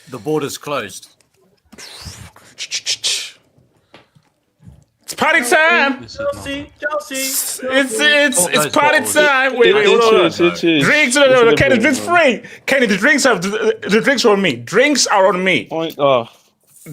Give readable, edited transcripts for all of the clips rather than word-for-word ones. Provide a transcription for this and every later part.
The border's closed. It's party time. Chelsea. It's party time. Wait, hold on. Drinks, no, Kenny, drinks free. Kenny, the drinks are on me. Drinks are on me.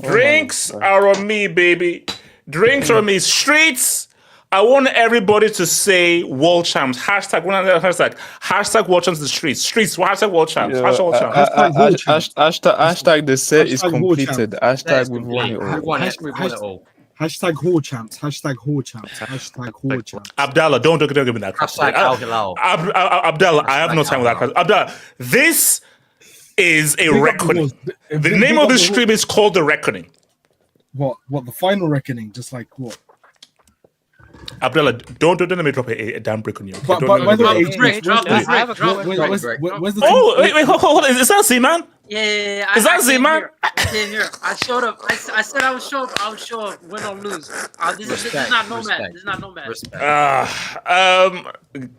Drinks are on me, baby. Drinks are on me. Streets. I want everybody to say world champs. Hashtag world champs in the streets. Streets. Hashtag world champs. Hashtag world champs. Hashtag the set is completed. Hashtag we've won it all. We've won it all. Hashtag Hall Champs. Hashtag Hall Champs. Hashtag Hall Champs. Abdallah, don't give me that crap. Hashtag Al Hilal. Abdallah, I have no time with that crap. Abdallah, this is a reckoning. The name of the stream is called The Reckoning. What? The final reckoning? Just like what? Abdallah, don't let me drop a damn brick on you. But by the way, where's the wait, hold on. Is that Z-Man? Yeah. Is that Z-Man? I showed up. I said I would show up. I would show up, win or lose. This is not nomad. This is not nomad.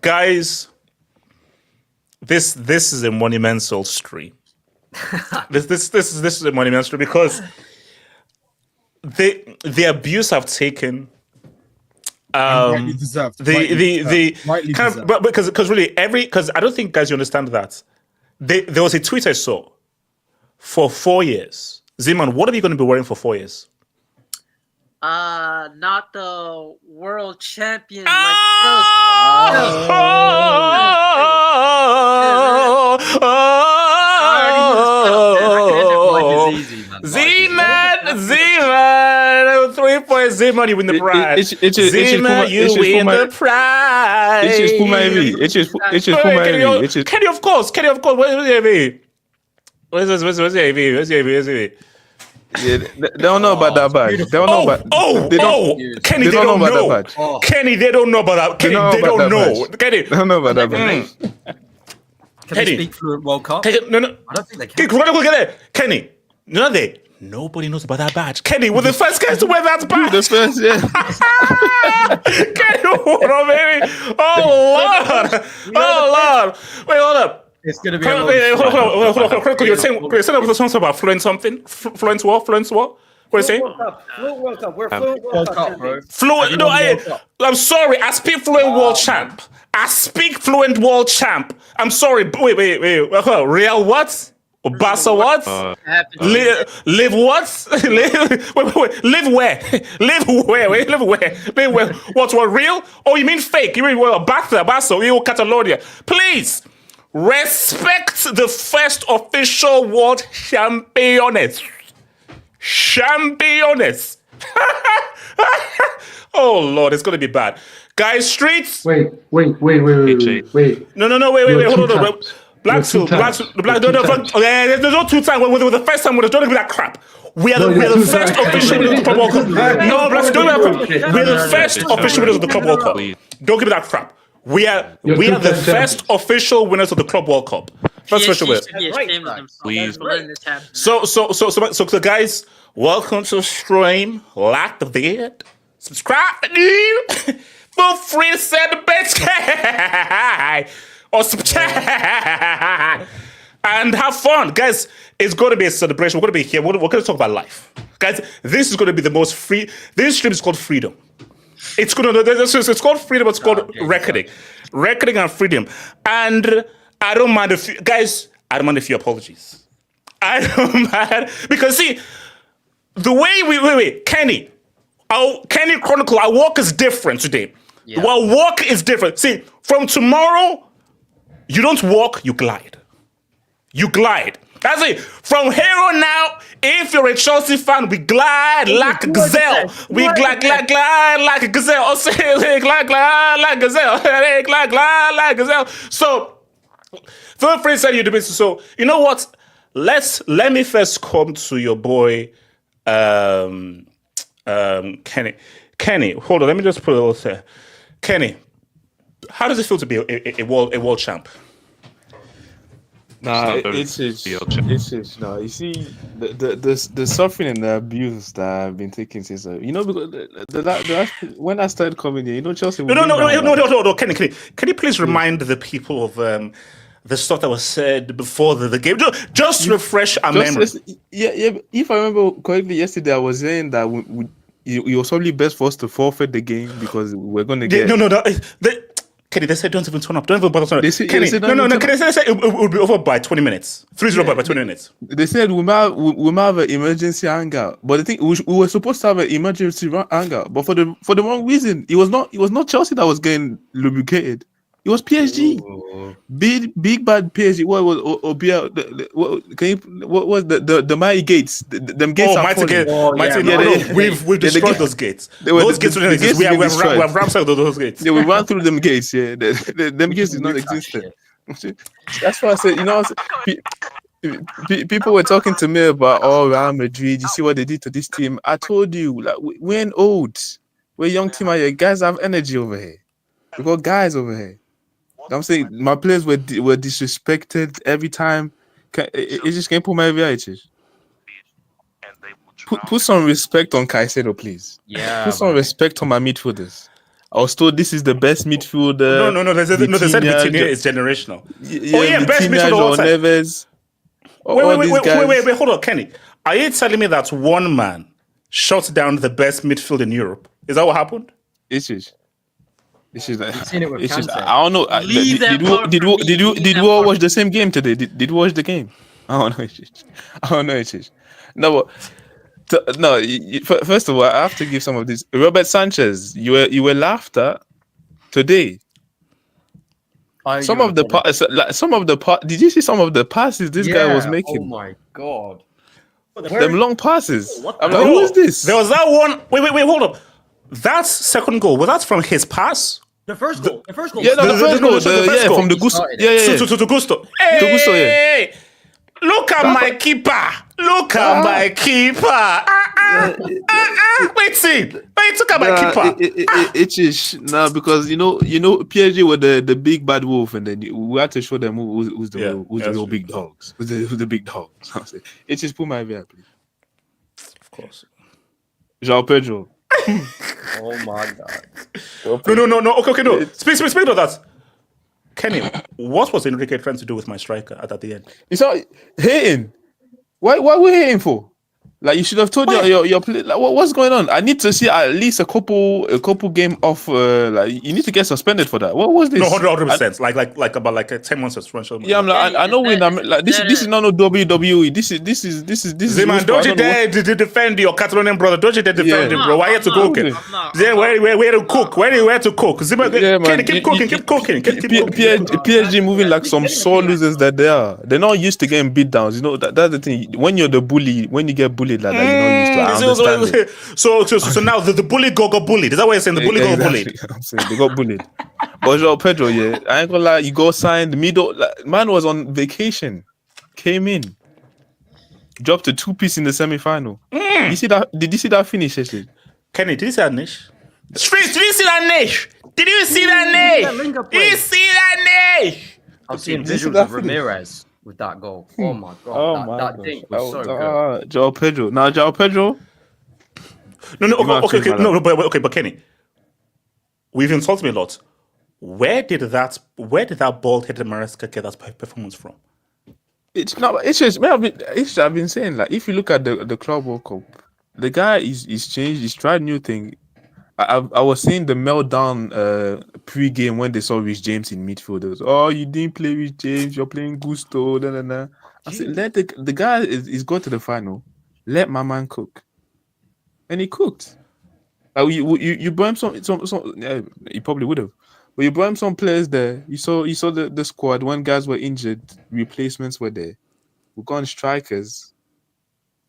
Guys, this is a monumental stream. this is a monumental stream because the abuse I've taken. Rightly deserved. Because really because I don't think guys you understand that there was a tweet I saw for 4 years. Zeman, what are you going to be wearing for 4 years? Not the world champion. Z-Man, 3 points. Z-Man, you win the prize. Z-Man, you win the prize. It's just Puma AV. It's just Puma AV. Kenny, of course. Where's the AV? Where's the AV? Yeah, they don't know about that badge. They don't know about. Kenny, they don't know about that badge. Kenny, they don't know about that. Kenny, they don't know. Kenny, they don't know about that badge. Can they speak fluent World Cup? No. I don't think they can. Kenny, nobody knows about that badge. Kenny, we're the first guys to wear that badge. The first, yeah. Kenny, what up, baby? Oh Lord. Wait, hold up. It's gonna be. Hold on. You're saying something about fluent something? Fluent what? What are you saying? Fluent World Cup. We're fluent World Cup, bro. Fluent. No, I'm sorry. I speak fluent world champ. I'm sorry. Wait. Real what? Barca what? Live what? Live where? Live where? What? Real? Oh, you mean fake? You mean Barca? You Catalonia? Please respect the first official world championess. Oh Lord, it's gonna be bad, guys. Streets. Wait. No. Wait. Hold on. Black. No. There's no 2 times. We're the first time. Don't give me that crap. We're the first official winners of the Club World Cup. No, Black, don't give me that crap. We're the first official winners of the Club World Cup. Don't give me that crap. We are the first official winners of the Club World Cup. First official winners. So guys, welcome to stream. Like the vid, subscribe to new. Feel free to send the best or super chat and have fun, guys. It's going to be a celebration. We're going to be here. We're going to talk about life, guys. This is going to be the most free. This stream is called Freedom. It's called freedom. It's called reckoning. reckoning and freedom. And I don't mind guys, I don't mind a few apologies. I don't mind, because see, the way Kenny Chronicle, our work is different today. Yeah. Our work is different. See, from tomorrow, you don't walk, you glide. You glide. That's it. From here on now, if you're a Chelsea fan, we glide like a gazelle. We glide like a gazelle. Oh, say glide like a gazelle. Glide like a gazelle. So, feel free to send you the business. So, you know what? Let me first come to your boy, Kenny. Kenny, hold on. Let me just put a little there. Kenny, how does it feel to be a world champ? Nah, it's just no. You see, the suffering and the abuse that I've been taking since because when I started coming here, you know, Chelsea. No, Kenny, can you please remind the people of the stuff that was said before the game? Just refresh our memory. Yeah. If I remember correctly, yesterday I was saying that it was probably best for us to forfeit the game because we're going to get. Kenny, they said don't even turn up. Don't even bother turning up. Kenny, no. Kenny, they said it would be over by 20 minutes. 3-0 by 20 minutes. They said we might have an emergency hangout, but the thing we were supposed to have an emergency hangout, but for the wrong reason. It was not Chelsea that was getting lubricated. It was PSG. Ooh. Big bad PSG. What was Obia? What was the mighty gates? Them gates are falling. We've destroyed those gates. Those gates don't exist. We have ramsacked those gates. Yeah, we ran through them gates. Yeah, them gates is not existent. That's why I said, you know, people were talking to me about Real Madrid. You see what they did to this team. I told you, like, we ain't old. We're a young team. Here. Guys have energy over here. We got guys over here. I'm saying my players were disrespected every time. It just can't put my VIH. Put some respect on Caicedo, please. Yeah. Put some respect on my midfielders. I was told this is the best midfielder. No. They said Vitinha is generational. Best midfielder all time. Neves. Wait, hold on, Kenny. Are you telling me that one man shut down the best midfield in Europe? Is that what happened? It's just like, it's I don't know. Did you all watch the same game today? Did you watch the game? I don't know. It's just no. First of all, I have to give some of this. Robert Sanchez, you were laughed at today. Some of the did you see some of the passes this guy was making? Oh my god! Them long passes. I'm like, who is this? There was that one. Wait, hold up. That second goal, was that from his pass? The first goal. Yeah, the first goal. From the Gusto. Yeah. To Gusto. Hey, to Gusto, yeah. Look at my keeper. Look at my keeper. Wait, look at my keeper. It is now because you know PSG were the big bad wolf, and then we had to show them who's the real big dogs. Who's the big dogs? It just put my VR, please. Of course. Joao Pedro. Oh my god. No. Okay, no. Speak of that. Kenny, what was Enrique trying to do with my striker at the end? It's not hating. Why we hating for? Like, you should have told your play. Like, what's going on? I need to see at least a couple game off. Like, you need to get suspended for that. What was this? No, 100%. Like about a 10 months suspension. Yeah, I'm like, I know when I'm like this is not no WWE. This is. Man, don't you dare defend your Catalonian brother. Don't you dare defend him, bro. Why you have to cook it? Then where to cook? Where to cook? Zima, keep cooking. PSG moving like some sore losers that they are. They're not used to getting beat downs. You know that's the thing. When you're the bully, when you get bullied like that, you're not used to. I understand so now the bully got bullied. Is that what you're saying? The bully got bullied. I'm saying they got bullied. But Joao Pedro, yeah, I ain't gonna lie, you go signed middle. Like, man was on vacation, came in, dropped a 2-piece in the semi-final. You see that? Did you see that finish, actually? Kenny, did you see that niche? Did you see that niche? Did you see that niche? I've seen visuals of Ramirez with that goal. Oh my god, that dink was so good. Joao Pedro. Now Joao Pedro. No, but Kenny, we've insulted me a lot. Where did that bald headed Maresca get that performance from? It's not. It's just. I've been saying, like, if you look at the Club World Cup, the guy is changed. He's tried new thing. I was seeing the meltdown pre-game when they saw Rich James in midfield. It was, oh, you didn't play Rich James, you're playing Gusto. Da, da, da. I said, let the guy is going to the final. Let my man cook, and he cooked. Like you brought him some. Yeah, he probably would have, but you brought him some players there. You saw the squad when guys were injured, replacements were there. We got on strikers.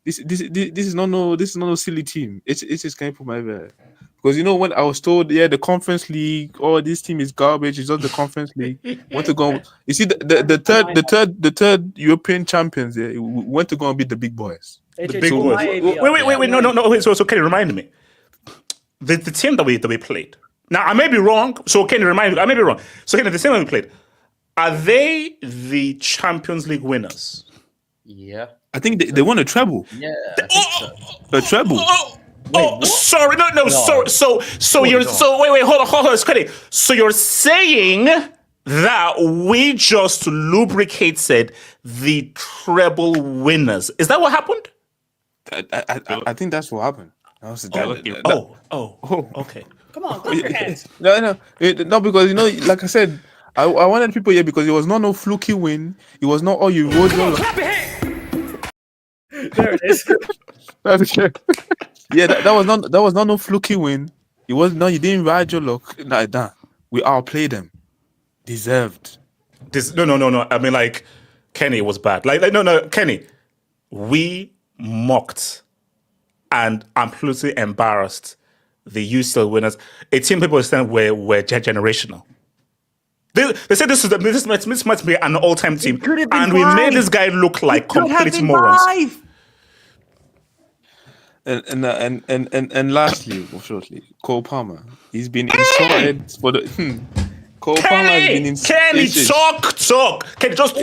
This is not no silly team. It's just coming from my head. Because when I was told, the Conference League, this team is garbage. It's not the Conference League. Want to go? You see, the third European champions. Yeah, went to go and beat the big boys. The big boys. Wait, no. So can you remind me? The team that we played. Now I may be wrong. So can you remind me? I may be wrong. So the team that we played, are they the Champions League winners? Yeah, I think they won a treble. Yeah, I think so. A treble. Sorry, no. So you're wait, hold on, it's crazy. So you're saying that we just lubricated the treble winners? Is that what happened? I think that's what happened. Okay. Come on, clap your hands. No, because like I said, I wanted people here because it was not no fluky win. It was not you rode. Clap your hands. There it is. Yeah, that was not no fluky win. It was you didn't ride your luck like that. We outplayed them. Deserved. No. I mean, like, Kenny was bad. Like no, Kenny. We mocked and absolutely embarrassed the UCL winners. A team people understand were generational. They said this might be an all-time team, and we made this guy look like complete morons. And lastly, or shortly, Cole Palmer. He's been insulted for the. Cole Palmer has been insulted. Kenny, talk. Can you just talk?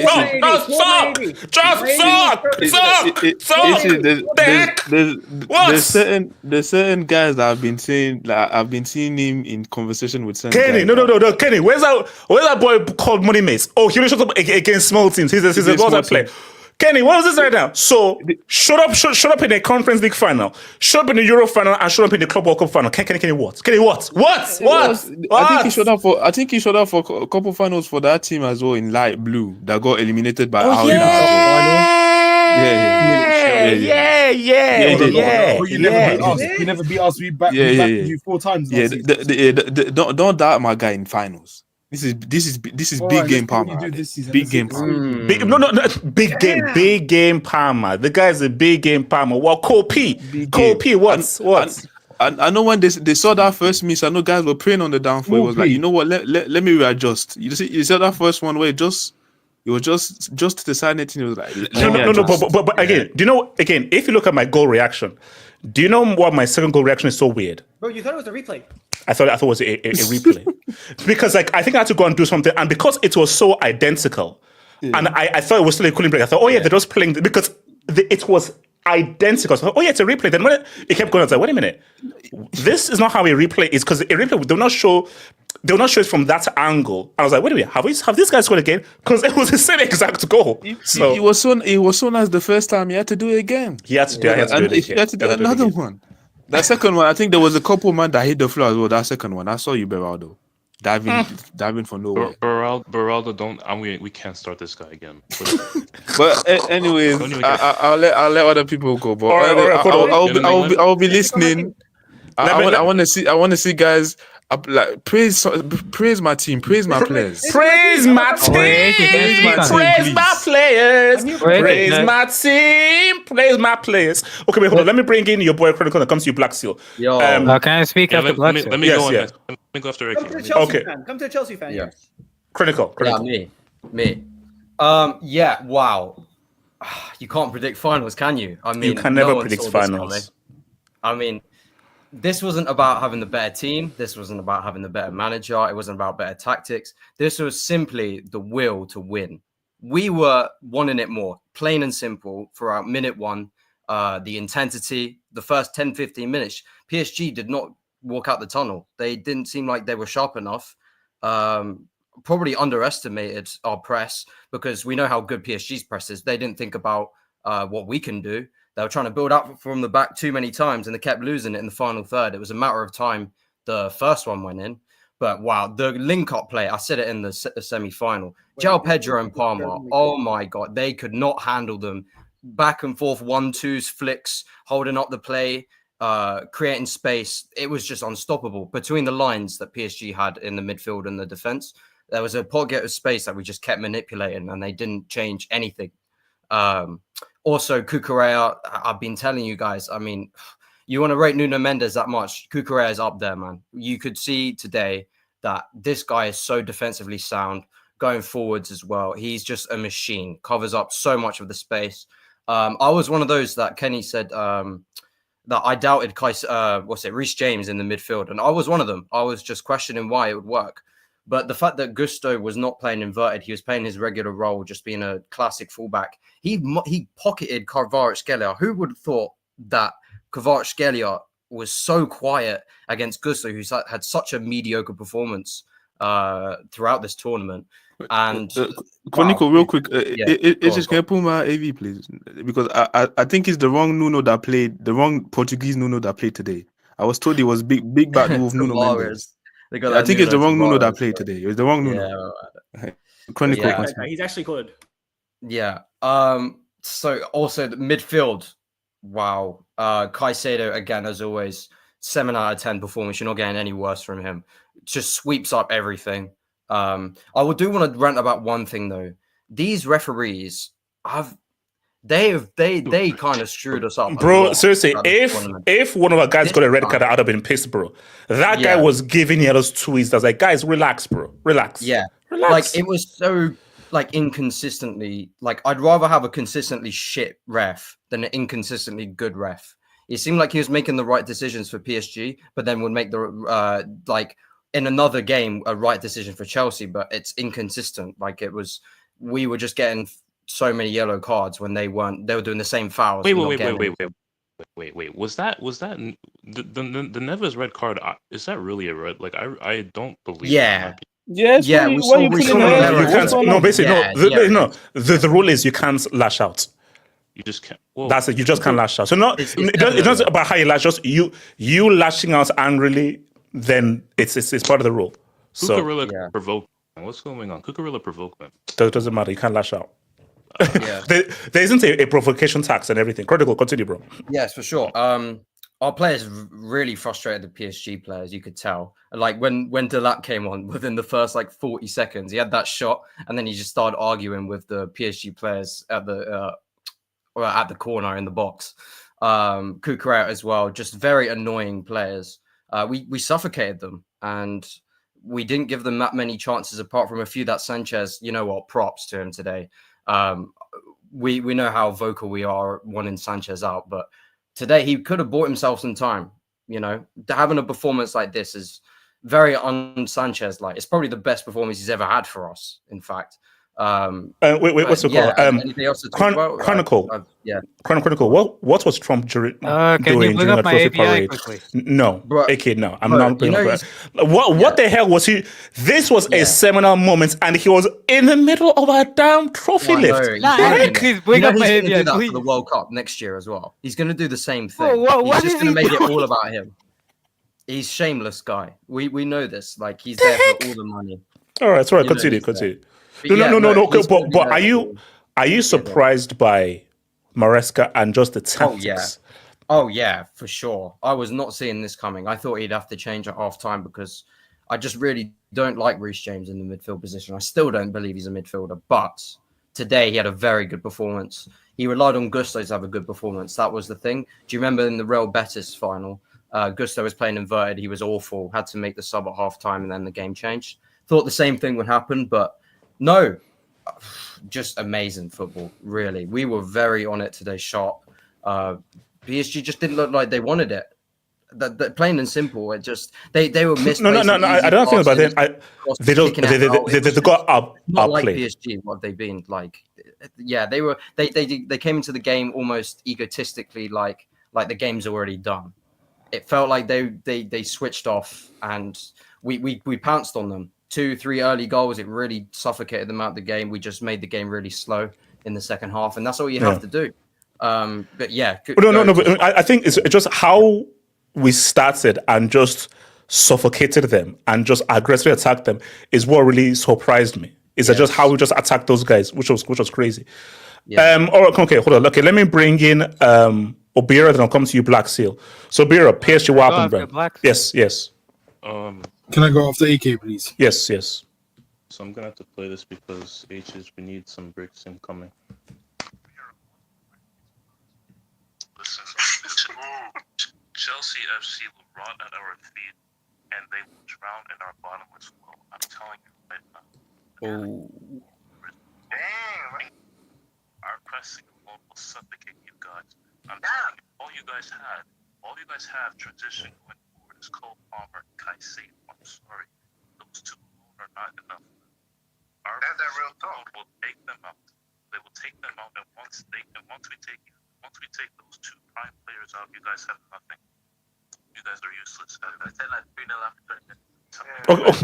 There's certain guys that I've been seeing. Like, I've been seeing him in conversation with certain Kenny. guys. No, Kenny. Where's that boy called Money Mates? Oh, he only shows up against small teams. He's a ball player. Kenny, what is this right now? So shut up in the Conference League final, shut up in the Euro final, and shut up in the Club World Cup final. Kenny, what? Kenny, what? I think he showed up for a couple finals for that team as well in light blue that got eliminated by Al. Yeah. You never beat us. We backed you 4 times. Don't doubt my guy in finals. This is big game Palmer. Big game Palmer. Big game Palmer. The guy's a big game Palmer. Well, Cole P, what? I know when they saw that first miss, I know guys were praying on the downfall. It was like, you know what? Let me readjust. You see, you saw that first one where it was just the side netting. It was like but again, do you know? Again, if you look at my goal reaction, do you know what my second goal reaction is so weird? Bro, you thought it was a replay. I thought it was a replay because I think I had to go and do something, and because it was so identical, and I thought it was still a cooling break. I thought, they're just playing because it was identical. So I thought, it's a replay. Then when it kept going, I was like, wait a minute, this is not how a replay is, because a replay they'll not show it from that angle. I was like, wait a minute, have these guys scored again? Because it was the same exact goal. So it was so nice the first time. He had to do it again. He had to do another one. That second one, I think there was a couple man that hit the floor as well. That second one, I saw you, Beraldo, diving for nowhere. Beraldo, don't. We can't start this guy again. But anyways, I'll let other people go. But I'll be listening. I want to see guys. Like praise my team, praise my players, praise my team, praise my players, praise my players. Okay, wait, hold on. Let me bring in your boy Chronicle that comes to you, Black Seal. Can I speak after Black Seal? Let me go. Let me go after Ricky. Okay. Come to a Chelsea fan. Yeah. Chronicle. Yeah, me. Wow. You can't predict finals, can you? I mean, you can never predict finals. I mean, this wasn't about having the better team. This wasn't about having the better manager. It wasn't about better tactics. This was simply the will to win. We were wanting it more, plain and simple, throughout minute one. The intensity, the first 10, 15 minutes, PSG did not walk out the tunnel. They didn't seem like they were sharp enough. Probably underestimated our press because we know how good PSG's press is. They didn't think about what we can do. They were trying to build up from the back too many times and they kept losing it in the final third. It was a matter of time the first one went in. But wow, the link-up play, I said it in the semi-final. Joao Pedro and Palmer, oh my God, they could not handle them. Back and forth, 1-2s, flicks, holding up the play, creating space. It was just unstoppable. Between the lines that PSG had in the midfield and the defense, there was a pocket of space that we just kept manipulating, and they didn't change anything. Also, Cucurella, I've been telling you guys, I mean, you want to rate Nuno Mendes that much, Cucurella is up there, man. You could see today that this guy is so defensively sound, going forwards as well. He's just a machine, covers up so much of the space. I was one of those that Kenny said that I doubted Reece James in the midfield, and I was one of them. I was just questioning why it would work. But the fact that Gusto was not playing inverted, he was playing his regular role, just being a classic fullback. He pocketed Kvaratskhelia. Who would have thought that Kvaratskhelia was so quiet against Gusto, who's had such a mediocre performance throughout this tournament? And Chronicle, real quick, just can I pull my AV, please? Because I think it's the wrong Nuno that played, the wrong Portuguese Nuno that played today. I was told it was big bad move Nuno Mendes. I think it's the wrong Nuno that played today. It was the wrong Nuno. Chronicle, he's actually good. Yeah. So also the midfield. Wow. Caicedo, again, as always, 7 out of 10 performance. You're not getting any worse from him. Just sweeps up everything. I want to rant about one thing though. These referees they kind of screwed us up, bro. Seriously, if one of our guys got a red card, I'd have been pissed, bro. That guy was giving the others tweets. I was like, guys, relax, bro, relax. Yeah, relax. Like it was so inconsistently. Like I'd rather have a consistently shit ref than an inconsistently good ref. It seemed like he was making the right decisions for PSG, but then would make the in another game a right decision for Chelsea, but it's inconsistent. Like we were just getting so many yellow cards when they were doing the same fouls. Wait. Was that the Neves red card? Is that really a red? Like I don't believe. Yeah. Yes. Yeah. We saw The rule is you can't lash out. You just can't. Whoa. That's it. You just can't lash out. So it's not about how you lash. Just you lashing out angrily. Then it's part of the rule. Cucurella provoked. What's going on? Cucurella provoked them. Doesn't matter. You can't lash out. There isn't a provocation tax and everything. Critical, continue, bro. Yes, for sure. Our players really frustrated the PSG players. You could tell. Like when Delac came on, within the first 40 seconds, he had that shot, and then he just started arguing with the PSG players at the corner in the box. Cucurella as well. Just very annoying players. We suffocated them, and we didn't give them that many chances apart from a few that Sanchez, props to him today. We know how vocal we are wanting Sanchez out, but today he could have bought himself some time. Having a performance like this is very un-Sanchez-like. It's probably the best performance he's ever had for us, in fact. What's it called? Anything else to talk about? Chronicle. Chronicle. What was Trump doing during the trophy parade? Quickly? No, AK, no. I'm not bringing up that. What the hell was he? This was a seminal moment, and he was in the middle of a damn trophy lift. Please bring up my ABI, do that please. for the World Cup next year as well. He's going to do the same thing. He's just going to make it all about him. He's shameless guy. We know this. He's there for all the money. All right, sorry. Continue. No. But are you surprised by Maresca and just the tactics? Oh yeah, for sure. I was not seeing this coming. I thought he'd have to change at half time because I just really don't like Reece James in the midfield position. I still don't believe he's a midfielder, but today he had a very good performance. He relied on Gusto to have a good performance. That was the thing. Do you remember in the Real Betis final? Gusto was playing inverted. He was awful. Had to make the sub at half time, and then the game changed. Thought the same thing would happen, but no, just amazing football, really. We were very on it today, sharp. PSG just didn't look like they wanted it. That plain and simple. It just they were missing. No. I don't think about it. They got up. Not like PSG. What they've been like. Yeah, they were. They came into the game almost egotistically, like the game's already done. It felt like they switched off, and we pounced on them. 2-3 early goals, it really suffocated them out of the game. We just made the game really slow in the second half, and that's all you have to do. But yeah. No. But I think it's just how we started and just suffocated them and just aggressively attacked them is what really surprised me. Is that just how we just attacked those guys, which was crazy. Yeah. Okay, hold on. Okay, let me bring in Obira, then I'll come to you, Black Seal. So Obira, PSG, what happened, bro? Yes. Can I go after AK, please? Yes. So I'm gonna have to play this because we need some bricks incoming. Listen, Chelsea FC will rot at our feet, and they will drown in our bottomless well. I'm telling you right now. Damn. Our pressing will suffocate you guys. I'm telling you, all you guys have transition going forward is Cole Palmer, Kaisi. I'm sorry, those two alone are not enough. Our real talk will take them out. They will take them out, and once we take those two prime players out, you guys have nothing. You guys are useless. I said like 3-0 after.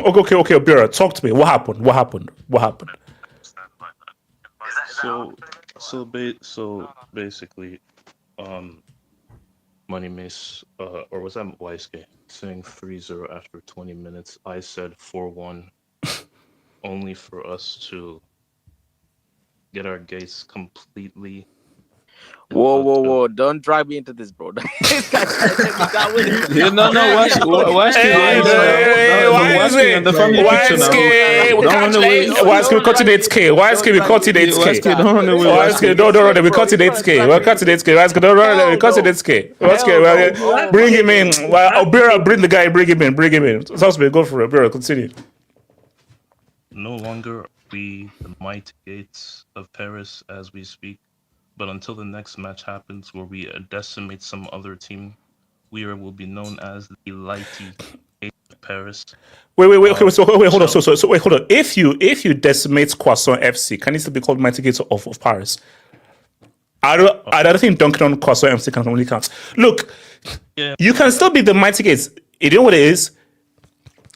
Okay, Obira, talk to me. What happened? So basically, Money Mace, or was that Weisky saying 3-0 after 20 minutes? I said 4-1, only for us to get our gates completely. Whoa! Don't drag me into this, bro. This guy trying to take me down with it. Yeah, no, Weisky, we cut it 8K. Weisky, we cut it 8K. Don't run away. Weisky, don't run. We cut it 8K. We cut it 8K. Weisky, don't run. We cut it 8K. Weisky, bring him in. Obira, bring the guy. Bring him in. Sounds go for it. Obira, continue. No longer are we the mighty gates of Paris as we speak. But until the next match happens where we decimate some other team, we will be known as the Lighty Gate of Paris. Wait, hold on. So wait, hold on. If you decimate Croissant FC, can it still be called Mighty Gates of Paris? I don't think dunking on Croissant FC can only count. Look, you can still be the Mighty Gates. You know what it is?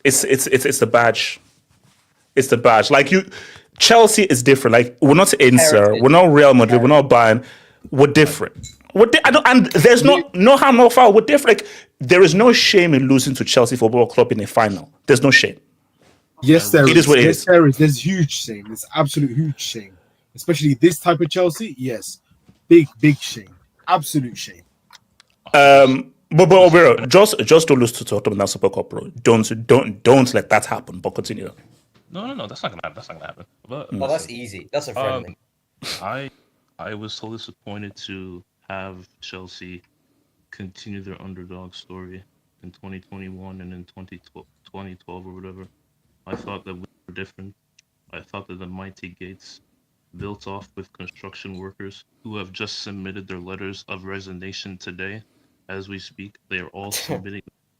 It's the badge. It's the badge. Like Chelsea is different. Like we're not Inter, we're not Real Madrid, we're not Bayern. We're different. And there's no harm, no foul. We're different. Like there is no shame in losing to Chelsea Football Club in a final. There's no shame. Yes, there is. What it is. There's huge shame. There's absolute huge shame, especially this type of Chelsea. Yes, big shame. Absolute shame. But Obero, just don't lose to Tottenham in that Super Cup, bro. Don't let that happen. But continue. No, that's not gonna happen. But that's easy. That's a friendly. I was so disappointed to have Chelsea continue their underdog story in 2021 and in 2012 or whatever. I thought that we were different. I thought that the mighty gates, built off with construction workers who have just submitted their letters of resignation today, as we speak, they are all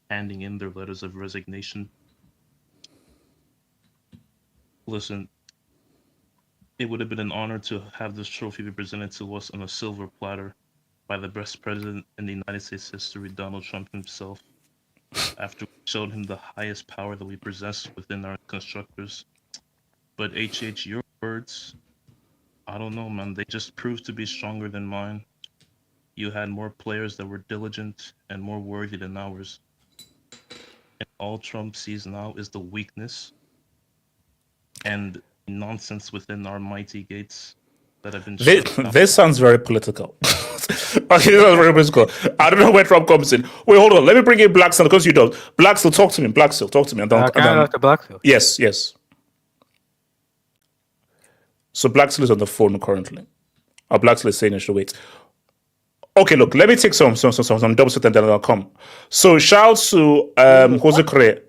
handing in their letters of resignation. Listen, it would have been an honor to have this trophy be presented to us on a silver platter by the best president in the United States history, Donald Trump himself, after we showed him the highest power that we possess within our constructors. But your words, I don't know, man, they just proved to be stronger than mine. You had more players that were diligent and more worthy than ours. And all Trump sees now is the weakness and nonsense within our mighty gates that have been. This sounds very political. Okay, this sounds very political. I don't know where Trump comes in. Wait, hold on. Let me bring in Blackstone because you don't. Blackstone, talk to me. Blackstone, talk to me. Can I talk to Blackstone? Yes. So Blackstone is on the phone currently. Blackstone is saying I should wait. Okay, look. Let me take some double set and then I'll come. So shout out to Jose Correa.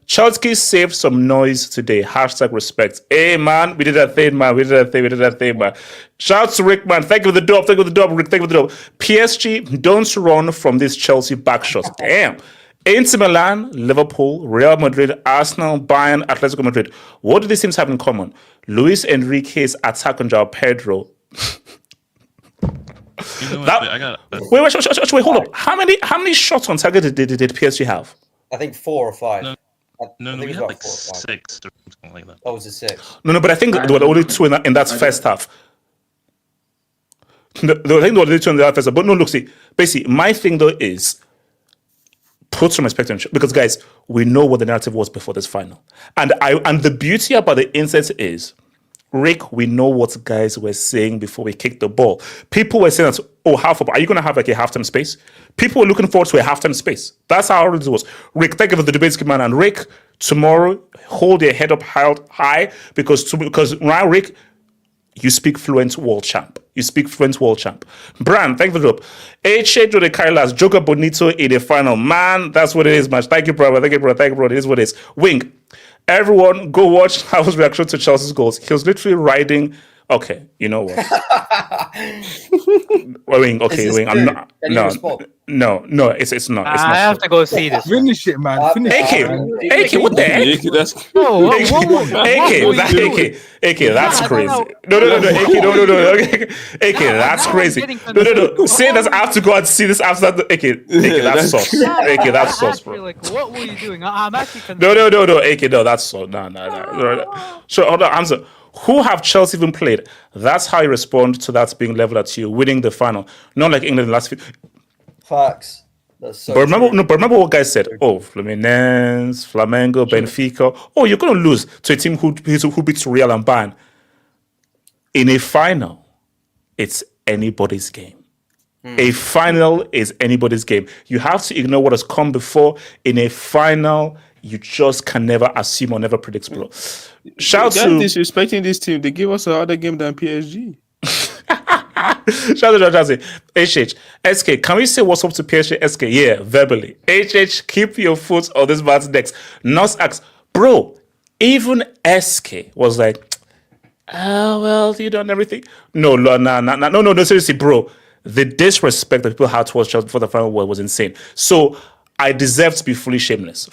Chelsea saved some noise today. #respect. Hey man, we did that thing, man. Shout out to Rick, man. Thank you for the dub, Rick. Thank you for the dub. PSG, don't run from this Chelsea back shots. Damn. Inter Milan, Liverpool, Real Madrid, Arsenal, Bayern, Atletico Madrid. What do these teams have in common? Luis Enrique's attack on Joao Pedro. Wait, hold up. How many shots on target did PSG have? I think 4 or 5. No, we had like 6 or something like that. Oh, was it 6? No, but I think there were only 2 in that first half. I think there were only 2 in that first half. But no, look, see, basically, my thing though is put some respect on because, guys, we know what the narrative was before this final. And the beauty about the insight is, Rick, we know what guys were saying before we kicked the ball. People were saying that, are you going to have like a halftime space? People were looking forward to a halftime space. That's how it was. Rick, thank you for the debate, man. And Rick, tomorrow, hold your head up high because now, Rick, you speak fluent world champ. Bran, thank you for the drop. Eche Jode Kailas, Joker Bonito in the final. Man, that's what it is, man. Thank you, brother. It is what it is. Wing. Everyone, go watch Howard's reaction to Chelsea's goals. He was literally riding. Okay, you know what? Wing. I'm not. No. It's not. I have to go see this. Finish it, man. Finish it. AK, what the heck? AK, that's crazy. No. AK, that's crazy. No. Say that I have to go and see this after that. AK, that's sauce. AK, that's sauce, bro. Like, what were you doing? I'm actually No. AK, no, that's sauce. No. So, hold on, answer. Who have Chelsea even played? That's how you respond to that being leveled at you, winning the final. Not like England in the last few. Facts. That's so but remember what guys said. Fluminense, Flamengo, Benfica. You're going to lose to a team who beats Real and Bayern. In a final, it's anybody's game. A final is anybody's game. You have to ignore what has come before. In a final, you just can never assume or never predict, bro. Shout to disrespecting this team. They give us a harder game than PSG. Shout out to HH. SK, can we say what's up to PSG? SK, yeah, verbally. HH, keep your foot on this man's necks. Nos asks, bro, even SK was like, you done everything. No, seriously, bro. The disrespect that people had towards Chelsea before the final was insane. So I deserve to be fully shameless.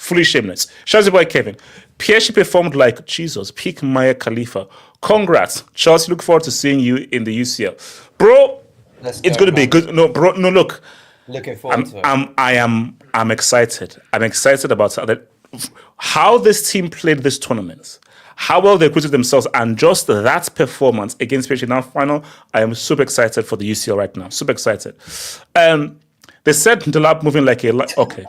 Shout out to boy Kevin. PSG performed like Jesus, peak Maya Khalifa. Congrats. Chelsea, look forward to seeing you in the UCL. Bro, it's going to be good. No, bro, no, look. Looking forward to it. I'm excited. I'm excited about how this team played this tournament, how well they acquitted themselves, and just that performance against PSG in our final. I am super excited for the UCL right now. Super excited. They said the lab moving like a... Okay.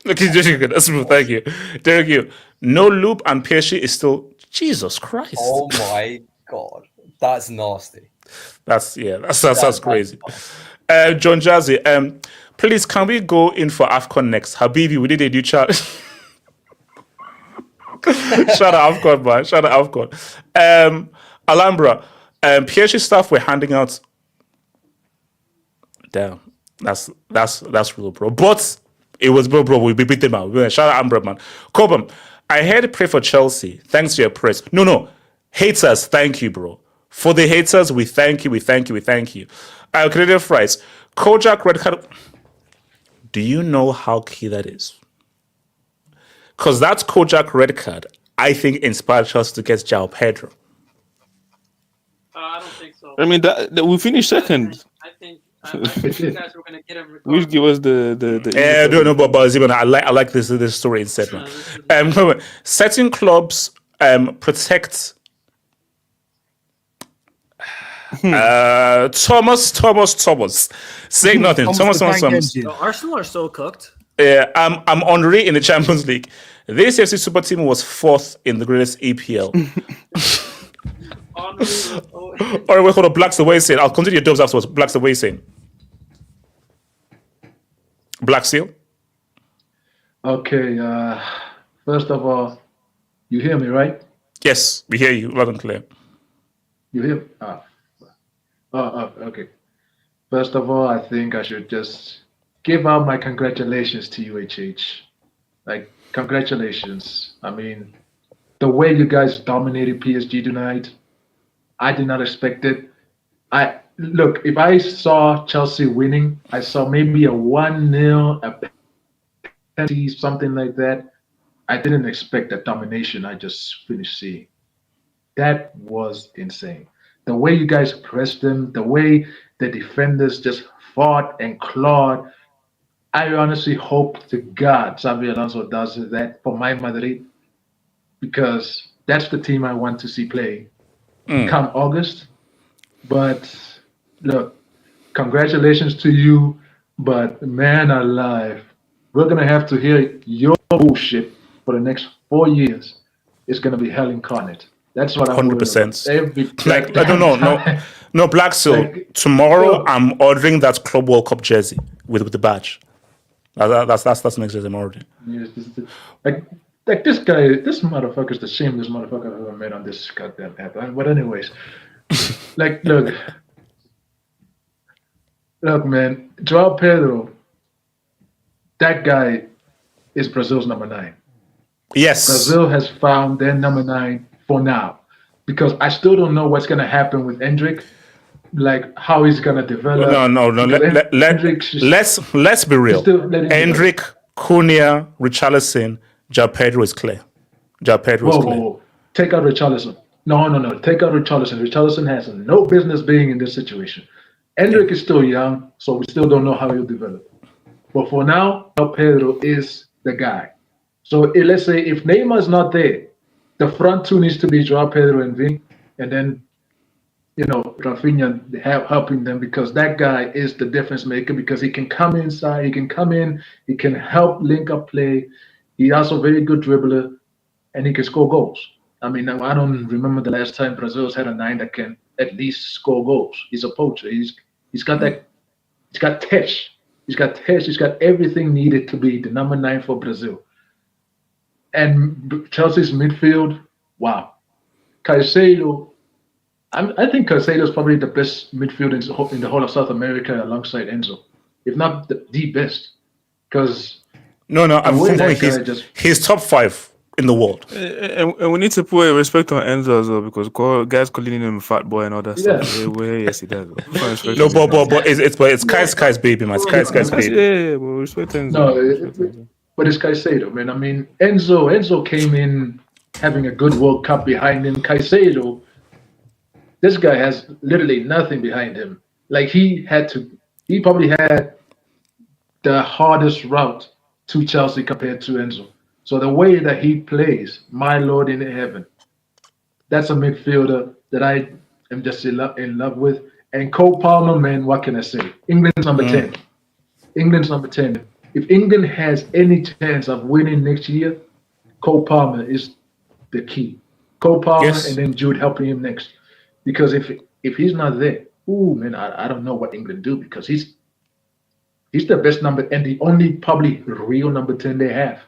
Okay, that's smooth. Thank you. Thank you. No loop and PSG is still... Jesus Christ. Oh my God. That's nasty. That's crazy. John Jazzy, please, can we go in for AFCON next? Habibi, we did a new challenge. Shout out AFCON, man. Shout out AFCON. Alhambra, PSG staff were handing out... Damn, that's real, bro. But it was bro. We beat them out. Shout out Amber, man. Cobham, I heard pray for Chelsea. Thanks to your prayers. No. Haters, thank you, bro. For the haters, we thank you. Canadian Fries, Kojak red card. Do you know how key that is? Because that Kojak red card, I think, inspired Chelsea to get Joao Pedro. I don't think so. I mean, that we finished second. I think you guys were gonna get him. We'll give us the. No, but Zibana, I like this story instead, man. Certain clubs protect. Thomas. Say nothing. Thomas. Arsenal are so cooked. I'm Henri in the Champions League. This FC Super Team was 4th in the greatest EPL. All right, wait, hold on. Black's the way saying. I'll continue your dubs afterwards. Black's the way saying. Black Seal. Okay. First of all, you hear me, right? Yes, we hear you loud and clear. You hear? Okay. First of all, I think I should just give out my congratulations to you, HH. Like, congratulations. I mean, the way you guys dominated PSG tonight, I did not expect it. Look, if I saw Chelsea winning, I saw maybe a 1-0, a penalty, something like that. I didn't expect that domination I just finished seeing. That was insane. The way you guys pressed them, the way the defenders just fought and clawed. I honestly hope to God Xabi Alonso does that for my Madrid, because that's the team I want to see play come August. But look, congratulations to you, But man alive, we're gonna have to hear your bullshit for the next 4 years. It's gonna be hell incarnate. That's what I'm worried about. 100%. Every Like, I goddamn don't know, time. no, Black Seal. Like, Tomorrow, yo. I'm ordering that Club World Cup jersey with the badge. That's the next jersey I'm ordering. Yes, like this guy, this motherfucker's the shameless motherfucker I've ever met on this goddamn app. But anyways, like, look, man, Joao Pedro, that guy is Brazil's number 9. Yes. Brazil has found their number 9 for now, because I still don't know what's gonna happen with ENRIQUE, like how he's gonna develop. No. Let's be real. ENRIQUE, Cunha, Richarlison, Joao Pedro is clear. Joao Pedro is clear. Whoa. Take out Richarlison. No. Take out Richarlison. Richarlison has no business being in this situation. ENRIQUE is still young, so we still don't know how he'll develop. But for now, Joao Pedro is the guy. So let's say if Neymar's not there, the front two needs to be Joao Pedro and Vini, and then Rafinha helping them, because that guy is the difference maker, because he can come inside, he can come in, he can help link up play. He's also a very good dribbler, and he can score goals. I mean, I don't remember the last time Brazil's had a 9 that can at least score goals. He's a poacher. He's got that. He's got touch. He's got touch. He's got everything needed to be the number 9 for Brazil. And Chelsea's midfield, wow. Caicedo, I think Caicedo is probably the best midfield in the whole of South America, alongside Enzo, if not the best. Because no, I'm thinking he's top 5 in the world. And we need to put respect on Enzo as well, because guys calling him a fat boy and all that stuff. Yes, he does. No, but it's Kai's baby, man. It's Kai's baby. Yeah, but respect Enzo. No, but it's Caicedo, man. I mean, Enzo came in having a good World Cup behind him. Caicedo, this guy has literally nothing behind him. Like, he probably had the hardest route to Chelsea compared to Enzo. So the way that he plays, my Lord in heaven, that's a midfielder that I am just in love with. And Cole Palmer, man, what can I say? England's number 10. England's number 10. If England has any chance of winning next year, Cole Palmer is the key. Cole Palmer, and then Jude helping him next. Because if he's not there, man, I don't know what England do, because he's the best number and the only probably real number 10 they have.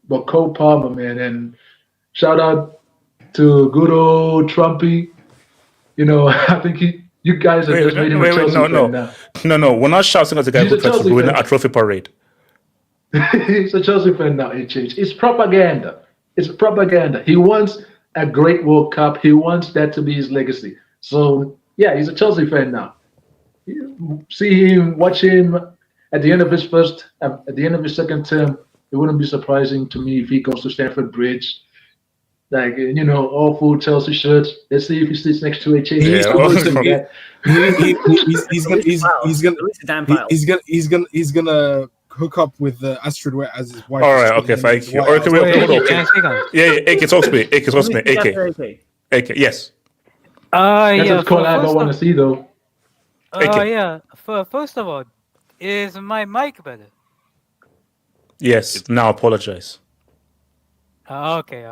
But Cole Palmer, man, and shout out to good old Trumpy. I think you guys have just made him a Chelsea fan now. No, we're not shouting at the guy who tried to win a trophy parade. He's a Chelsea fan now, HH. It's propaganda. It's propaganda. He wants a great World Cup. He wants that to be his legacy. So, yeah, he's a Chelsea fan now. Watch him at the end of his second term. It wouldn't be surprising to me if he goes to Stamford Bridge, like, all full Chelsea shirts. Let's see if he sits next to HH. He's gonna hook up with Astrid as his wife. All right, okay, thank you. AK, talk to me. AK, yes. That's a collab I want to see, though. Yeah. First of all, is my mic better? Yes. Now apologize. Okay.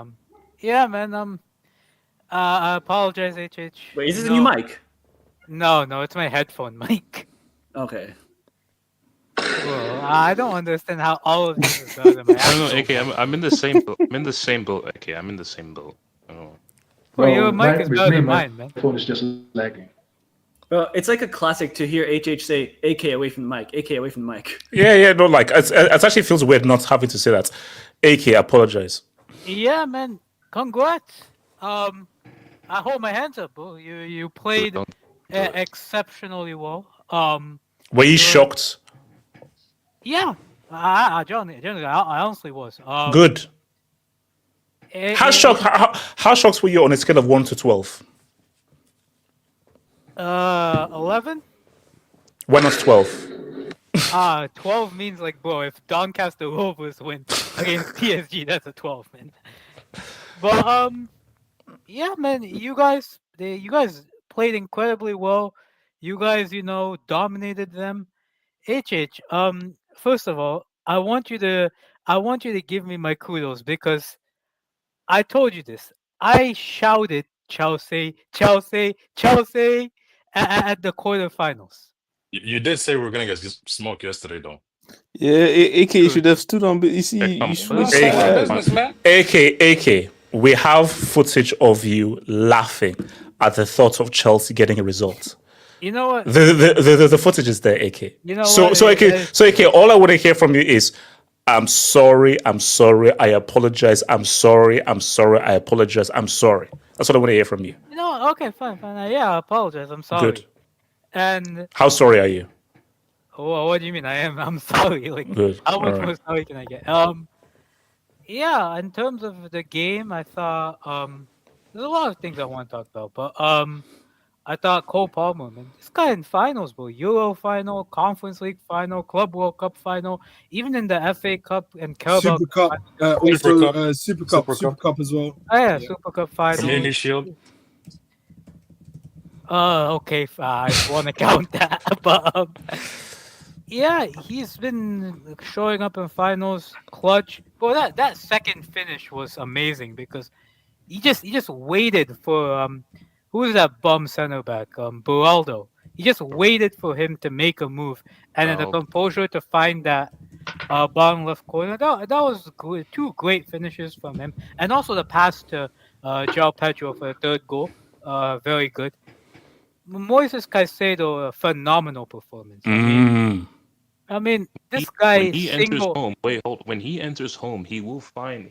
Yeah, man. I apologize, HH. Wait, is this a new mic? No, it's my headphone mic. Okay. Well, I don't understand how all of this is done. No, AK, I'm in the same boat. I'm in the same boat, AK. I'm in the same boat. Well, your mic is better than mine, man. My phone is just lagging. Well, it's like a classic to hear HH say AK away from the mic, AK away from the mic. Yeah, no, like, it actually feels weird not having to say that. AK, apologize. Yeah, man. Congrats. I hold my hands up, bro. You played exceptionally well. Were you shocked? Yeah. Generally, I honestly was. Good. How shocked were you on a scale of 1 to 12? 11. Why not 12? 12 means, like, bro, if Doncaster Rovers win against PSG, that's a 12, man. But yeah, man, you guys played incredibly well. You guys, dominated them. HH, first of all, I want you to give me my kudos because I told you this. I shouted Chelsea, Chelsea, Chelsea at the quarterfinals. You did say we were gonna get smoked yesterday, though. Yeah, AK should have stood on. But you see, you switched sides. AK, we have footage of you laughing at the thought of Chelsea getting a result. You know what? The footage is there, AK. You know so AK, all I want to hear from you is, I'm sorry, I apologize, I'm sorry, I apologize, I'm sorry. That's what I want to hear from you. You know, okay, fine. Yeah, I apologize. I'm sorry. Good. And how sorry are you? Oh, what do you mean? I'm sorry. Like, good. How much more sorry can I get? Yeah, in terms of the game, I thought there's a lot of things I want to talk about, but I thought Cole Palmer, man, this guy in finals, bro, Euro final, Conference League final, Club World Cup final, even in the FA Cup and Carabao Super Cup, also Super Cup as well. Oh yeah, Super Cup final. Community Shield. Okay, I want to count that, but yeah, he's been showing up in finals, clutch. Well, that second finish was amazing because he just waited for who is that bum center back? Beraldo. He just waited for him to make a move, and then the composure to find that bottom left corner. That was good. Two great finishes from him, and also the pass to Joao Pedro for the third goal. Very good. Moises Caicedo, a phenomenal performance. I mean, this guy. When he enters home, when he enters home, he will find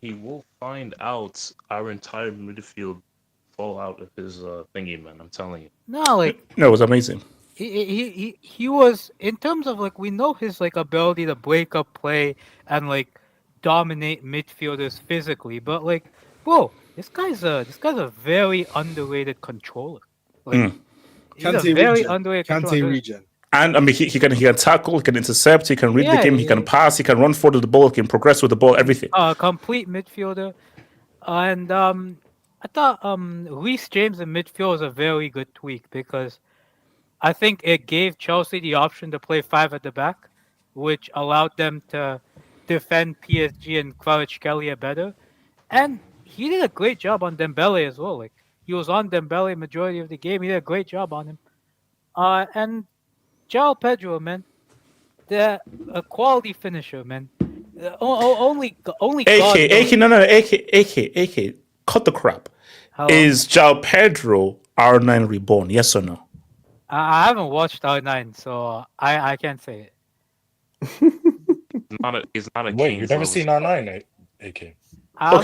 out our entire midfield fall out of his thingy, man. I'm telling you. No, it was amazing. He was, in terms of like, we know his like ability to break up play and like dominate midfielders physically, but like, bro, this guy's a very underrated controller. Like, he's a very underrated controller. Regen. And I mean, he can tackle, he can intercept, he can read the game, he can pass, he can run forward with the ball, he can progress with the ball, everything. Complete midfielder, and I thought Reece James in midfield was a very good tweak because I think it gave Chelsea the option to play 5 at the back, which allowed them to defend PSG and Kvaratskhelia better. And he did a great job on Dembele as well. Like, he was on Dembele majority of the game. He did a great job on him. And Joao Pedro, man, a quality finisher, man. Only AK, cut the crap. Hello? Is Joao Pedro R9 reborn? Yes or no? I haven't watched R9, so I can't say it. He's not a Wait, king, you've never so seen R9, AK? No.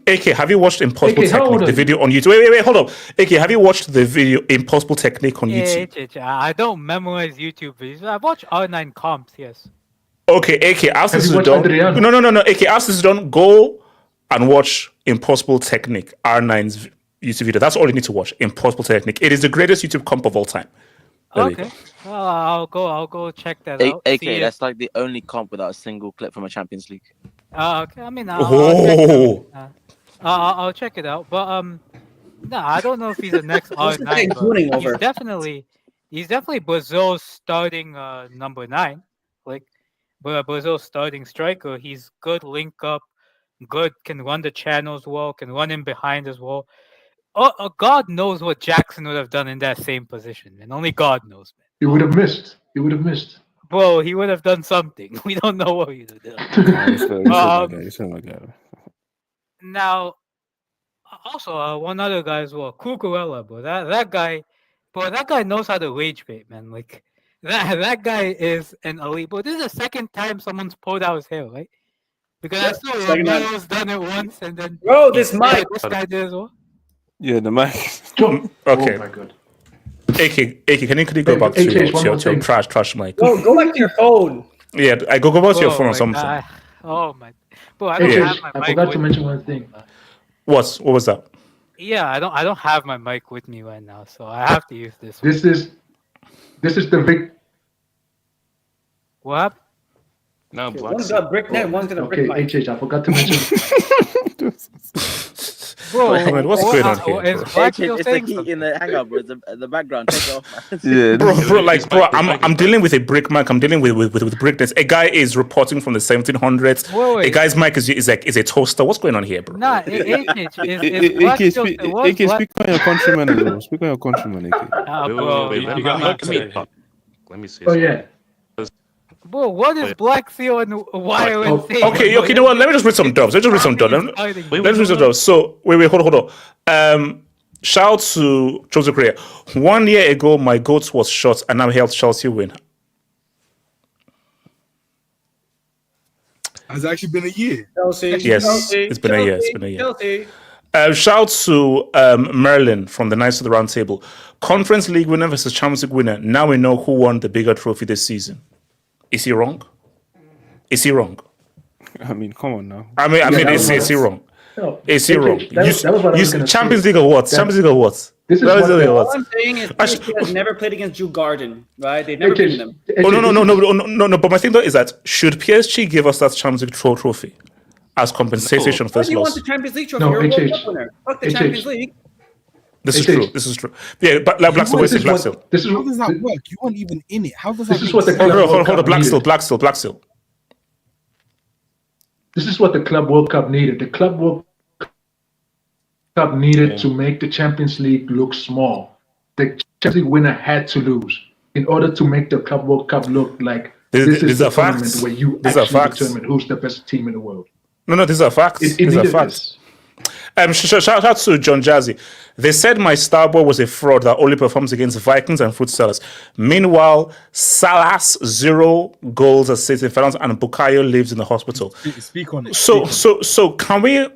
AK, have you watched Impossible Technique, the video on YouTube? Wait, hold on. AK, have you watched the video Impossible Technique on YouTube? I don't memorize YouTube videos. I watch R9 comps, yes. Okay, AK, after this is done. No. AK, after this is done, go and watch Impossible Technique, R9's YouTube video. That's all you need to watch. Impossible Technique. It is the greatest YouTube comp of all time. Okay. Well, I'll go check that out. AK, that's like the only comp without a single clip from a Champions League. Okay. I mean, I'll check it out. But no, I don't know if he's the next R9. He's definitely Brazil's starting number 9. Like, Brazil's starting striker. He's good link up, good, can run the channels well, can run in behind as well. God knows what Jackson would have done in that same position, man. Only God knows, man. He would have missed. Bro, he would have done something. We don't know what he would have done. Now, also, one other guy as well, Cucurella, bro. That guy knows how to rage bait, man. Like, that guy is an elite. But this is the second time someone's pulled out his hair, right? Because I saw Romero's done it once, and then this mic. This guy did as well. Yeah, the mic. Okay. Oh my god. AK, can you go back to your trash mic? Go back to your phone. Yeah, I go back to your phone or something. Oh my! Bro, I don't have my mic. I forgot to mention one thing. What was that? Yeah, I don't have my mic with me right now, so I have to use this one. This is the big. What happened? No, one's gonna brick net, one's gonna brick mic. HH, I forgot to mention. Bro, man, what's going on here? Is Bro? Black It's still the saying key in the hangout, bro. It's the background. Take it off, man. Yeah, Bro, I'm dealing with a brick mic. I'm dealing with brickness. A guy is reporting from the 1700s. Wait. A guy's mic is a toaster. What's going on here, bro? Nah, is Black AK, still AK, speak on your countryman, bro. Speak on your countryman, AK. Wait, let me say Oh something. yeah. Bro, what is Black Seal and YON saying? Okay, you know what? Let me just read some dubs. Let's read some dubs. So, wait, hold on. Shout out to Jose Korea. 1 year ago, my goat was shot, and now helped Chelsea win. Has it actually been a year? Chelsea. Yes, Chelsea, it's been a year. It's been a year. Chelsea. Shout out to Merlin from the Knights of the Round Table. Conference League winner versus Champions League winner. Now we know who won the bigger trophy this season. Is he wrong? Is he wrong? I mean, come on now. I mean, is he wrong? No, Is he wrong? that was what I was gonna Champions say. League or what? Champions League or what? This is All I'm saying is PSG has never played against Jew Garden, right? They've never beaten them. Oh no! But my thing though is that should PSG give us that Champions League trophy as compensation for Why this do you want loss? the Champions League trophy? No, You're a World HH. Cup winner. Fuck the Champions League. This is true. Yeah, but like Black Steel, wait, Black Steel. How does that work? You weren't even in it. How does that? This is what the Hold Club on, Black Steel. This is what the Club World Cup needed. The Club World Cup needed to make the Champions League look small. The Champions League winner had to lose in order to make the Club World Cup look like this is the tournament where you actually determine who's the best team in the world. No, these are facts. These are facts. Shout out to John Jazzy. They said my star boy was a fraud that only performs against Vikings and fruit sellers. Meanwhile, Salah's 0 goals assist in finals and Bukayo lives in the hospital. Speak on it. So can we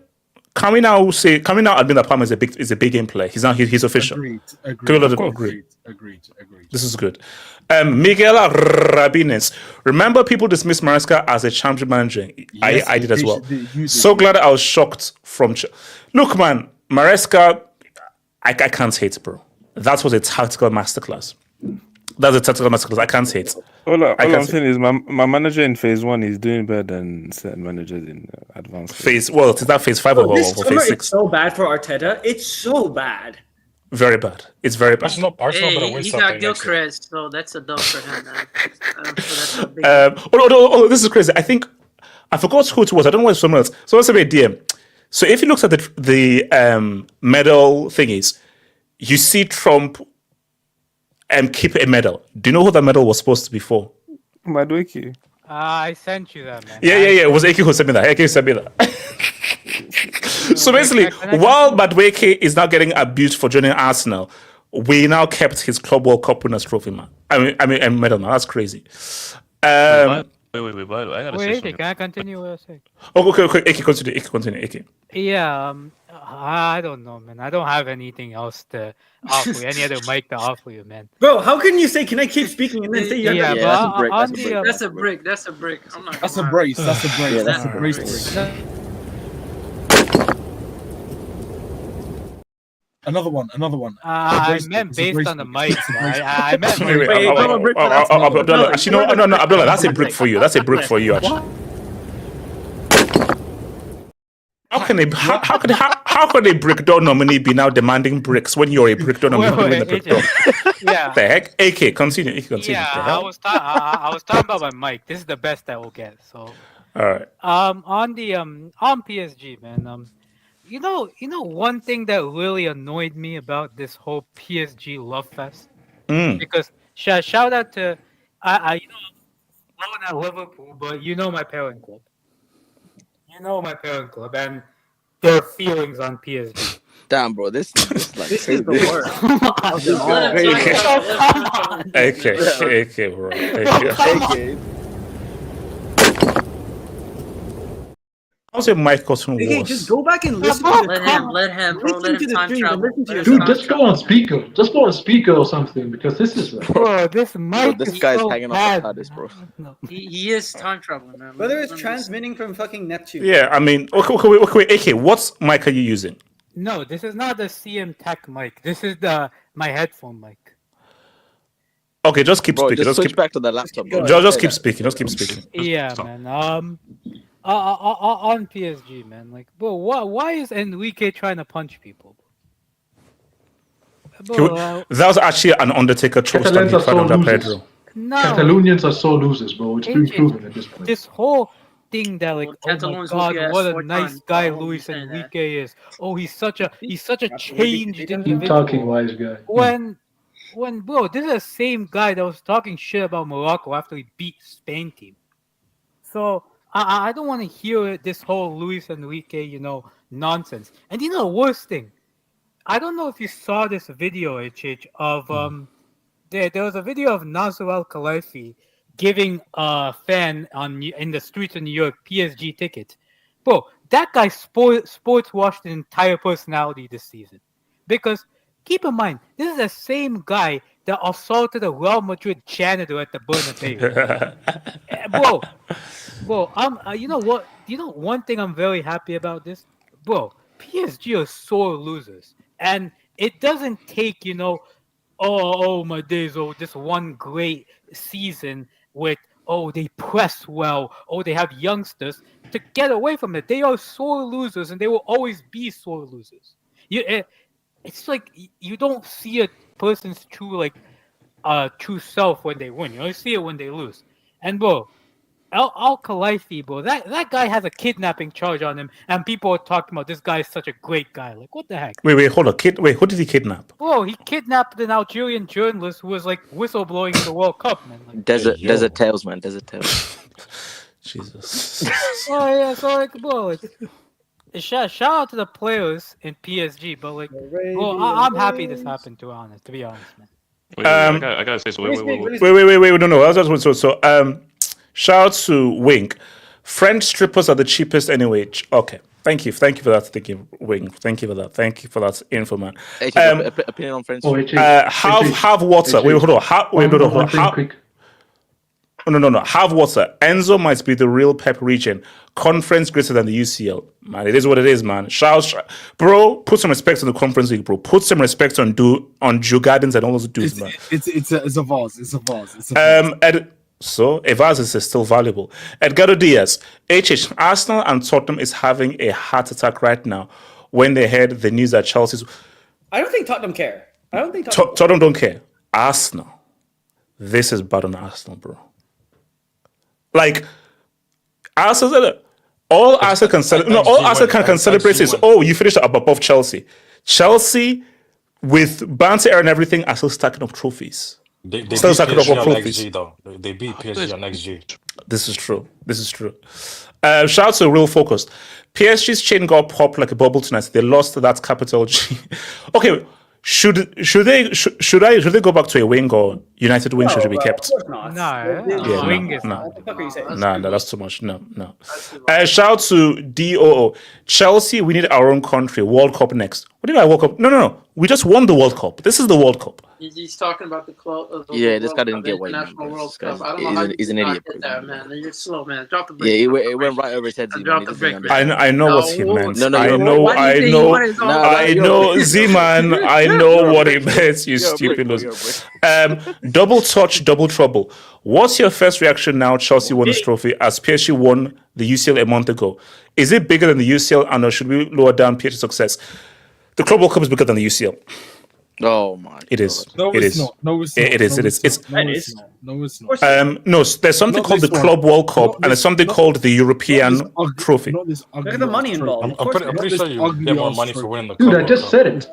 now admit that Palmer is a big game player? He's official. Agreed. This is good. Miguel Rabines. Remember, people dismissed Maresca as a champion manager. Yes, I did as well. you did. So glad I was shocked from. Look, man, Maresca, I can't hate, bro. That was a tactical masterclass. That's a tactical masterclass. I can't hate. All I'm saying is my manager in phase 1 is doing better than certain managers in advanced phase. Well, is that phase 5 or this phase summer 6? it's so bad for Arteta. It's so bad. Very bad. It's very bad. Arsenal better win He something got next year. Gilchrist, so that's a dub for him, man. So that's a big This is crazy. I forgot who it was. I don't know why someone else. Someone sent me a DM. So if you look at the medal thingies, you see Trump keep a medal. Do you know who that medal was supposed to be for? Madueke. I sent you that, man. Yeah. It was Eki who sent me that. Eki sent me that. So basically, while Madueke is now getting abused for joining Arsenal, we now kept his Club World Cup winners trophy, man. I mean, medal, man. That's crazy. Wait, I gotta say something. Can I continue what I say? Oh, okay. Eki, continue. Eki. Yeah, I don't know, man. I don't have anything else to offer you, any other mic to offer you, man. Bro, how can you say, can I keep speaking and then say you have That's a brick. I'm not. That's a brace. That's a brace. That's a brace. Another one. I meant based on the mic. I meant. Abdullah. Actually, no, Abdullah. That's a brick for you. Actually. How can a brick door nominee be now demanding bricks when you're a brick door nominee in the brick door? Yeah. The heck? AK, continue. Yeah, I was talking about my mic. This is the best I will get. So. All right. On PSG, man. You know, one thing that really annoyed me about this whole PSG love fest, because shout out to I'm known at Liverpool, but my parent club. And their feelings on PSG. Damn, bro, this is the worst. AK, bro. AK. How's your mic gotten worse? Okay, just go back and listen to Let him, bro. Let him time travel. Dude, just go on speaker. Just go on speaker or something because this is. Bro, this mic. This guy's hanging off the TARDIS, bro. He is time traveling, man. Whether it's transmitting from fucking Neptune. Yeah, I mean, okay, AK, what mic are you using? No, this is not the CM Tech mic. This is my headphone mic. Okay, just keep speaking. Just switch back to the laptop, bro. Just keep speaking. Yeah, man. On PSG, man. Like, bro, why is Enrique trying to punch people? Bro, That was actually an Undertaker choke slam he tried on Joao Pedro. no, Catalonians are so losers, bro. It's been proven at this point. This whole thing that like, oh my Catalonians god, will get what a scored nice on. guy I won't be Luis saying that. Enrique is. Oh, he's such a changed Keep individual. talking, wise guy. When bro, this is the same guy that was talking shit about Morocco after he beat Spain team. So I don't want to hear this whole Luis Enrique, nonsense. And the worst thing, I don't know if you saw this video, HH, of there was a video of Nasser Al Khelaifi giving a fan in the streets of New York PSG tickets. Bro, that guy sports washed his entire personality this season. Because keep in mind, this is the same guy that assaulted a Real Madrid janitor at the Bernabeu. Bro, you know what? One thing I'm very happy about this, bro. PSG are sore losers, and it doesn't take oh my days, this one great season with they press well, they have youngsters to get away from it. They are sore losers, and they will always be sore losers. It's like you don't see a person's true self when they win. You only see it when they lose. And bro, Al Khelaifi, bro, that guy has a kidnapping charge on him, and people are talking about this guy is such a great guy. Like, what the heck? Wait, hold on. Wait, who did he kidnap? Bro, he kidnapped an Algerian journalist who was like whistleblowing in the World Cup, man. Like, Desert Tales, man. Desert Tales. Jesus. Oh yeah, so like, bro, shout out to the players in PSG, but like, bro, I'm happy this happened. To be honest, man. Wait, I gotta say so. Wait. No. Shout out to Wink. French strippers are the cheapest anyway. Okay. Thank you for that, Wink. Thank you for that info, man. Opinion on French. Have water. Wait, hold on. No. Have water. Enzo might be the real Pep region. Conference greater than the UCL. Man, it is what it is, man. Bro, put some respect on the Conference League, bro. Put some respect on Joe Gardens and all those dudes, man. It's a vase. So, Evaz is still valuable. Edgardo Diaz, Arsenal and Tottenham is having a heart attack right now when they heard the news that Chelsea's... I don't think Tottenham care. Tottenham don't care. Arsenal. This is bad on Arsenal, bro. Like, Arsenal... All Arsenal can celebrate is, you finished above Chelsea. Chelsea, with Banter and everything, are still stacking up trophies. They beat PSG on XG, though. They beat PSG on XG. This is true. Shout out to Real Focused. PSG's chain got popped like a bubble tonight. They lost that capital G. Okay, should they go back to a wing, or United wing should be kept? No, that's too much. No. Shout out to DOO. Chelsea, we need our own country. World Cup next. What do you mean World Cup? No. We just won the World Cup. This is the World Cup. He's talking about the club. This guy didn't get what he meant. World Cup. I don't know how he's an idiot. That, man. You're slow, man. Drop the brake. Yeah, it went right over his head. Drop the brake. I know what he meant. I know, Z-Man. I know what he meant. You stupid loser. Double touch, double trouble. What's your first reaction now Chelsea won this trophy as PSG won the UCL a month ago? Is it bigger than the UCL, and should we lower down PSG's success? The Club World Cup is bigger than the UCL. Oh my! It is. No, it it's is. not. No, it's It is. No, it's not. No, there's something called the Club World Cup, and there's something called the European Trophy. Look at the money involved. I'm pretty sure you get more money for winning the Dude, Club I just said it.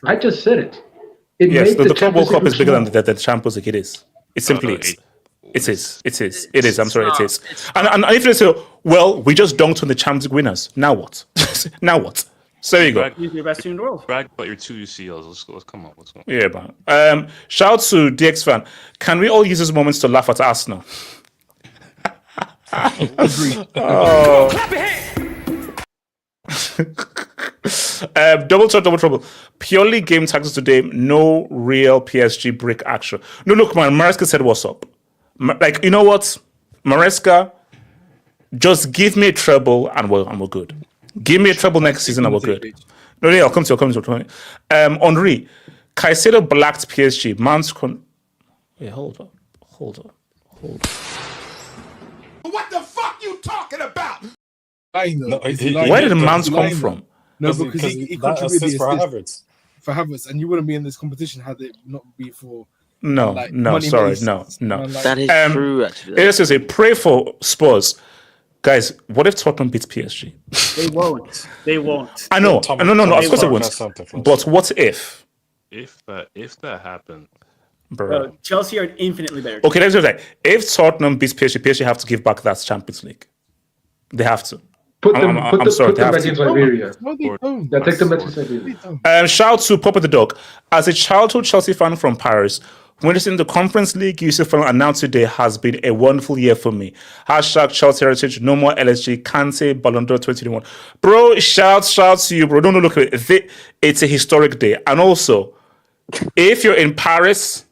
I just said it. Yes, the Club World Cup is bigger than the Champions League. It is. It simply is. It is. I'm sorry, it is. And if they say, well, we just dunked on the Champions League winners. Now what? So there you go. You're the best team in the world. Brag about your 2 UCLs. Let's come on. Let's go. Yeah, man. Shout out to DX fan. Can we all use these moments to laugh at Arsenal? Agreed. Clap your hands. Double trouble. Purely game tactics today. No real PSG brick action. No, look, man. Maresca said, "What's up?" Like, you know what, Maresca, just give me a treble and we're good. Give me a treble next season and we're good. No, I'll come to you. Henri, Caicedo blacked PSG. Wait, hold on. What the fuck you talking about? lying though? No, Is he lying? Where did the Is he Mounts come lying, though? from? No, because he contributed the for assist Havertz. for Havertz, and you wouldn't be in this competition had it not be for. No, like, no, money sorry, makes no, sense. no. That is true, actually. Let's just say, pray for Spurs. Guys, what if Tottenham beats PSG? They won't. They won't. I know. No, of course they won't. But what if? If that happened, Bro. Chelsea are infinitely better. Okay, let's do that. If Tottenham beats PSG, PSG have to give back that Champions League. They have to. I'm sorry, they have back in to. Siberia. No, they don't. Yeah, take them back to Siberia. Shout to Papa the Dog. As a childhood Chelsea fan from Paris, witnessing the Conference League UCL announced today has been a wonderful year for me. Hashtag Chelsea Heritage, no more LSG, Kante, Ballon d'Or 2021. Bro, shout to you, bro. No, look at it. It's a historic day. And also, if you're in Paris,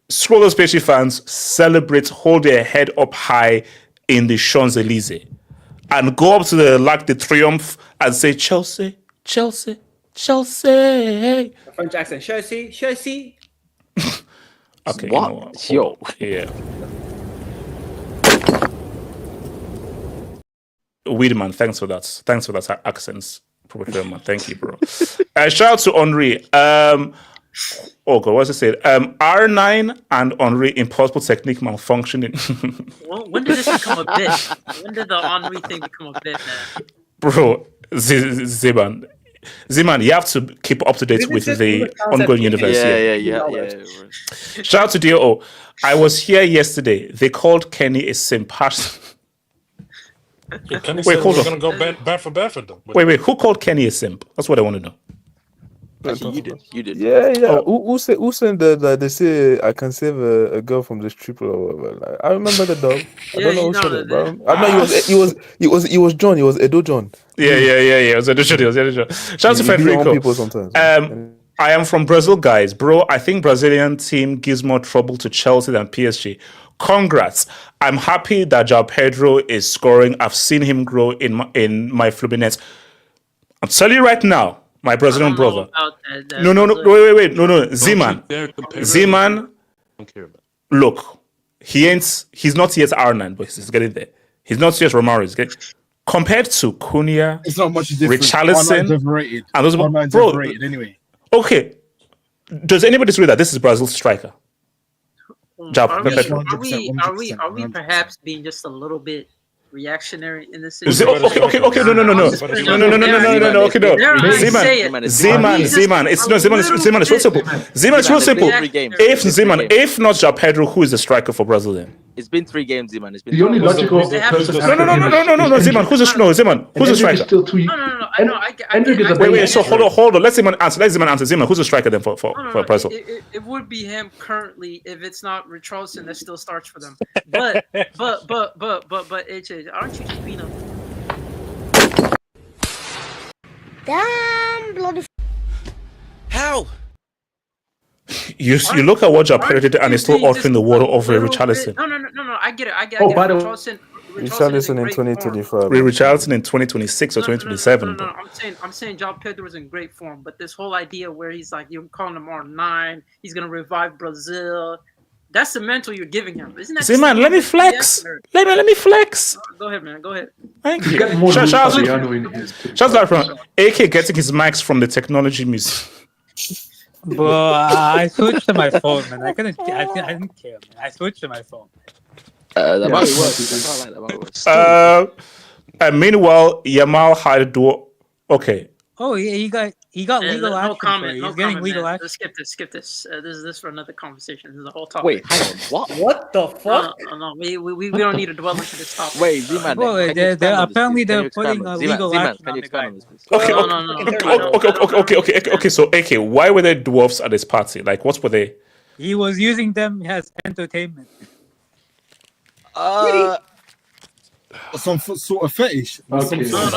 scroll those PSG fans, celebrate, hold their head up high in the Champs-Elysees. And go up to the Lac de Triomphe and say, Chelsea, Chelsea, Chelsea. French accent. Chelsea. Okay, what? you know what? Yo. Yeah. Weedman, thanks for that. Thanks for that accents. Probably, man. Thank you, bro. Shout out to Henri. Oh God, what's it say? R9 and Henri impossible technique malfunctioning. When did this become a bit? When did the Henri thing become a bit, man? Bro, Zeman, you have to keep up to date with the ongoing university. Yeah. Shout out to DO. I was here yesterday. They called Kenny a simp. Kenny Wait, hold on. We're gonna go bad for though. Wait. Who called Kenny a simp? That's what I want to know. Actually, you did. Yeah. Oh. Who said that they say I can save a girl from the stripper or whatever? Like, I remember the dog. I don't know who said it, bro. I know it was John. It was Edo John. Yeah. It was Edo John. Shout out to Federico. People sometimes. I am from Brazil, guys. Bro, I think Brazilian team gives more trouble to Chelsea than PSG. Congrats. I'm happy that Joao Pedro is scoring. I've seen him grow in my Fluminense. I'm telling you right now, my Brazilian brother. No. Wait. No. Zeman. Look, he's not yet R9, but he's getting there. He's not yet Romario. Compared to Cunha, it's not much different. Richarlison, overrated. And those bro, overrated anyway. Okay. Does anybody disagree that this is Brazil's striker? Are we perhaps being just a little bit reactionary in this situation? Okay. No. Okay, no. Zeman. It's real simple. Zeman, it's real simple. If not Joao Pedro, who is the striker for Brazil then? It's been 3 games, Zeman. It's been the only logical person. No, Zeman. Who's the striker? Wait. So hold on. Let Zeman answer. Zeman, who's the striker then for Brazil? It would be him currently if it's not Richarlison that still starts for them. But HH, aren't you just being a damn bloody? How? You look at what Joao Pedro did, and he's still offering the water over Richarlison. No. I get it. By the way, Richarlison in 2025. Richarlison in 2026 or 2027. No. I'm saying Joao Pedro was in great form, but this whole idea where he's like, you're calling him R9, he's gonna revive Brazil. That's the mental you're giving him. Isn't that? Zeman, let me flex. Let me flex. Go ahead, man. Go ahead. Thank you. Shout out from AK getting his mics from the technology museum. Bro, I switched to my phone, man. I didn't care, man. I switched to my phone. That might be worse. I can't lie, and meanwhile, Yamal had a duo. Okay. Oh, yeah, he got legal action. No comment. He's getting legal action. Let's skip this. This is for another conversation. This is a whole topic. Wait, hang on. What? What the fuck? No, we don't need to dwell into this topic. Wait, Zeman. Apparently they're putting a legal action on the guy. Okay. So, AK, why were there dwarfs at this party? Like, what were they? He was using them as entertainment. Some sort of fetish. Okay. I'll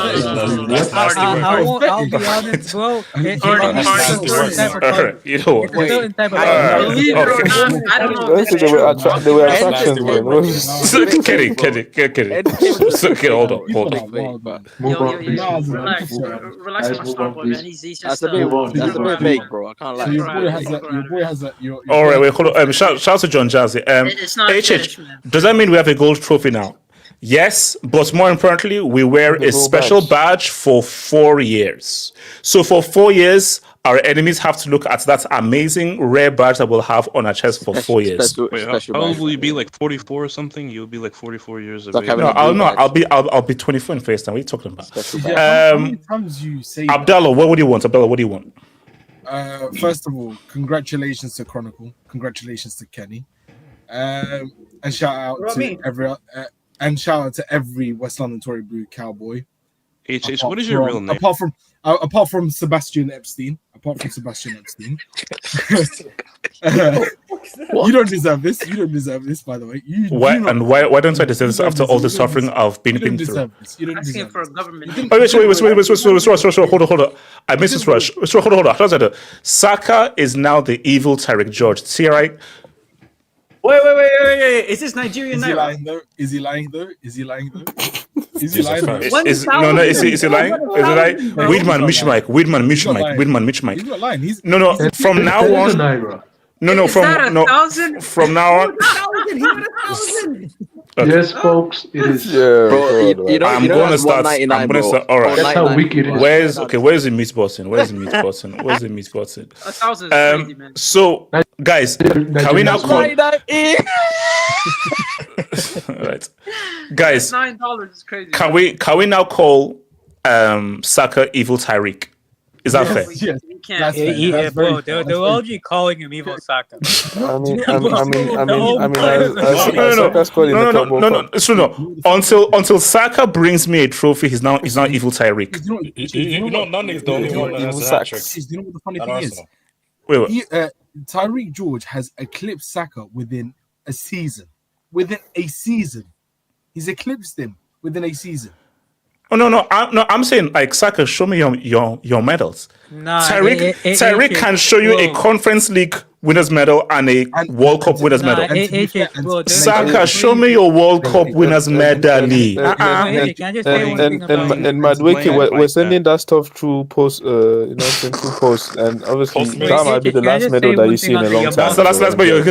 be honest, bro. You know what? Believe it or not, I don't know if this is true. They were attractions, man. Kidding. Hold on. Relax on my Starboy, man. He's just. That's a bit vague, bro. I can't lie. So your boy has that. All right, wait, hold on. Shout out to John Jazzy. It's not HH, does that mean we have a gold trophy now? Yes, but more importantly, we wear a special badge for 4 years. So for 4 years, our enemies have to look at that amazing rare badge that we'll have on our chest for 4 years. How will you be like 44 or something? You'll be like 44 years of age. I'll be 24 in face time. What are you talking about? How many times you say Abdallah, what do you want? Abdallah, what do you want? First of all, congratulations to Chronicle. Congratulations to Kenny. And shout out to every West London Tory Blue cowboy. HH, what is your real name? Apart from Sebastian Epstein. You don't deserve this. You don't deserve this, by the way. Why don't I deserve this after all the suffering I've been through? You don't deserve for a government. Wait. Hold on. I missed this rush. Hold on. Saka is now the evil Tariq George. See, right? Wait. Is this Nigerian Naira? Is he lying though? Is he lying? Is he lying? Weedman, Mitch Mike. He's not lying. No. From now on. No. From now on. Okay. Yes, folks, it is. I'm gonna start. All right. That's how weak it is. Where's the meat button? 1,000 is crazy, man. So, guys, can we now call? Right, guys. $9 is crazy. Can we now call Saka evil Tyreek? Is that fair? Yes. Yeah, bro. They're already calling him evil Saka. No. Until Saka brings me a trophy, he's not evil Tyreek. None is the only one that has a hat trick. You know what the funny thing is? Wait. Tyreek George has eclipsed Saka within a season. He's eclipsed him within a season. Oh no! I'm saying like Saka, show me your medals. Nah, Tyreek can show you a Conference League winners medal and a World Cup winners medal. Saka, show me your World Cup winners medal. And Madwiki, we're sending that stuff through post, through post, and obviously that might be the last medal that you see in a long time. That's the last medal.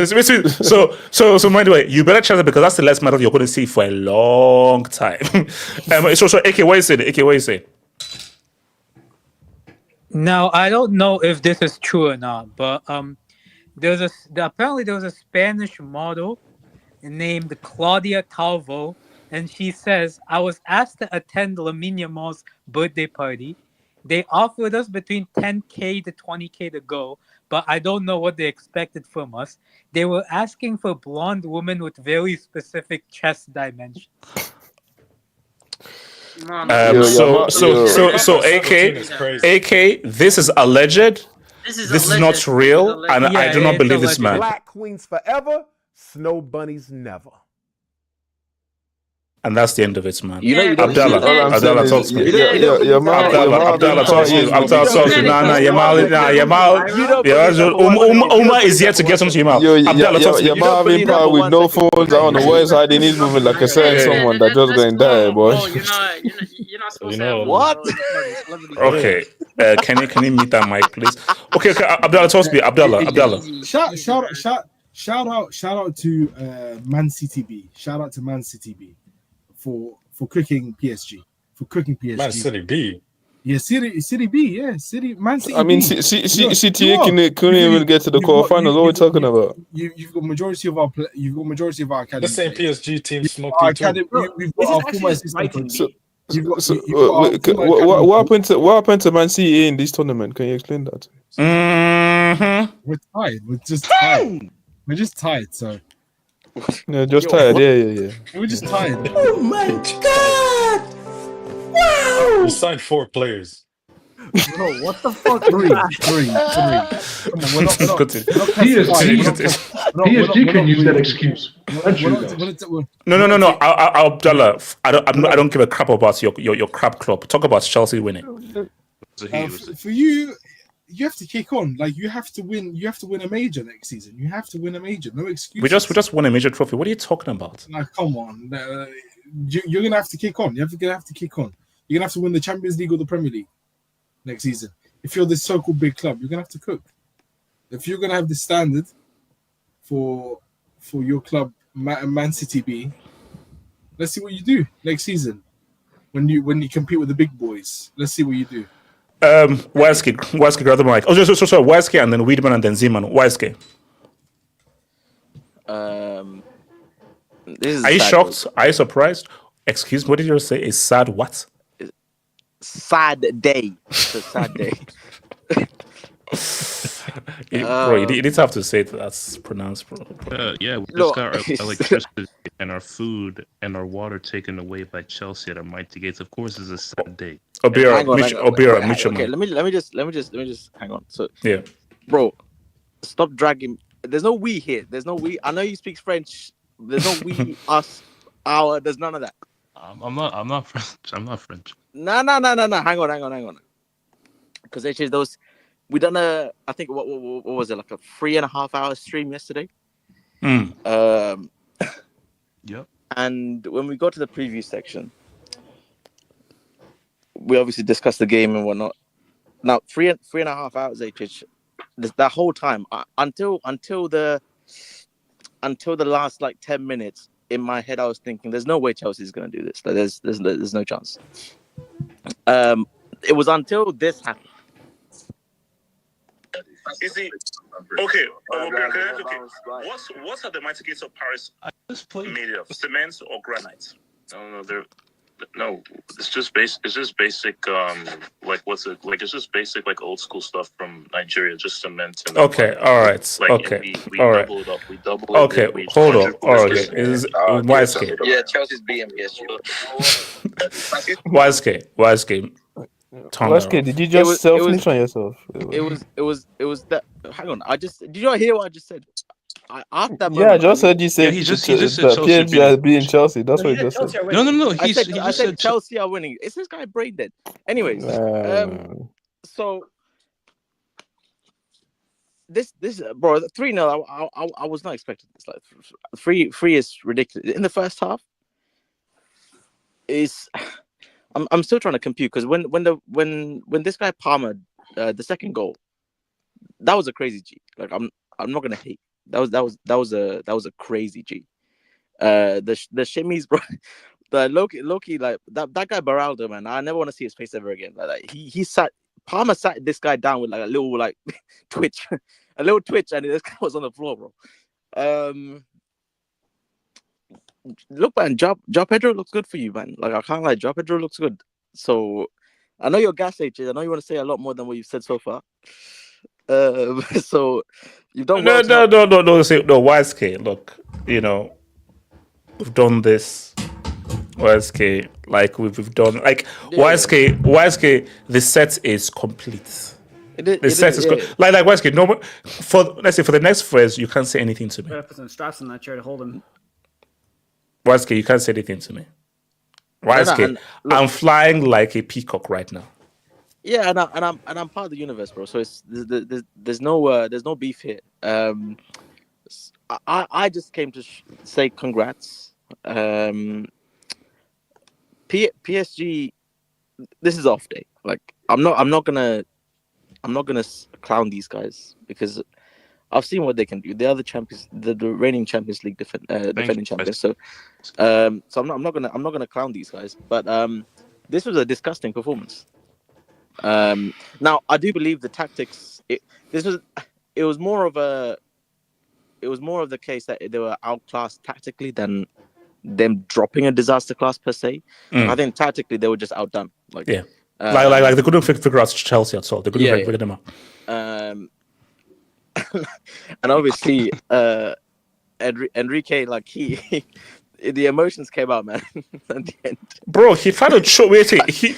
So by the way, you better check it because that's the last medal you're going to see for a long time. So AK, what you say? Now I don't know if this is true or not, but apparently there was a Spanish model named Claudia Calvo, and she says, I was asked to attend Lamine Yamal's birthday party. They offered us between 10K to 20K to go, but I don't know what they expected from us. They were asking for blonde women with very specific chest dimensions. AK, this is alleged. This is not real, and I do not believe this man. Black queens forever, snow bunnies never. And that's the end of it, man. Abdallah, talk to me. Abdallah, talk to me. Yamal is here to get onto Yamal. Abdallah, talk to me. Yamal having power with no phones. I don't know where his hiding. He's moving like a certain someone that just going die, boy. You're not supposed to have what? Okay. Can you mute that mic, please? Okay. Abdallah, talk to me. Abdallah. Shout out to Man City B. Shout out to Man City B for cooking PSG. Man City B. Yeah, City B. Yeah, City Man City. I mean, City couldn't even get to the quarterfinals. What are we talking about? You've got majority of our academy. The same PSG team smoking. We've got our former assistant. What happened to Man City in this tournament? Can you explain that? We're tied. We're just tied. So. Yeah, just tired. Yeah. We're just tired. Oh my God! Wow! You signed 4 players. Bro, what the fuck? Three. Come on, we're not PSG can use that excuse. No. Abdallah, I don't give a crap about your crap club. Talk about Chelsea winning. For you. You have to kick on. Like you have to win. You have to win a major next season. You have to win a major. No excuse. We just won a major trophy. What are you talking about? Like, come on. You're gonna have to kick on. You're gonna have to kick on. You're gonna have to win the Champions League or the Premier League next season. If you're this so-called big club, you're gonna have to cook. If you're gonna have the standard for your club, Man City B, Let's see what you do next season when you compete with the big boys. Let's see what you do. Weski grab the mic. Oh, sorry. Weski and then Wiedemann and then Zeman. Weski. This is Are you shocked? day. Are you surprised? Excuse me, what did you say? It's sad what? Sad day. It's a sad day. Bro, you didn't have to say it. That's pronounced, bro. Yeah, we just got our electricity and our food and our water taken away by Chelsea at our mighty gates. Of course, it's a sad day. Obira, okay, let me just hang on. So yeah, bro, stop dragging. There's no we here. There's no we. I know you speak French. There's no we, us, our. There's none of that. I'm not French. I'm not French. No. Hang on. Because actually, we done I think what was it, like a 3.5 hour stream yesterday. Mm. Yep. And when we got to the preview section, we obviously discussed the game and whatnot. Now 3.5 hours, HH. That whole time until the last like 10 minutes, in my head I was thinking, there's no way Chelsea's gonna do this. Like, there's no chance. It was until this happened. Is it okay? What are the mighty gates of Paris made of? Cement or granite? No, it's just basic. It's just basic. It's just basic like old school stuff from Nigeria. Just cement. And okay, all right. Okay, all right. We double it. Okay, hold on. All right. Is Weski? Yeah, Chelsea's beating PSG. Weski. Weski, did you just self-finish on yourself? It was that. Hang on, did you not hear what I just said? After that I just heard you say he just said PSG are beating Chelsea. That's what he just said. No. I said Chelsea are winning. Is this guy brain dead? Anyways, so this bro, 3-0. I was not expecting this. Like 3 is ridiculous. In the first half, I'm still trying to compute, because when this guy Palmer, the second goal, that was a crazy G. Like I'm not gonna hate. That was a crazy G. The shimmies, bro. The Loki, like that guy Baraldo, man. I never want to see his face ever again. Like Palmer sat this guy down with like a little like twitch, and this guy was on the floor, bro. Look, man, Joao Pedro looks good for you, man. Like, I can't lie, Joao Pedro looks good. So I know you're gas HJ. I know you want to say a lot more than what you've said so far. So you've done no. Weski, look, we've done this. Weski, like we've done, like Weski. The set is complete. The set is good. Like Weski. No, let's say for the next phrase, you can't say anything to me. Put some straps in that chair to hold him. Weski, you can't say anything to me. Weski, I'm flying like a peacock right now. Yeah, and I'm part of the universe, bro. So there's no beef here. I just came to say congrats. PSG, this is off day. Like I'm not gonna clown these guys, because I've seen what they can do. They are the champions, the reigning Champions League defending champions. So I'm not gonna clown these guys. But this was a disgusting performance. Now I do believe the tactics. It was more of the case that they were outclassed tactically than them dropping a disaster class per se. I think tactically they were just outdone. Like they couldn't figure out Chelsea at all. They couldn't figure them out. And obviously, Enrique, like he the emotions came out, man. At the end, bro, he found a choke. He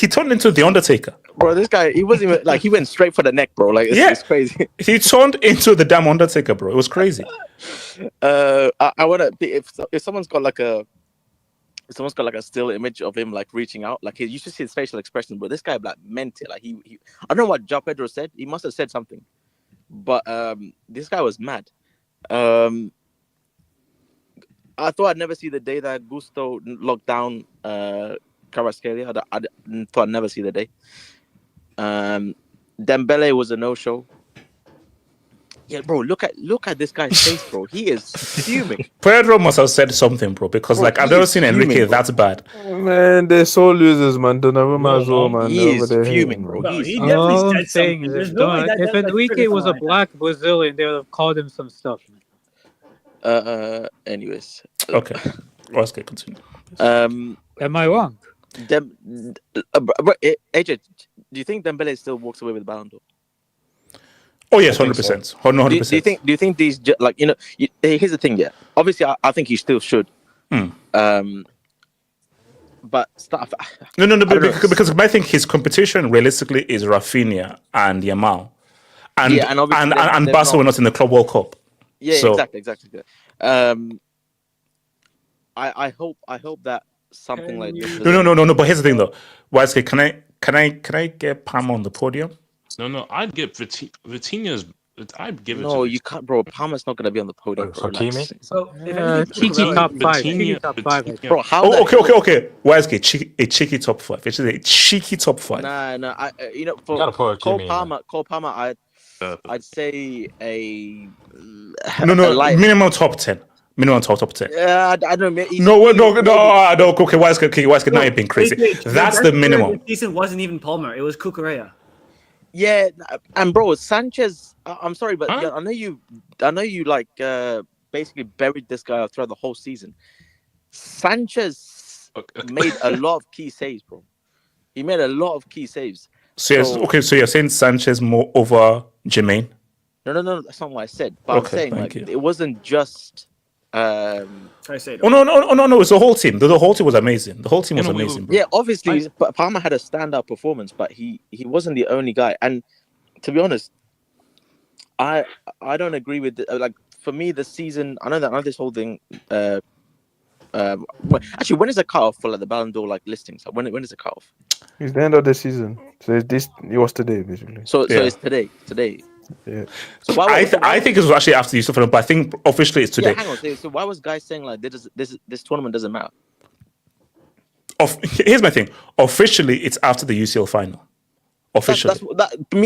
turned into the Undertaker. Bro, this guy, he wasn't even like, he went straight for the neck, bro. Like, it's crazy. He turned into the damn Undertaker, bro. It was crazy. I wanna if someone's got like a still image of him like reaching out, like you should see his facial expression, but this guy like meant it. Like he I don't know what Joao Pedro said. He must have said something, but this guy was mad. I thought I'd never see the day that Gusto locked down Kvaratskhelia. I thought I'd never see the day. Dembele was a no-show. Yeah, bro. Look at this guy's face, bro. He is fuming. Pedro must have said something, bro, because Bro, I've never seen Enrique that bad. Man, they're so losers, man. Donnarumma as well, man. He is They're fuming, hating, bro. No, He's he definitely All I'm said saying something. is There's no way that if Enrique triggered was a someone like black Brazilian, they would have called him some stuff. Anyways. Okay. Let's get continue. Am I wrong? AJ, do you think Dembele still walks away with the Ballon d'Or? Oh yes, 100%. 100%. Do you think these here's the thing, yeah. Obviously, I think he still should. But stuff. No, because I think his competition realistically is Rafinha and Yamal, and Barca were not in the Club World Cup. Yeah, so, exactly. I hope that something like this. No. But here's the thing, though. YSK, can I get Palmer on the podium? No. I'd get Vitinha's. I'd give it. No, you can't, bro. Palmer's not gonna be on the podium. Hakimi? So, cheeky top 5. Bro, how? Okay. YSK, a cheeky top 5. It's a cheeky top 5. No. For Cole Palmer, I'd say a minimum top 10. Minimum top 10. Yeah, I don't know. No. Okay, YSK, now you're being crazy. That's the minimum. This season wasn't even Palmer. It was Cucurella. Yeah, and bro, Sanchez. I'm sorry, but yeah, I know you like basically buried this guy throughout the whole season. Sanchez made a lot of key saves, bro. He made a lot of key saves. So you're saying Sanchez more over Jermaine? No, that's not what I said. But I'm saying it wasn't just. I say it. Oh no! It's the whole team. The whole team was amazing. The whole team was amazing. Bro. Yeah, obviously, Palmer had a standout performance, but he wasn't the only guy. And to be honest, I don't agree with like for me the season. I know this whole thing. Actually, when is the cutoff for like the Ballon d'Or like listings? When is the cutoff? It's the end of the season. So it was today basically. So it's today. Yeah. So I think it was actually after the Yusuf, but I think officially it's today. Yeah, hang on. So why was guys saying like this tournament doesn't matter? Here's my thing. Officially, it's after the UCL final. Officially,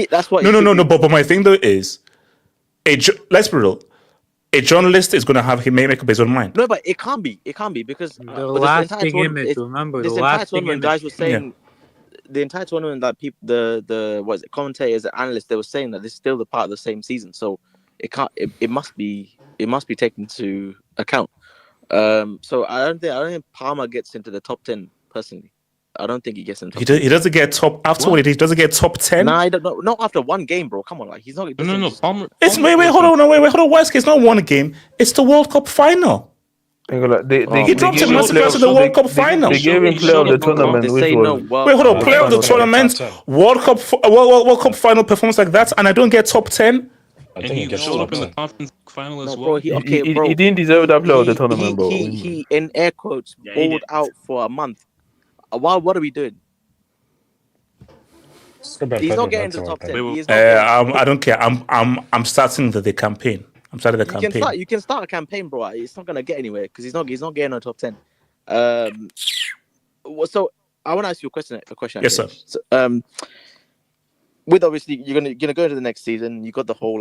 that's what. No. But my thing though is, let's be real. A journalist is going to have he may make up his own mind. No, but it can't be. It can't be because the lasting image. Remember, the lasting image. Guys were saying. The entire tournament that people, the commentators, the analysts, they were saying that this is still the part of the same season, so it can't. It must be taken into account. So I don't think Palmer gets into the top 10 personally. I don't think he gets into. He doesn't get top after what he did. He doesn't get top 10. Nah, I don't know. Not after one game, bro. Come on, like he's not. No. Palmer. It's wait. Hold on. Worst case, not one game. It's the World Cup final. He dropped a massive pass in the World Cup final. They gave him player of the tournament. Wait, hold on. Player of the tournament, World Cup final performance like that, and I don't get top 10. I think he showed up in the conference final as well. Bro, he didn't deserve that player of the tournament, bro. He in air quotes balled out for a month. What are we doing? He's not getting to the top 10. I don't care. I'm starting the campaign. I'm starting the campaign. You can start a campaign, bro. It's not gonna get anywhere because he's not getting on top 10. So I want to ask you a question. Yes, sir. So, with obviously you're gonna go into the next season. You got the whole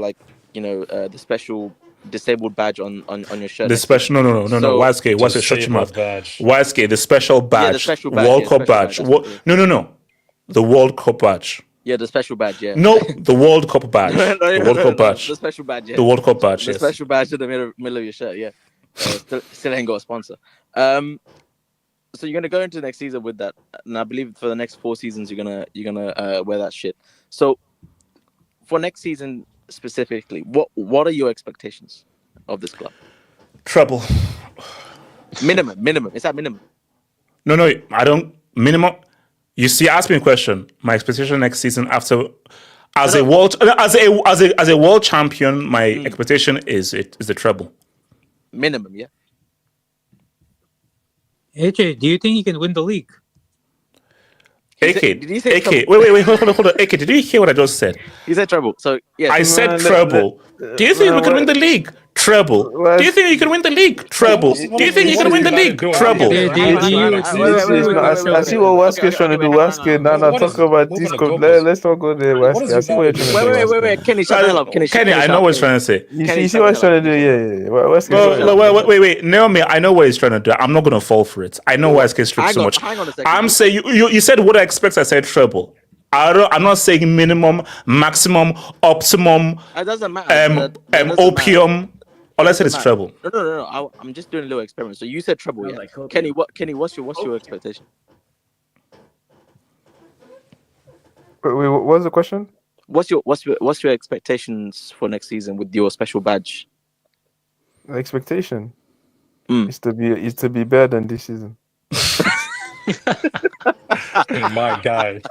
the special disabled badge on your shirt. The special no. YSK, shut your mouth. YSK, the special badge. Yeah, the special badge. World Cup badge. No. The World Cup badge. Yeah, the special badge, yeah. No, the World Cup badge. The World Cup badge. The special badge, yeah. The World Cup badge, The special badge in the middle of your shirt, yeah. Still ain't got a sponsor. So you're gonna go into the next season with that, and I believe for the next 4 seasons you're gonna wear that shit. So for next season specifically, what are your expectations of this club? Treble. Minimum. Is that minimum? No, I don't minimum. You see, ask me a question. My expectation next season after as a world champion, my expectation is the treble. Minimum, yeah. AJ, do you think he can win the league? AK, wait, hold on. AK, did you hear what I just said? He said treble. So yeah, I said treble. Do you think we can win the league? Treble. Do you think you can win the league? Treble. Do you think you can win the league? Treble. I see what Waske is trying to do. Waske, now talk about this. Let's not go there, Waske. I see what you're trying to do. Wait. Kenny, shut the hell up. Kenny, I know what he's trying to say. You see what he's trying to do? Yeah. Wait. Naomi, I know what he's trying to do. I'm not going to fall for it. I know Waske strips so much. Hang on a second. I'm saying, you said what I expect. I said treble. I'm not saying minimum, maximum, optimum. It doesn't matter. Opium. All I said is treble. No. I'm just doing a little experiment. So you said treble, yeah? Kenny, what's your expectation? Wait, what was the question? What's your expectations for next season with your special badge? The expectation is to be better than this season. My guy.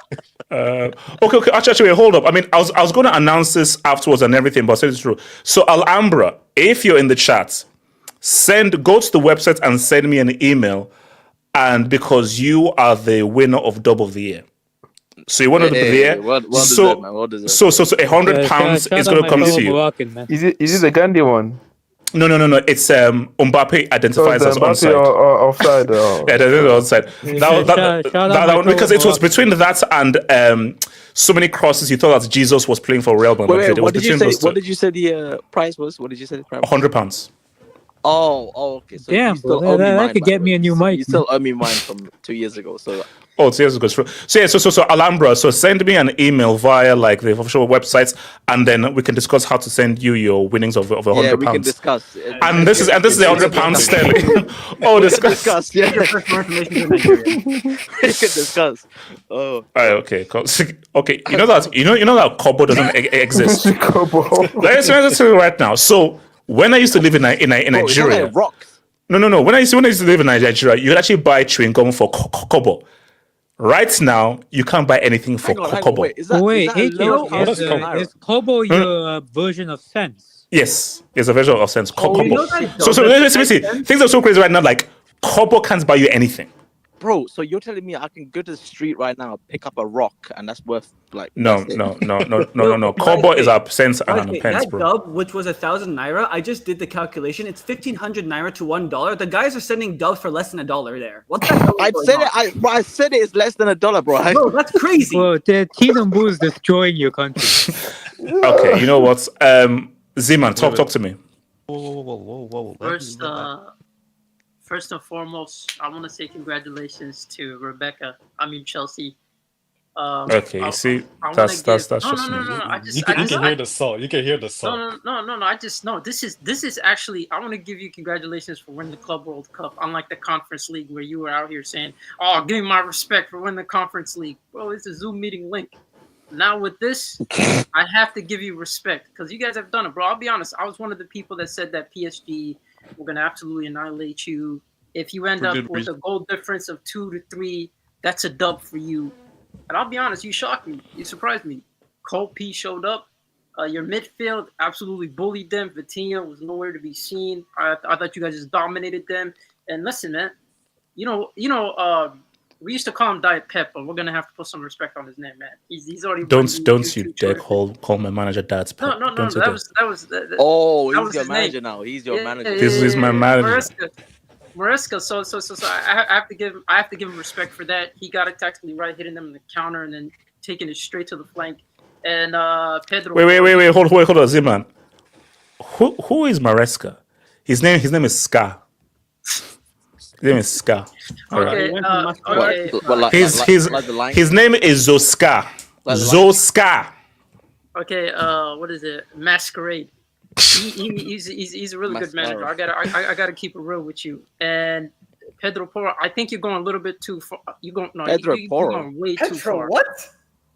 Okay. Actually, wait, hold up. I mean, I was going to announce this afterwards and everything, but I said it's true. So, Alhambra, if you're in the chat, go to the website and send me an email, and because you are the winner of Dub of the Year. So you want to be there. What is it, man? What is it? So £100 is going to come to you. Is it the Gandhi one? No. It's Mbappe identifies as onside. Offside. Yeah, that's onside. That one, because it was between that and so many crosses. You thought that Jesus was playing for Real Madrid. What did you say the price was? What did you say the price was? £100. Oh, okay. So damn, bro, that could get me a new mic. You still owe me mine from 2 years ago. So. Oh, 2 years ago. So Alhambra. So send me an email via like the official websites, and then we can discuss how to send you your winnings of £100. Yeah, we can discuss. And this is the £100 sterling. Oh, discuss. Yeah. We can discuss. Oh. Okay. Okay. You know that Kobo doesn't exist. Let's tell you right now. So when I used to live in Nigeria, no. When I used to live in Nigeria, you could actually buy chewing gum for Kobo. Right now, you can't buy anything for Kobo. Is Kobo your version of cents? Yes, it's a version of cents. Kobo. So let me see. Things are so crazy right now. Like Kobo can't buy you anything. Bro, so you're telling me I can go to the street right now, pick up a rock, and that's worth like... No. Kobo is a cents and a pence, that bro. dub, which was 1,000 naira, I just did the calculation. It's 1,500 naira to $1. The guys are sending dubs for less than $1 there. What the hell? I said it is less than $1, bro. Bro, that's crazy. Bro, the Tinubu is destroying your country. Okay, you know what? Z-Man, talk to me. Whoa. First and foremost, I want to say congratulations to Chelsea. Okay, you see, that's just no. You can hear the song. You can hear the song. No. This is actually. I want to give you congratulations for winning the Club World Cup. Unlike the Conference League, where you were out here saying, "Oh, give me my respect for winning the Conference League." Bro, it's a Zoom meeting link. Now with this, I have to give you respect because you guys have done it, bro. I'll be honest. I was one of the people that said that PSG were going to absolutely annihilate you. If you end up with a goal difference of 2 to 3, that's a dub for you. And I'll be honest, you shocked me. You surprised me. Cole P showed up. Your midfield absolutely bullied them. Vitinha was nowhere to be seen. I thought you guys just dominated them. And listen, man, we used to call him Diet Pep, but we're gonna have to put some respect on his name, man. He's already. Don't you dare call my manager Diet Pep. No. That was. He's your manager now. He's your manager. This is my manager. Maresca. So I have to give him respect for that. He got it tactically right, hitting them in the counter and then taking it straight to the flank. And Pedro. Wait, hold on, Z-Man. Who is Maresca? His name is Ska. His name is Ska. Okay. His name is Zoska. Zoska. Okay. What is it? Masquerade. He's a really good manager. I gotta keep it real with you. And Pedro Porro, I think you're going a little bit too far. You're going way too far. What?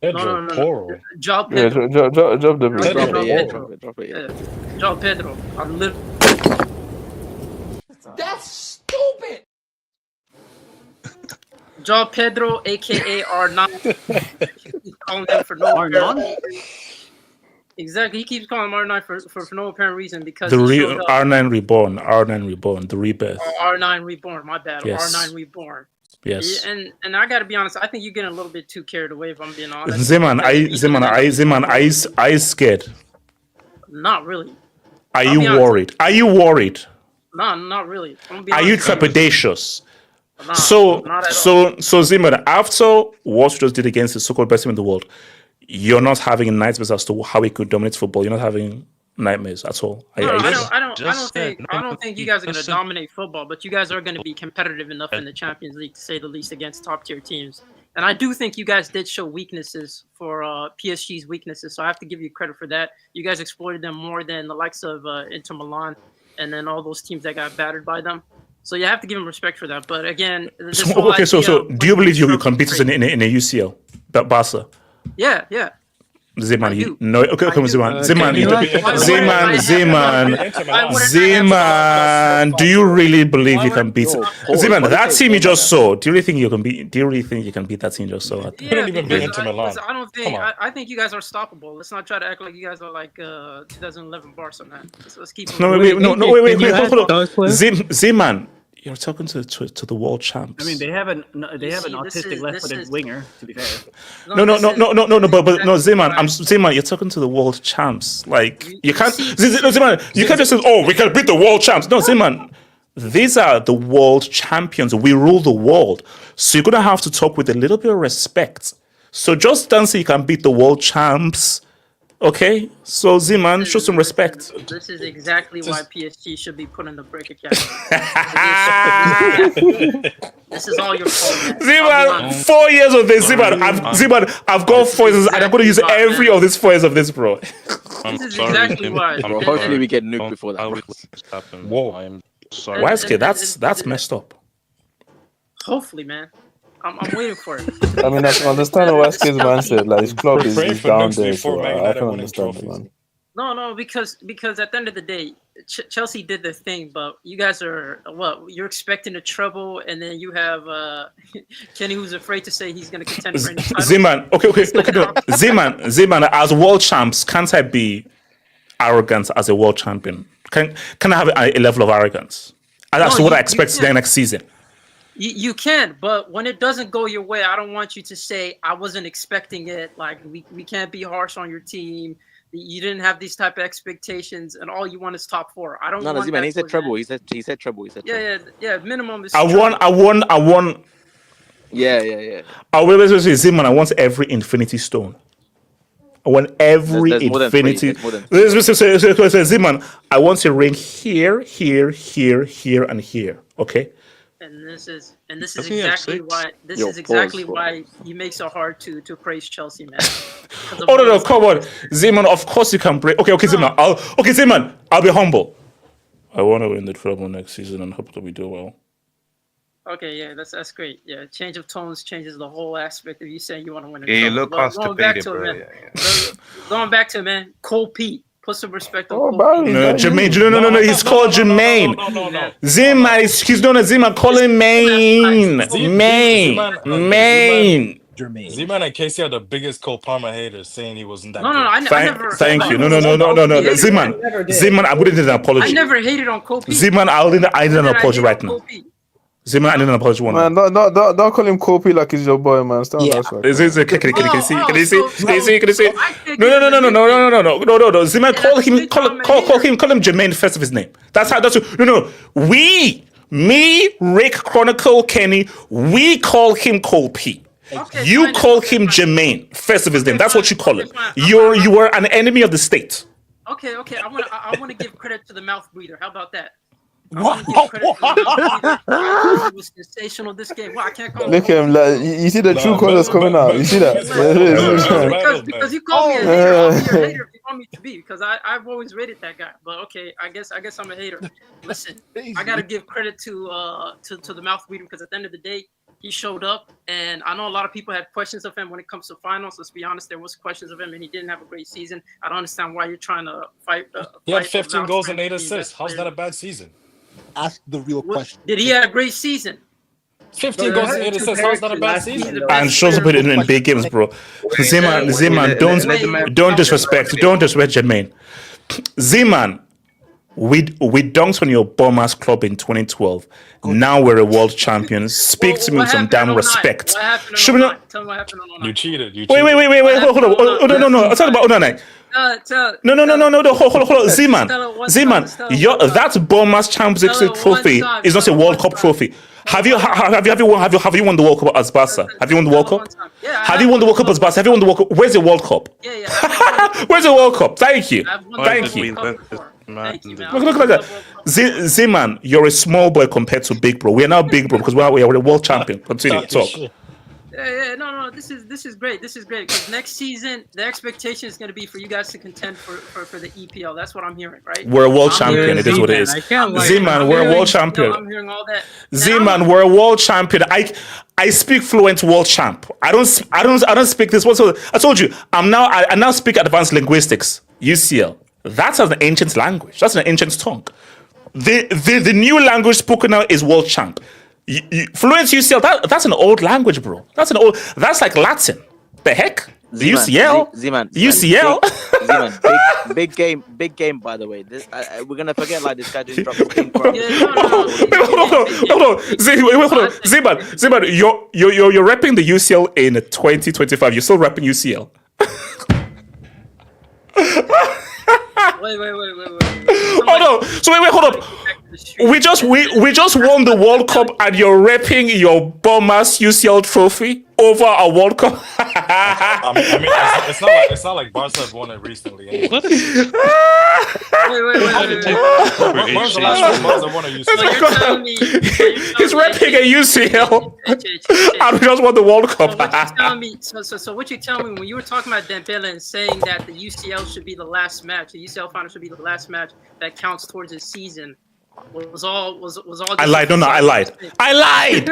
Pedro Porro. Joao Pedro. Joao Pedro. That's stupid. Joao Pedro, aka R9. He's calling him for no R9. Exactly, he keeps calling him R9 for no apparent reason because R9 Reborn, the rebirth. R9 Reborn, my bad. Yes. R9 Reborn. Yes. And I gotta be honest, I think you're getting a little bit too carried away. If I'm being honest. Zeman, are you scared? Not really. Are you worried? Are you worried? No, not really. Are you trepidatious? No, So not at all. Zimmer, after what you just did against the so-called best team in the world, you're not having nightmares as to how he could dominate football. You're not having nightmares at all. No, I don't think you guys are going to dominate football, but you guys are going to be competitive enough in the Champions League, to say the least, against top-tier teams. And I do think you guys did show weaknesses for PSG's weaknesses, so I have to give you credit for that. You guys exploited them more than the likes of Inter Milan and then all those teams that got battered by them. So you have to give them respect for that. But again, so do you believe you can beat us in a UCL, Barca? Yeah. Zeman, do you really believe you can beat Zeman? That team you just saw. Do you really think you can beat? Do you really think you can beat that team you just saw? Yeah, I don't think. I think you guys are stoppable. Let's not try to act like you guys are like 2011 Barca, man. Let's keep. Wait. Hold on. Zeman. You're talking to the world champs. I mean, they have an autistic left-footed winger. To be fair. But Zeman, you're talking to the world champs. Like you can't, Zeman, you can't just say, "Oh, we can beat the world champs." No, Zeman, these are the world champions. We rule the world, so you're gonna have to talk with a little bit of respect. So just don't say you can beat the world champs. Okay, so Zeman, show some respect. This is exactly why PSG should be put in the break academy. This is all your fault, man. Zeman, 4 years of this, Zeman. I've got 4 years, and I'm going to use every of these 4 years of this, bro. This is exactly why. Hopefully we get nuked before that. Whoa, I'm sorry. Why is it? That's messed up. Hopefully, man. I'm waiting for it. I mean, I can understand what Skizz man said. Like his club is down there, so I can understand it, man. No, because at the end of the day, Chelsea did their thing, but you guys are you're expecting a treble, and then you have Kenny, who's afraid to say he's going to contend for any title. Zeman, okay. Zeman, as world champs, can't I be arrogant as a world champion? Can I have a level of arrogance? And that's what I expect next season. You can, but when it doesn't go your way, I don't want you to say, I wasn't expecting it. Like, we can't be harsh on your team. You didn't have these type of expectations, and all you want is top 4. I don't want that. He said treble. He said treble. Yeah. Minimum is I won. Yeah. I will say, Zeman, I want every infinity stone. I want every infinity. Zeman, I want a ring here, and here. Okay. And this is exactly why he makes it hard to praise Chelsea, man. No, come on, Zeman. Of course you can praise. Okay, Zeman. Zeman, I'll be humble. I want to win the treble next season and hope that we do well. Okay, yeah, that's great. Yeah, change of tones changes the whole aspect of you saying you want to win a treble. Yeah, you look constipated, bro. Going back to it, man. Cole Pete. Put some respect on Cole. No, Jermaine. No. He's called Jermaine. No. Zeman. He's known as Zeman. Call him Maine. Jermaine. Zeman and Casey are the biggest Cole Palmer haters, saying he wasn't that good. I never. Thank you. No. Zeman, I wouldn't need an apology. I never hated on Cole Pete. Zeman, I need an apology right now. Zeman, I need an apology one. Man, don't call him Kopi like he's your boy, man. Stop that. Can you see? No. Zeman, call him Jermaine first of his name. That's how. No. Rick Chronicle Kenny. We call him Kopi. Okay, you call him Jermaine first of his name. That's what you call him. You are an enemy of the state. Okay. I want to give credit to the mouth breather. How about that? What? He was sensational this game. Well, I can't call him. Look at him. Like, you see the true colors coming out. You see that? Because you call me a hater. I'll be a hater if you want me to be. Because I've always rated that guy. But okay, I guess I'm a hater. Listen, I got to give credit to the mouth breather, because at the end of the day, he showed up, and I know a lot of people had questions of him when it comes to finals. Let's be honest, there was questions of him, and he didn't have a great season. I don't understand why you're trying to fight. He had 15 goals and 8 assists. How's that a bad season? Ask the real question. Did he have a great season? 15 goals and 8 assists. How's that a bad season? And shows up in big games, bro. Zeman, don't disrespect Jermaine. Zeman, we dunked on your bum-ass club in 2012. Now we're a world champion. Speak to me with some damn respect. Tell me what happened on 09. You cheated. Wait, hold on. No. I'm talking about 09. No. Hold on. Z-Man. That Bournemouth Champions League trophy is not a World Cup trophy. Have you won the World Cup as Barca? Have you won the World Cup? Have you won the World Cup as Barca? Have you won the World Cup? Where's the World Cup? Where's the World Cup? Thank you. Look at that. Z-Man, you're a small boy compared to Big Bro. We are now Big Bro because we are a world champion. Continue. Talk. No. This is great. This is great because next season the expectation is going to be for you guys to contend for the EPL. That's what I'm hearing, right? We're a world champion. It is what it is. Z-Man, we're a world champion. I'm hearing all that. Z-Man, we're a world champion. I speak fluent world champ. I don't speak this whatsoever. I told you. I now speak advanced linguistics. UCL. That's an ancient language. That's an ancient tongue. The new language spoken now is world champ. Fluent UCL, that's an old language, bro. That's like Latin. The heck? The UCL? Z-Man. UCL? Z-Man, big game, by the way. This we're going to forget like this guy just dropped his thing. Hold on. Z-Man, you're repping the UCL in 2025. You're still repping UCL. Wait. Hold on. So wait, hold up. We just won the World Cup and you're repping your Bournemouth UCL trophy over a World Cup. I mean, it's not like Barca has won it recently. Anyway. Wait. When's the last time Barca won a UCL? So you're telling me he's repping a UCL and we just won the World Cup. So what you tell me when you were talking about Dembele and saying that the UCL should be the last match, the UCL final should be the last match that counts towards his season. Was all. I lied. No, I lied. I lied.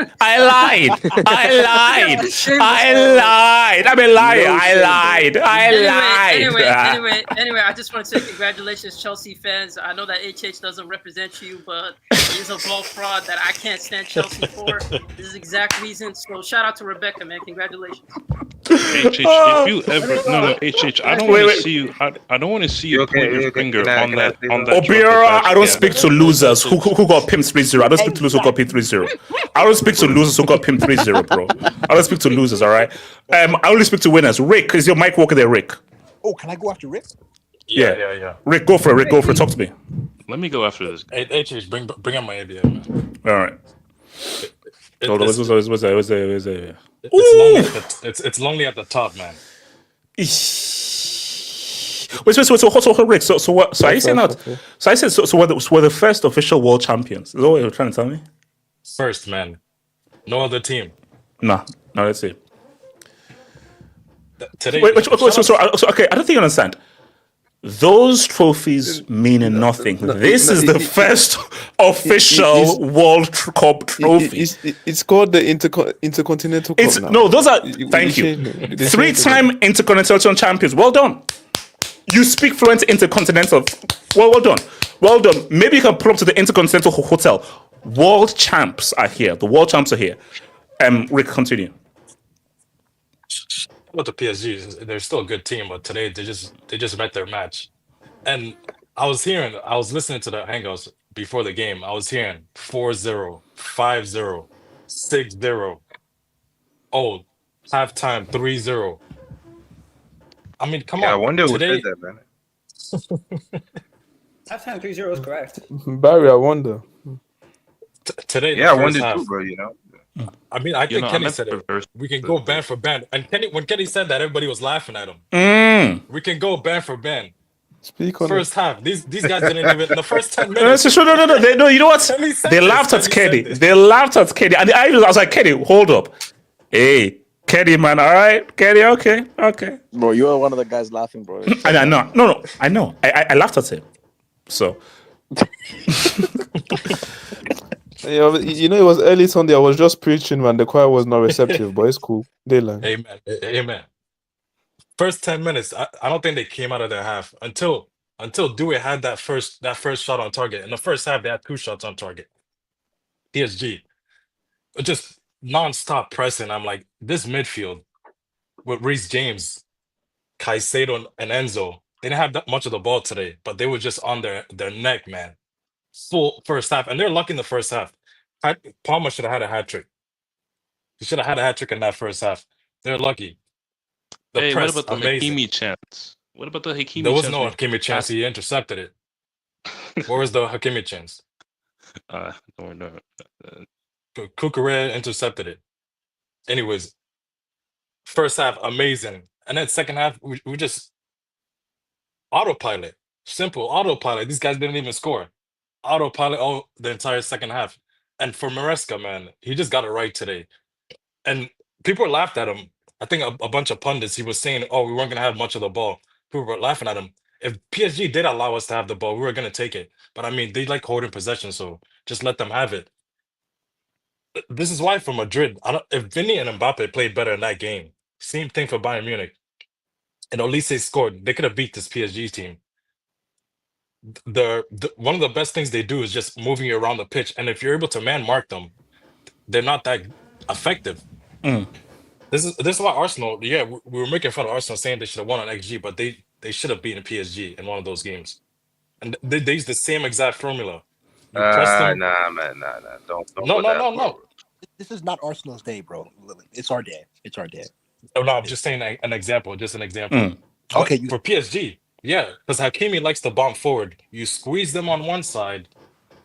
I'm a liar. I lied. Anyway, I just want to say congratulations, Chelsea fans. I know that HH doesn't represent you, but he's a ball fraud that I can't stand Chelsea for. This is the exact reason. So shout out to Rebecca, man. Congratulations. HH, if you ever HH, I don't want to see you. I don't want to see you point your finger on that. Obiora, I don't speak to losers who got pimped 3-0. I don't speak to losers who got pimped 3-0. I don't speak to losers who got pimped 3-0, bro. I don't speak to losers, all right? I only speak to winners. Rick, is your mic working there, Rick? Oh, can I go after Rick? Yeah. Rick, go for it. Talk to me. Let me go after this. HH, bring up my idea, man. All right. Hold on, what's there? It's lonely at the top, man. Wait, hold, Rick. So what? So are you saying that? So I said so we're the first official world champions. Is that what you're trying to tell me? First, man. No other team. No, let's see. Today. Wait, so okay, I don't think you understand. Those trophies mean nothing. This is the first official World Cup trophy. It's called the Intercontinental Cup now. No, those are. Thank you. 3-time Intercontinental champions. Well done. You speak fluent Intercontinental. Well done. Maybe you can pull up to the Intercontinental Hotel. World champs are here. The world champs are here. Rick, continue. With the PSG, they're still a good team, but today they just met their match. And I was listening to the hangouts before the game. I was hearing 4-0, 5-0, 6-0. Oh, halftime 3-0. I mean, come on. I wonder who did that, man. Halftime 3-0 is correct. Barry, I wonder. Today, I wonder too, bro. You know. I mean, I think Kenny said it. We can go band for band, and when Kenny said that, everybody was laughing at him. We can go band for band. Speak on first half. These guys didn't even in the first 10 minutes. No. You know what? They laughed at Kenny. And I was like, Kenny, hold up. Hey, Kenny, man. All right, Kenny. Okay. Bro, you are one of the guys laughing, bro. I know. No. I know. I laughed at him. So. You know, it was early Sunday. I was just preaching, man. The choir was not receptive, but it's cool. They learn. Amen. First 10 minutes, I don't think they came out of their half until Dewey had that first shot on target. In the first half, they had 2 shots on target. PSG, just non-stop pressing. I'm like, this midfield with Reece James, Caicedo, and Enzo, they didn't have that much of the ball today, but they were just on their neck, man. Full first half, and they're lucky in the first half. Palmer should have had a hat trick. He should have had a hat trick in that first half. They're lucky. What about the Hakimi chance? What about the Hakimi? There was no Hakimi chance. He intercepted it. Where was the Hakimi chance? Don't know. Kukurea intercepted it. Anyways, first half amazing, and then second half we just autopilot. Simple autopilot. These guys didn't even score. Autopilot all the entire second half. And for Maresca, man, he just got it right today. And people laughed at him. I think a bunch of pundits, he was saying, oh, we weren't going to have much of the ball. People were laughing at him. If PSG did allow us to have the ball, we were going to take it. But I mean, they like holding possession, so just let them have it. This is why for Madrid, if Vinny and Mbappe played better in that game, same thing for Bayern Munich, and Olise scored, they could have beat this PSG team. One of the best things they do is just moving you around the pitch, and if you're able to man mark them, they're not that effective. This is why Arsenal, we were making fun of Arsenal saying they should have won on XG, but they should have beaten PSG in one of those games. And they used the same exact formula. Nah, man, nah. Don't No. This is not Arsenal's day, bro. It's our day. It's our day. No, I'm just saying an example. Just an example. Okay. For PSG, because Hakimi likes to bomb forward. You squeeze them on one side,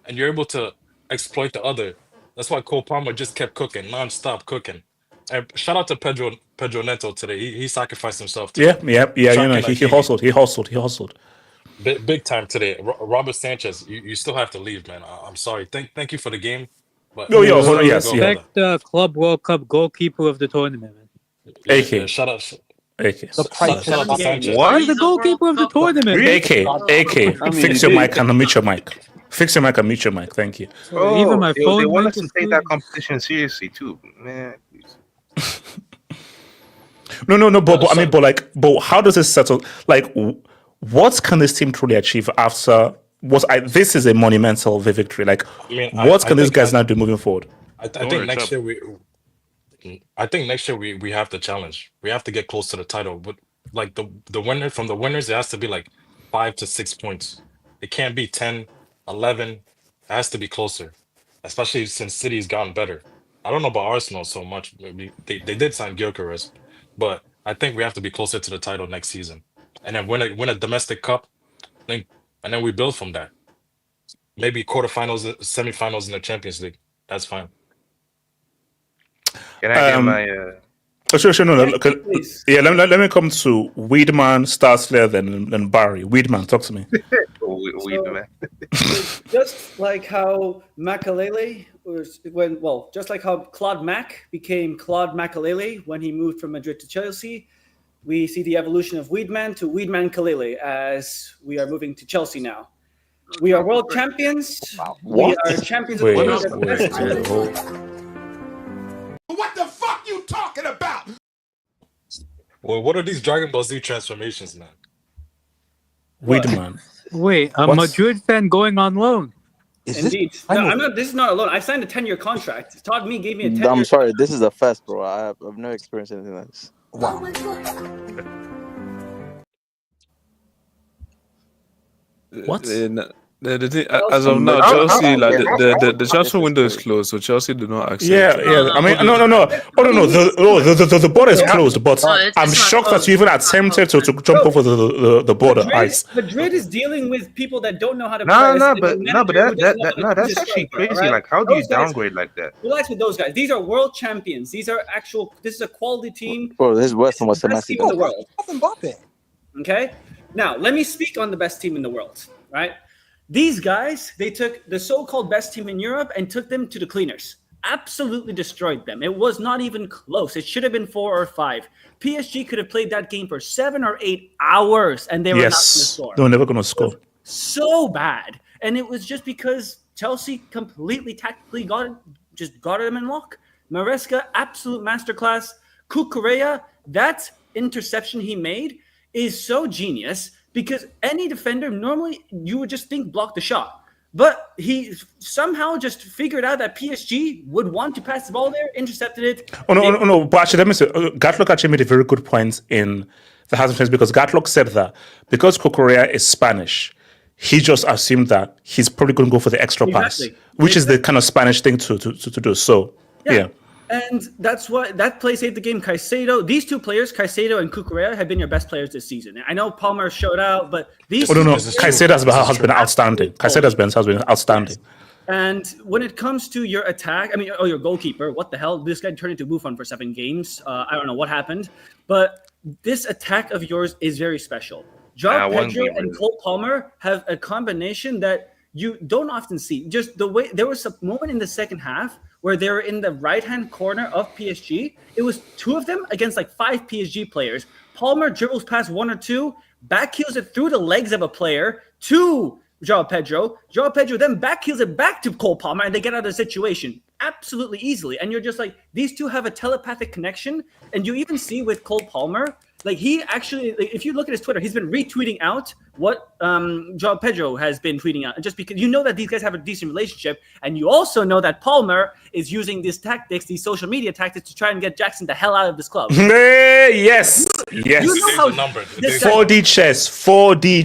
and you're able to exploit the other. That's why Cole Palmer just kept cooking, non-stop cooking. And shout out to Pedro Neto today. He sacrificed himself today. Yeah. He hustled. Big time today. Robert Sanchez, you still have to leave, man. I'm sorry. Thank you for the game. But Respect the Club World Cup goalkeeper of the tournament, man. AK. Shout out. AK. Shout out to Sanchez. What? The goalkeeper of the tournament. AK. Fix your mic and mute your mic. Fix your mic and mute your mic. Thank you. Even my phone. They want us to take that competition seriously too, man. No. But how does this settle? Like, what can this team truly achieve after? This is a monumental victory. Like, what can these guys now do moving forward? I think next year we have to challenge. We have to get close to the title. But like the winner from the winners, it has to be like 5 to 6 points. It can't be 10, 11. It has to be closer, especially since City's gotten better. I don't know about Arsenal so much. They did sign Gyökeres, but I think we have to be closer to the title next season, and then win a domestic cup. And then we build from that. Maybe quarterfinals, semifinals in the Champions League. That's fine. Can I get my? Sure. No. Let me come to Weidman, Starsler, then Barry. Weidman, talk to me. Weidman. Just like how Makelele just like how Claude Mack became Claude Makelele when he moved from Madrid to Chelsea, we see the evolution of Weidman to Weidman Kalele as we are moving to Chelsea now. We are world champions. What? We are champions of the world. What the fuck you talking about? Well, what are these Dragon Ball Z transformations, man? Weidman. Wait, a Madrid fan going on loan. Indeed. This is not a loan. I signed a 10-year contract. Todd Me gave me a 10-year I'm sorry. This is a first, bro. I've never experienced anything like this. Wow. What? The thing, as of now, Chelsea, like the transfer window is closed, so Chelsea do not accept. Yeah. I mean, no. Oh no. The border is closed, but I'm shocked that you even attempted to jump over the border. Madrid is dealing with people that don't know how to. That's actually crazy. Right? Like, how do you downgrade like that? Relax with those guys. These are world champions. These are actual. This is a quality team. Bro, this is worse than what best team in the world. Mbappe. Okay. Now let me speak on the best team in the world. Right. These guys, they took the so-called best team in Europe and took them to the cleaners. Absolutely destroyed them. It was not even close. It should have been 4 or 5. PSG could have played that game for 7 or 8 hours, and they were not going to score. They were never going to score. So bad. And it was just because Chelsea completely tactically got them in lock. Maresca, absolute masterclass. Kukurea, that interception he made is so genius. Because any defender, normally you would just think block the shot. But he somehow just figured out that PSG would want to pass the ball there, intercepted it. Oh, no. But actually, let me say, Gatlock actually made a very good point in the House of Fans because Gatlock said that because Kukurea is Spanish, he just assumed that he's probably going to go for the extra pass, which is the kind of Spanish thing to do. So, yeah. And that's what that play saved the game. Caicedo, these two players, Caicedo and Cucurella, have been your best players this season. I know Palmer showed out, but these. No. Caicedo has been outstanding. Caicedo has been outstanding. Yes. And when it comes to your attack, your goalkeeper, what the hell? This guy turned into Buffon for 7 games. I don't know what happened, but this attack of yours is very special. Joao Pedro and Cole Palmer have a combination that you don't often see. Just the way there was a moment in the second half where they were in the right-hand corner of PSG. It was 2 of them against like 5 PSG players. Palmer dribbles past 1 or 2, backheels it through the legs of a player to Joao Pedro. Joao Pedro then backheels it back to Cole Palmer, and they get out of the situation absolutely easily. And you're just like, these two have a telepathic connection. And you even see with Cole Palmer, like he actually, if you look at his Twitter, he's been retweeting out what Joao Pedro has been tweeting out, just because you know that these guys have a decent relationship, and you also know that Palmer is using these tactics, these social media tactics, to try and get Jackson the hell out of this club. Yes. You know how 4D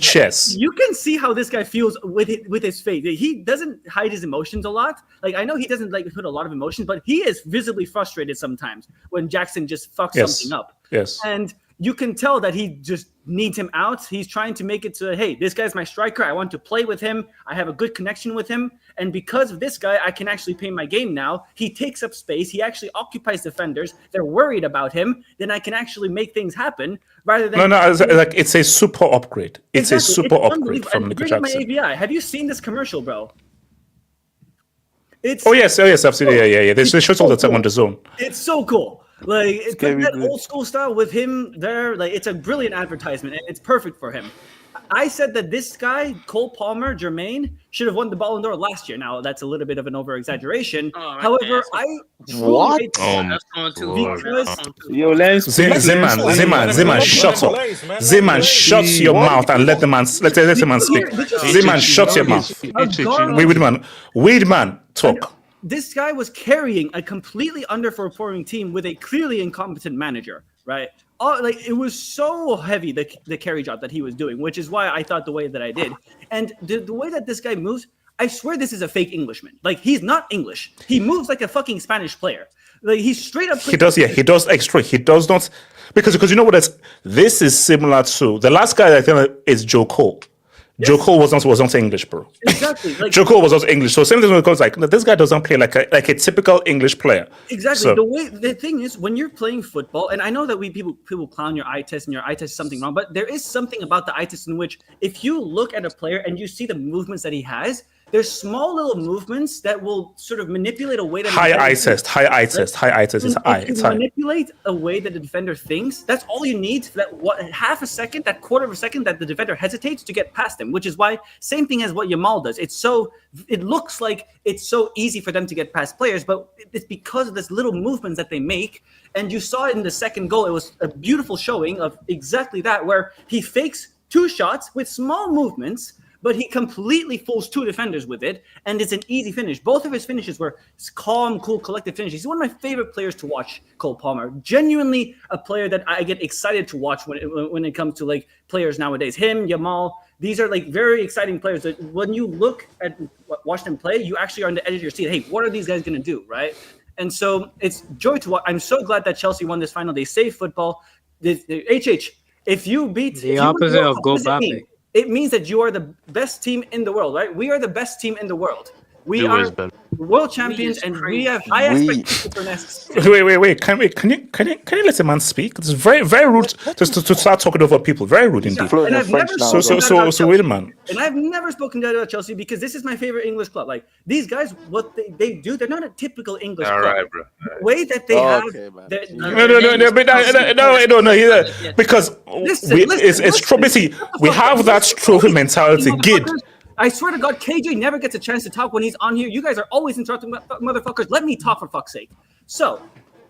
chess. You can see how this guy feels with his face. He doesn't hide his emotions a lot. Like, I know he doesn't like put a lot of emotion, but he is visibly frustrated sometimes when Jackson just fucks something up. Yes. And you can tell that he just needs him out. He's trying to make it to, hey, this guy's my striker. I want to play with him. I have a good connection with him. And because of this guy, I can actually play my game now. He takes up space. He actually occupies defenders. They're worried about him. Then I can actually make things happen rather than... No, it's a super upgrade. It's a super upgrade from Nico Jackson. My AVI. Have you seen this commercial, bro? Yes, absolutely. Yeah. They show all the time on the zone. It's so cool. Like, it's like that old school style with him there. Like, it's a brilliant advertisement, and it's perfect for him. I said that this guy, Cole Palmer, Jermaine, should have won the Ballon d'Or last year. Now, that's a little bit of an over-exaggeration. However, I truly Zeman, shut up. Zeman, shut your mouth and let the man speak. Zeman, shut your mouth. Weedman, talk. This guy was carrying a completely underperforming team with a clearly incompetent manager, right? It was so heavy, the carry job that he was doing, which is why I thought the way that I did. And the way that this guy moves, I swear this is a fake Englishman. Like, he's not English. He moves like a fucking Spanish player. Like, he's straight up. He does extra. He does not, because you know what? This is similar to the last guy I think is Joe Cole. Yes. Joe Cole was not English, bro. Exactly. Like, Joe Cole was not English. So same thing when it comes like, this guy doesn't play like a typical English player. Exactly. So, the thing is, when you're playing football, and I know that people clown your eye test and your eye test is something wrong, but there is something about the eye test in which if you look at a player and you see the movements that he has, there's small little movements that will sort of manipulate a way that high eye test is high. It's high. Manipulate a way that the defender thinks. That's all you need. Half a second, that quarter of a second that the defender hesitates to get past him, which is why same thing as what Yamal does. It looks like it's so easy for them to get past players, but it's because of this little movements that they make. And you saw it in the second goal. It was a beautiful showing of exactly that, where he fakes 2 shots with small movements, but he completely fools 2 defenders with it, and it's an easy finish. Both of his finishes were calm, cool, collected finishes. He's one of my favorite players to watch, Cole Palmer. Genuinely a player that I get excited to watch when it comes to like players nowadays. Him, Yamal, these are like very exciting players that when you look at watch them play, you actually are on the edge of your seat. Hey, what are these guys going to do, right? And so it's joy to watch. I'm so glad that Chelsea won this final. They saved football. If you beat the opposite of Go Bappe. It means that you are the best team in the world, right? We are the best team in the world. We are world champions, and we have high expectations for next. Wait! Can you let a man speak? It's very, very rude to start talking over people. Very rude indeed. And I've never so wait a man. And I've never spoken about Chelsea because this is my favorite English club. Like, these guys, what they do, they're not a typical English club. All right, bro. The way that they have. No. Because it's trophy. We have that trophy mentality. Gid. I swear to God, KJ never gets a chance to talk when he's on here. You guys are always interrupting motherfuckers. Let me talk, for fuck's sake. So,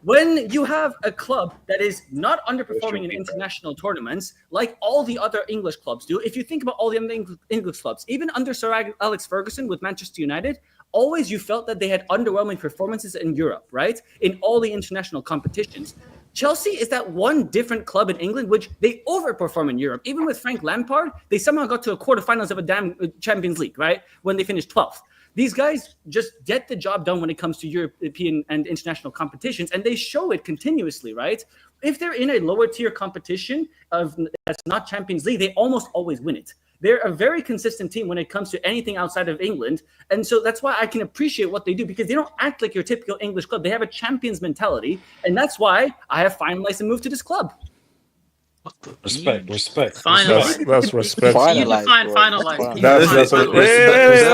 when you have a club that is not underperforming in international tournaments, like all the other English clubs do, if you think about all the other English clubs, even under Sir Alex Ferguson with Manchester United, always you felt that they had underwhelming performances in Europe, right? In all the international competitions. Chelsea is that one different club in England which they overperform in Europe. Even with Frank Lampard, they somehow got to a quarterfinals of a damn Champions League, right? When they finished 12th. These guys just get the job done when it comes to European and international competitions, and they show it continuously, right? If they're in a lower tier competition that's not Champions League, they almost always win it. They're a very consistent team when it comes to anything outside of England. And so that's why I can appreciate what they do, because they don't act like your typical English club. They have a champions mentality. And that's why I have finalized and moved to this club. Respect. Finalized. That's respect. Finalized.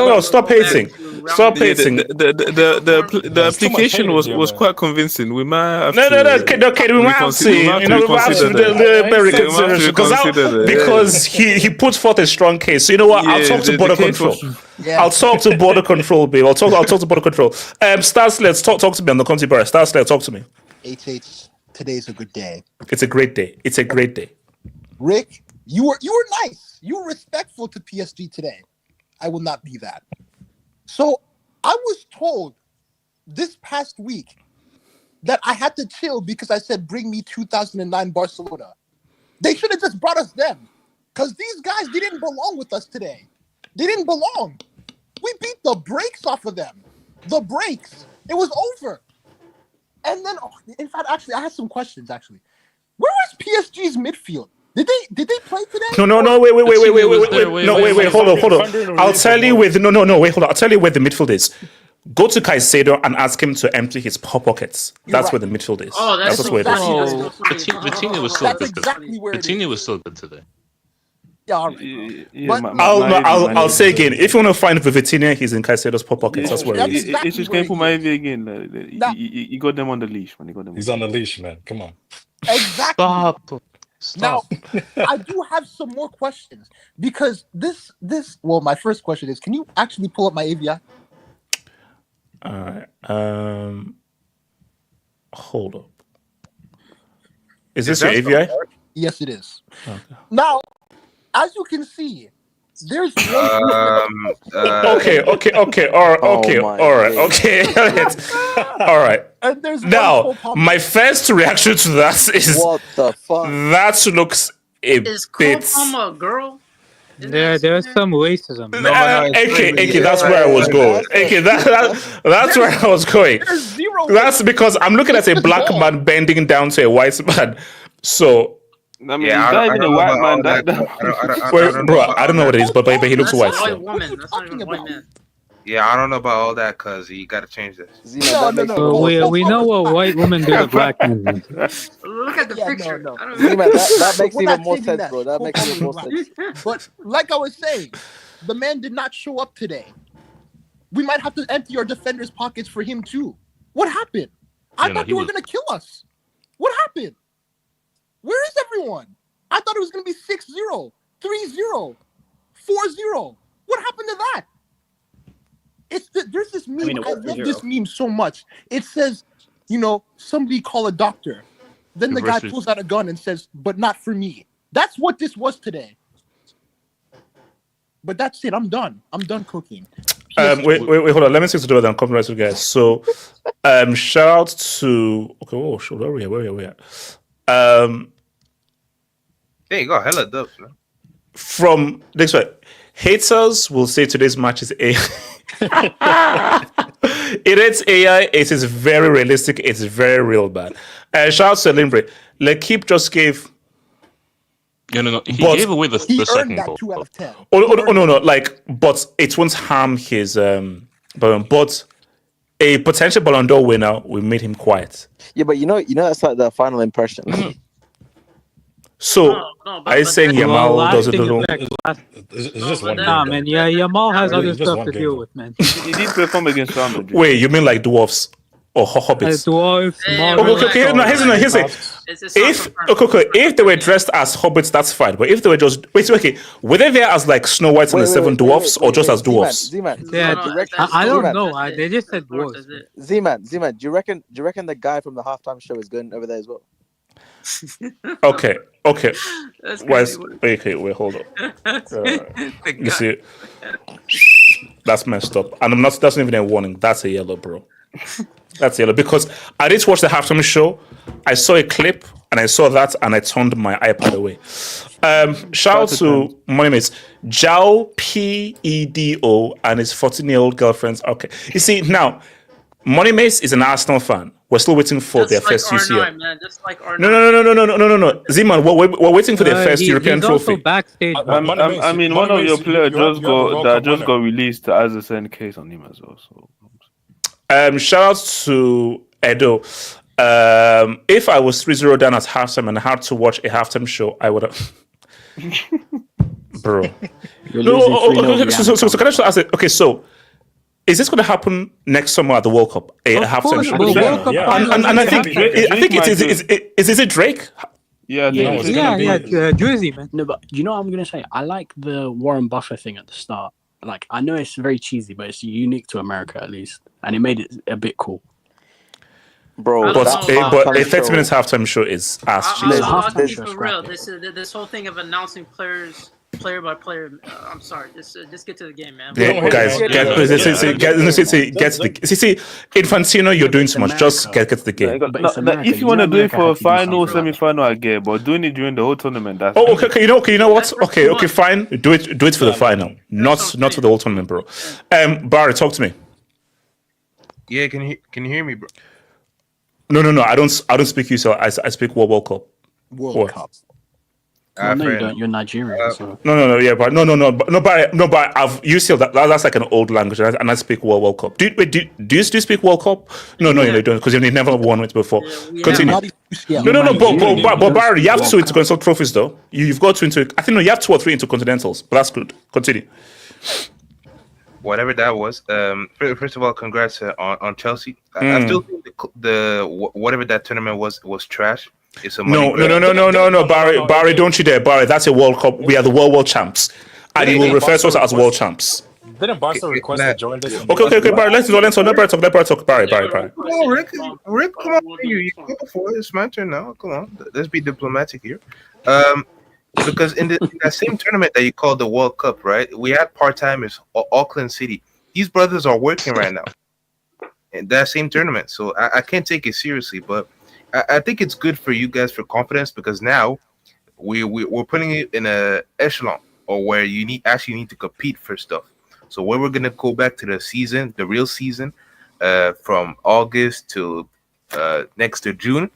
No, stop hating. Stop hating. The application was quite convincing. We might have Okay, we might have to, because he put forth a strong case. So you know what? I'll talk to border control. I'll talk to border control, babe. I'll talk to border control. Stars, let's talk to me on the country bar. Stars, let's talk to me. Today's a good day. It's a great day. It's a great day. Rick, you were nice. You were respectful to PSG today. I will not be that. So I was told this past week that I had to chill because I said, bring me 2009 Barcelona. They should have just brought us them, because these guys, they didn't belong with us today. They didn't belong. We beat the brakes off of them. The brakes. It was over. And then, in fact, actually, I had some questions, actually. Where was PSG's midfield? Did they play today? No, wait. Hold on. I'll tell you where the midfield is. Go to Caicedo and ask him to empty his pockets. That's where the midfield is. Oh, that's where it is. Vitinha was still good. Exactly Vitinha was still good today. Yeah, all right. I'll say again, if you want to find Vitinha, he's in Caicedo's pockets. That's where he is. It's just going for my AV again. You got them on the leash, man. He's on the leash, man. Come on. Exactly. Stop. Now, I do have some more questions, because this. Well, my first question is, can you actually pull up my AVI? All right. Hold up. Is this your AVI? Yes, it is. Okay. Now, as you can see, there's okay. All right. And there's now, my first reaction to that is, what the fuck? That looks a Is bit. Cole a girl? There's some racism. Okay, that's where I was going. Okay, that's where I was going. That's because I'm looking at a black man bending down to a white man. So. I mean, yeah, not even a white man. I don't know what it is, but he looks white. That's a white woman. That's not even a white man. Yeah, I don't know about all that, cuz you gotta change this. No. We know what white women do to black men. Look at the picture. No. That makes even more sense, bro. That makes even more sense. But like I was saying, the man did not show up today. We might have to empty our defenders' pockets for him too. What happened? I thought they were gonna kill us. What happened? Where is everyone? I thought it was going to be 6-0, 3-0, 4-0. What happened to that? There's this meme. I love this meme so much. It says, somebody call a doctor. Then the guy pulls out a gun and says, but not for me. That's what this was today. But that's it. I'm done. I'm done cooking. Wait, hold on. Let me see to do it and come right to you guys. So, shout out to... Okay, where are we at? There you go, hella dubs, man. From this way, haters will say today's match is AI. It is AI. It is very realistic. It's very real bad. Shout out to Limbre. L'Equipe just gave. No. He gave away the second goal. 2 out of 10. No. But it won't harm his. But a potential Ballon d'Or winner, we made him quiet. Yeah, but that's like the final impression. So, I saying Yamal doesn't do It's just one. Nah, man. Yeah, Yamal has other stuff to deal with, man. He did perform against Real Madrid. Wait, you mean like dwarfs or hobbits? Dwarfs. Okay. No, here's the if they were dressed as hobbits, that's fine. But if they were just were they there as like Snow White and the Seven Dwarfs, or just as dwarfs? I don't know. They just said dwarfs. Z-Man, do you reckon the guy from the halftime show is going over there as well? Okay. Wait, hold on. You see, that's messed up, and that's not even a warning. That's a yellow, bro. That's yellow because I did watch the halftime show. I saw a clip and I saw that and I turned my iPad away. Shout out to Money Mates, Joao Pedro and his 14-year-old girlfriend. Okay, you see now, Money Mates is an Arsenal fan. We're still waiting for their first UCL. Man, just like R9. No. Ziman, we're waiting for their first European trophy. Backstage. I mean, one of your players just got released as a certain case on him as well. So. Shout out to Edo. If I was 3-0 down at halftime and I had to watch a halftime show, I would have. Bro. So can I just ask it? Okay, so. Is this going to happen next summer at the World Cup? A halftime show? And I think is it Drake? Yeah, Jersey, man. No, but you know what I'm going to say? I like the Warren Buffett thing at the start. Like, I know it's very cheesy, but it's unique to America at least. And it made it a bit cool. Bro, but a 30 minutes halftime show is ass cheesy. I'll keep it real. This whole thing of announcing players player by player. I'm sorry. Just get to the game, man. Yeah, guys, get Infantino, you're doing too much. Just get to the game. If you want to do it for a final, semi-final, I get, but doing it during the whole tournament, that's okay. You know what? Okay, fine. Do it for the final, not for the whole tournament, bro. Barry, talk to me. Yeah, can you hear me, bro? No. I don't speak UCL. I speak World Cup. World Cup. Well, no, you don't. You're Nigerian. So. No. Yeah, but no. But I've UCL. That's like an old language, and I speak World Cup. Do you speak World Cup? No, you don't, because you've never won it before. Continue. But Barry, you have 2 intercontinental trophies though. You've got 2 into. I think no, you have 2 or 3 intercontinentals, but that's good. Continue. Whatever that was. First of all, congrats on Chelsea. I still think the whatever that tournament was trash. It's a no, Barry, don't you dare, Barry. That's a World Cup. We are the world champs, and he will refer to us as world champs. Didn't Barca request to join this? Okay, Barry. Let's talk. Barry. No, Rick, come on, you go before. It's my turn now. Come on, let's be diplomatic here. Because in that same tournament that you called the World Cup, right? We had part-timers, Auckland City. These brothers are working right now in that same tournament, so I can't take it seriously. But I think it's good for you guys for confidence, because now we're putting it in a echelon or where you need to compete for stuff. So when we're gonna go back to the season, the real season, from August to next to June,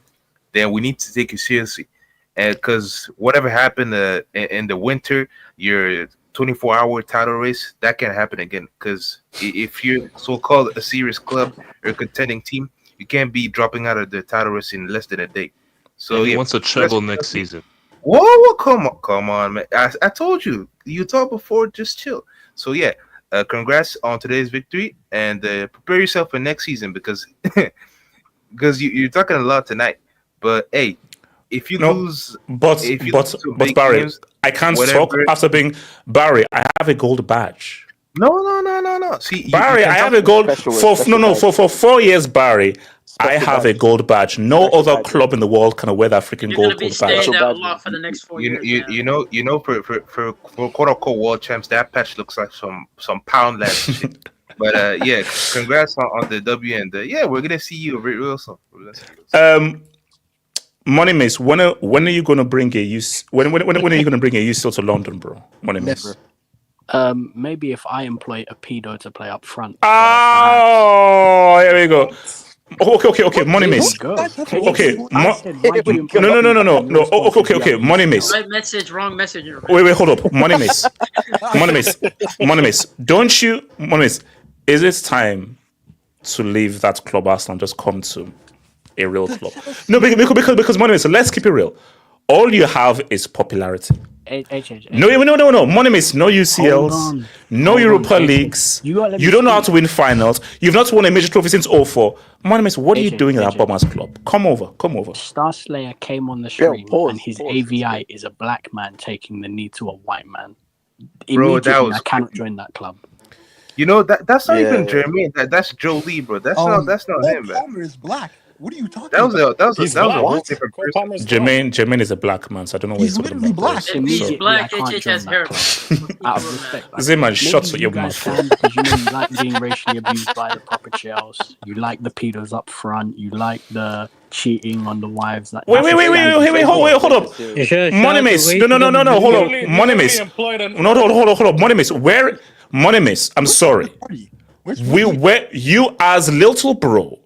then we need to take it seriously. And because whatever happened in the winter, your 24-hour title race, that can't happen again. Because if you're so-called a serious club or a contending team, you can't be dropping out of the title race in less than a day. So he wants a treble next season. Whoa, come on, man! I told you, you talked before. Just chill. So yeah, congrats on today's victory, and prepare yourself for next season, because you're talking a lot tonight. But hey, if you lose, but Barry, games, I can't talk after being Barry. I have a gold badge. No. See, Barry, I have a gold for 4 years. Barry, I have a gold badge. No other club in the world can wear that freaking gold badge. For the next 4 years. You know, for quote unquote world champs, that patch looks like some Poundland shit. But yeah, congrats on the W, and yeah, we're gonna see you real soon. Money Mace, when are you gonna bring a when are you gonna bring a UCL to London, bro? Money Mace. Maybe if I employ a pedo to play up front. Oh, here we go. Okay. Money Mace. Okay. No. Okay. Money Mace. Right message, wrong messenger. Wait. Hold up. Money Mace. Money Mace. Don't you, Money Mace? Is it time to leave that club, Arsenal, and just come to a real club? No, because Money Mace. Let's keep it real. All you have is popularity. No. Money Mace, no UCLs, no Europa Leagues. You don't know how to win finals. You've not won a major trophy since 2004. Money Mace, what are you doing at Bombers Club? Come over. Star Slayer came on the stream, and his AVI is a black man taking the knee to a white man. Bro, I cannot join that club. You know that's not even Jeremy. That's Joe Lee, bro. That's not him, man. Palmer is black. What are you talking That was about? a wallpaper person. Jermaine is a black man, so I don't know what He's he's talking literally about. black. If he's So, black, I can't HH join has that hair. club. Out of respect. Like, Zima, maybe shut you your guys mouth. can because you know you like being racially abused by the proper Chels. You like the pedos up front. You like the cheating on the wives. Like, Wait, that's a hold up. Monimis, no, hold up. Monimis, hold up. Monimis, where? Monimis, I'm sorry. You as little bro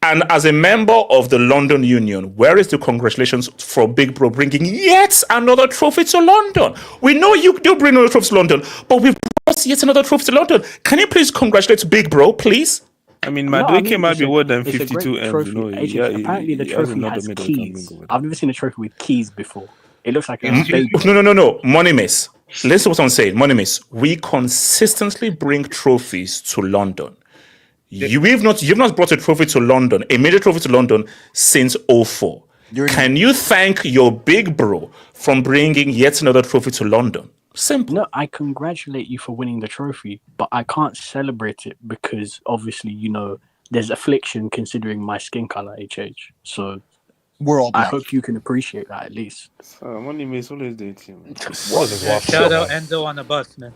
and as a member of the London Union, where is the congratulations for Big Bro bringing yet another trophy to London? We know you do bring another trophy to London, but we've brought yet another trophy to London. Can you please congratulate Big Bro, please? I mean, Madueke might be more than it's a 52 great M's. trophy. You know, Apparently, the he has trophy another has medal keys. I've never seen a trophy with keys before. It looks like a baby. No. Monimis. Listen to what I'm saying. Monimis, we consistently bring trophies to London. You've not brought a trophy to London, a major trophy to London since 2004. Can you thank your big bro from bringing yet another trophy to London? Simple. No, I congratulate you for winning the trophy, but I can't celebrate it because obviously, you know, there's affliction considering my skin color, HH. So we're all I hope you can appreciate that at least. Money makes always the team. Shout out Endo on the bus, man.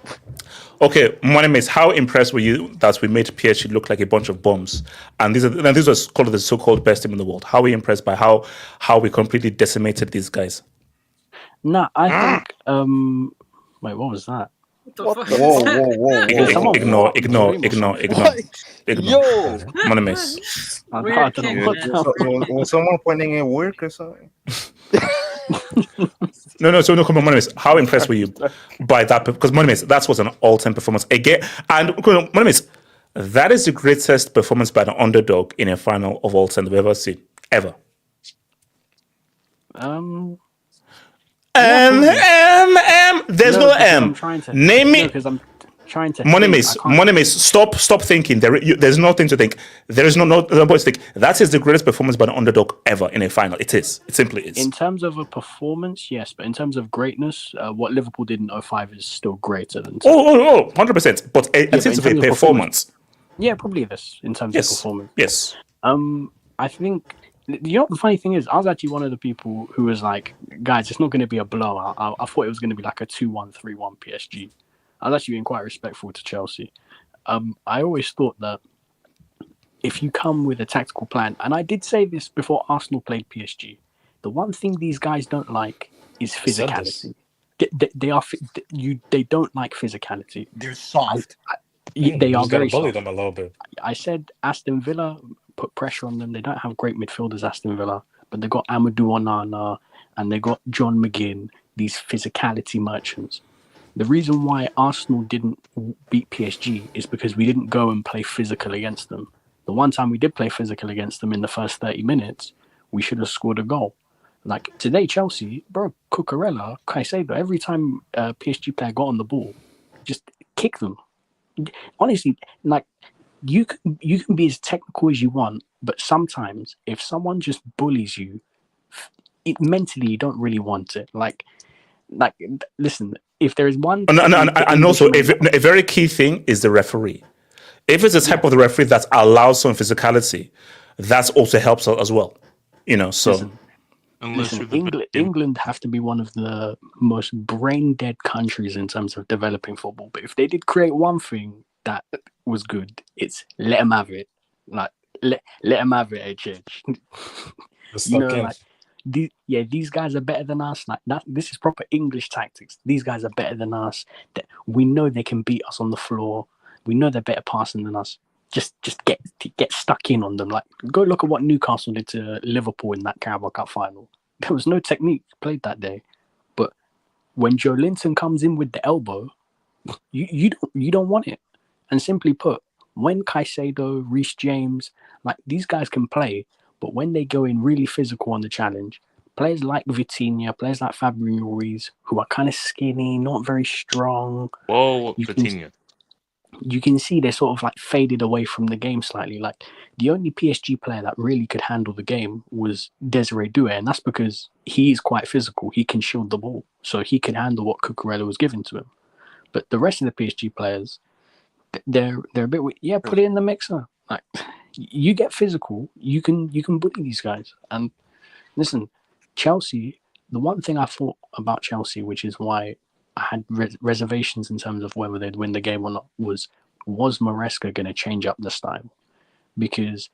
Okay, Monimis, how impressed were you that we made PSG look like a bunch of bums? And these was called the so-called best team in the world. How were you impressed by how we completely decimated these guys? Nah, I think wait, what was that? What the fuck? Ignore. Yo, Monimis. Was someone pointing at work or something? No, come on, Monimis. How impressed were you by that? Because Monimis, that was an all-time performance again. And Monimis, that is the greatest performance by the underdog in a final of all time we've ever seen, ever. There's no M. Name me. Because I'm trying to. Monimis, stop thinking. There's nothing to think. There is no point to think. That is the greatest performance by the underdog ever in a final. It is. It simply is. In terms of a performance, yes, but in terms of greatness, what Liverpool did in 2005 is still greater than. 100%. But in terms of a performance. Yeah, probably this in terms of performance. Yes. I think. You know what the funny thing is? I was actually one of the people who was like, guys, it's not going to be a blowout. I thought it was going to be like a 2-1, 3-1 PSG. I was actually being quite respectful to Chelsea. I always thought that if you come with a tactical plan, and I did say this before Arsenal played PSG, the one thing these guys don't like is physicality. They don't like physicality. They're soft. They are very bully soft. them a little bit. I said Aston Villa put pressure on them. They don't have great midfielders, Aston Villa, but they got Amadou Onana and they got John McGinn, these physicality merchants. The reason why Arsenal didn't beat PSG is because we didn't go and play physical against them. The one time we did play physical against them in the first 30 minutes, we should have scored a goal. Like today, Chelsea, bro, Cucurella, Caicedo, every time a PSG player got on the ball, just kick them. Honestly, like, you can be as technical as you want, but sometimes if someone just bullies you, mentally you don't really want it. Like, listen, if there is one, and also a very key thing is the referee. If it's the type of the referee that allows some physicality, that also helps as well. You know, so. Listen, England have to be one of the most brain dead countries in terms of developing football. But if they did create one thing that was good, it's let them have it. Like let them have it, HH. You know, like these guys are better than us. Like that. This is proper English tactics. These guys are better than us. We know they can beat us on the floor. We know they're better passing than us. Just get stuck in on them. Like, go look at what Newcastle did to Liverpool in that Carabao Cup final. There was no technique played that day, but when Joe Linton comes in with the elbow, you don't want it. And simply put, when Caicedo, Reece James, like these guys can play, but when they go in really physical on the challenge, players like Vitinha, players like Fabio Ruiz, who are kind of skinny, not very strong. Whoa, Vitinha. You can see they're sort of like faded away from the game slightly. Like the only PSG player that really could handle the game was Desiree Doué, and that's because he is quite physical. He can shield the ball, so he can handle what Cucurella was given to him. But the rest of the PSG players, they're a bit put it in the mixer. Like you get physical, you can bully these guys. And listen, Chelsea. The one thing I thought about Chelsea, which is why I had reservations in terms of whether they'd win the game or not, was Maresca going to change up the style? Because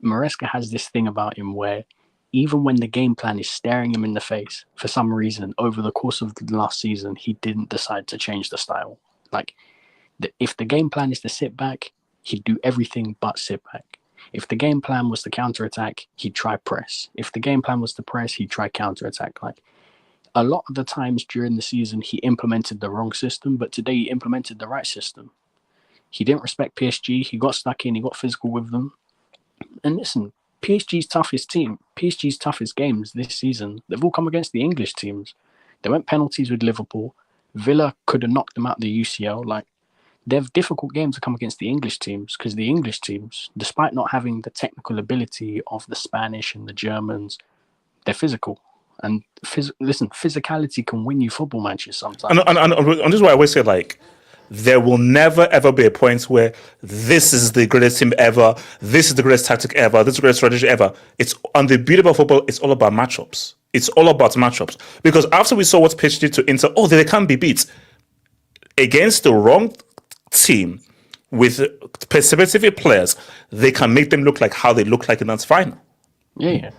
Maresca has this thing about him where even when the game plan is staring him in the face, for some reason, over the course of the last season, he didn't decide to change the style. Like, if the game plan is to sit back, he'd do everything but sit back. If the game plan was to counter-attack, he'd try press. If the game plan was to press, he'd try counter-attack. Like, a lot of the times during the season, he implemented the wrong system, but today he implemented the right system. He didn't respect PSG. He got stuck in. He got physical with them. And listen, PSG's toughest games this season, they've all come against the English teams. They went penalties with Liverpool. Villa could have knocked them out the UCL. Like, they're difficult games to come against the English teams because the English teams, despite not having the technical ability of the Spanish and the Germans, they're physical. And listen, physicality can win you football matches sometimes. And this is why I always say, like, there will never, ever be a point where this is the greatest team ever, this is the greatest tactic ever, this is the greatest strategy ever. It's on the beauty of football, it's all about matchups. It's all about matchups. Because after we saw what PSG did to Inter, they can't be beat. Against the wrong team with specific players, they can make them look like how they look like in that final. Yeah.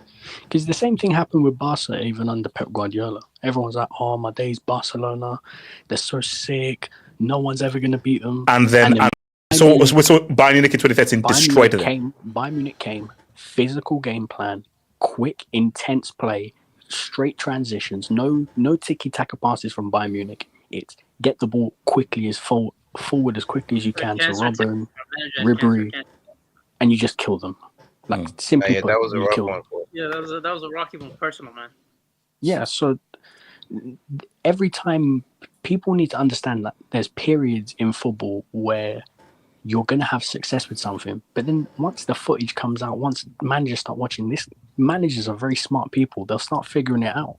Because the same thing happened with Barca even under Pep Guardiola. Everyone's like, oh, my days, Barcelona, they're so sick. No one's ever going to beat them. So Bayern Munich in 2013 destroyed them. Bayern Munich came, physical game plan, quick, intense play, straight transitions, no tiki-taka passes from Bayern Munich. It's get the ball quickly forward as quickly as you can to Robben, Ribery, and you just kill them. Like, simply put, that was a you rough kill one them. for Yeah, that was a rocky one, personal, man. Yeah, so every time people need to understand that there's periods in football where you're going to have success with something, but then once the footage comes out, once managers start watching this, managers are very smart people. They'll start figuring it out.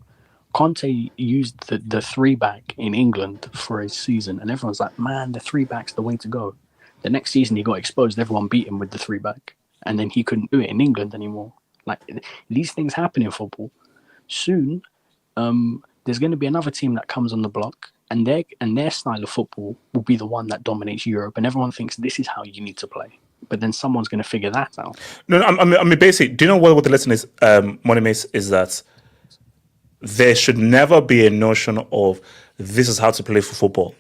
Conte used the 3-back in England for his season, and everyone's like, man, the 3-back's the way to go. The next season he got exposed, everyone beat him with the 3-back, and then he couldn't do it in England anymore. Like, these things happen in football. Soon, there's going to be another team that comes on the block, and their style of football will be the one that dominates Europe, and everyone thinks this is how you need to play. But then someone's going to figure that out. No, I mean, basically, do you know what the lesson is, Moneymace, is that there should never be a notion of this is how to play for football.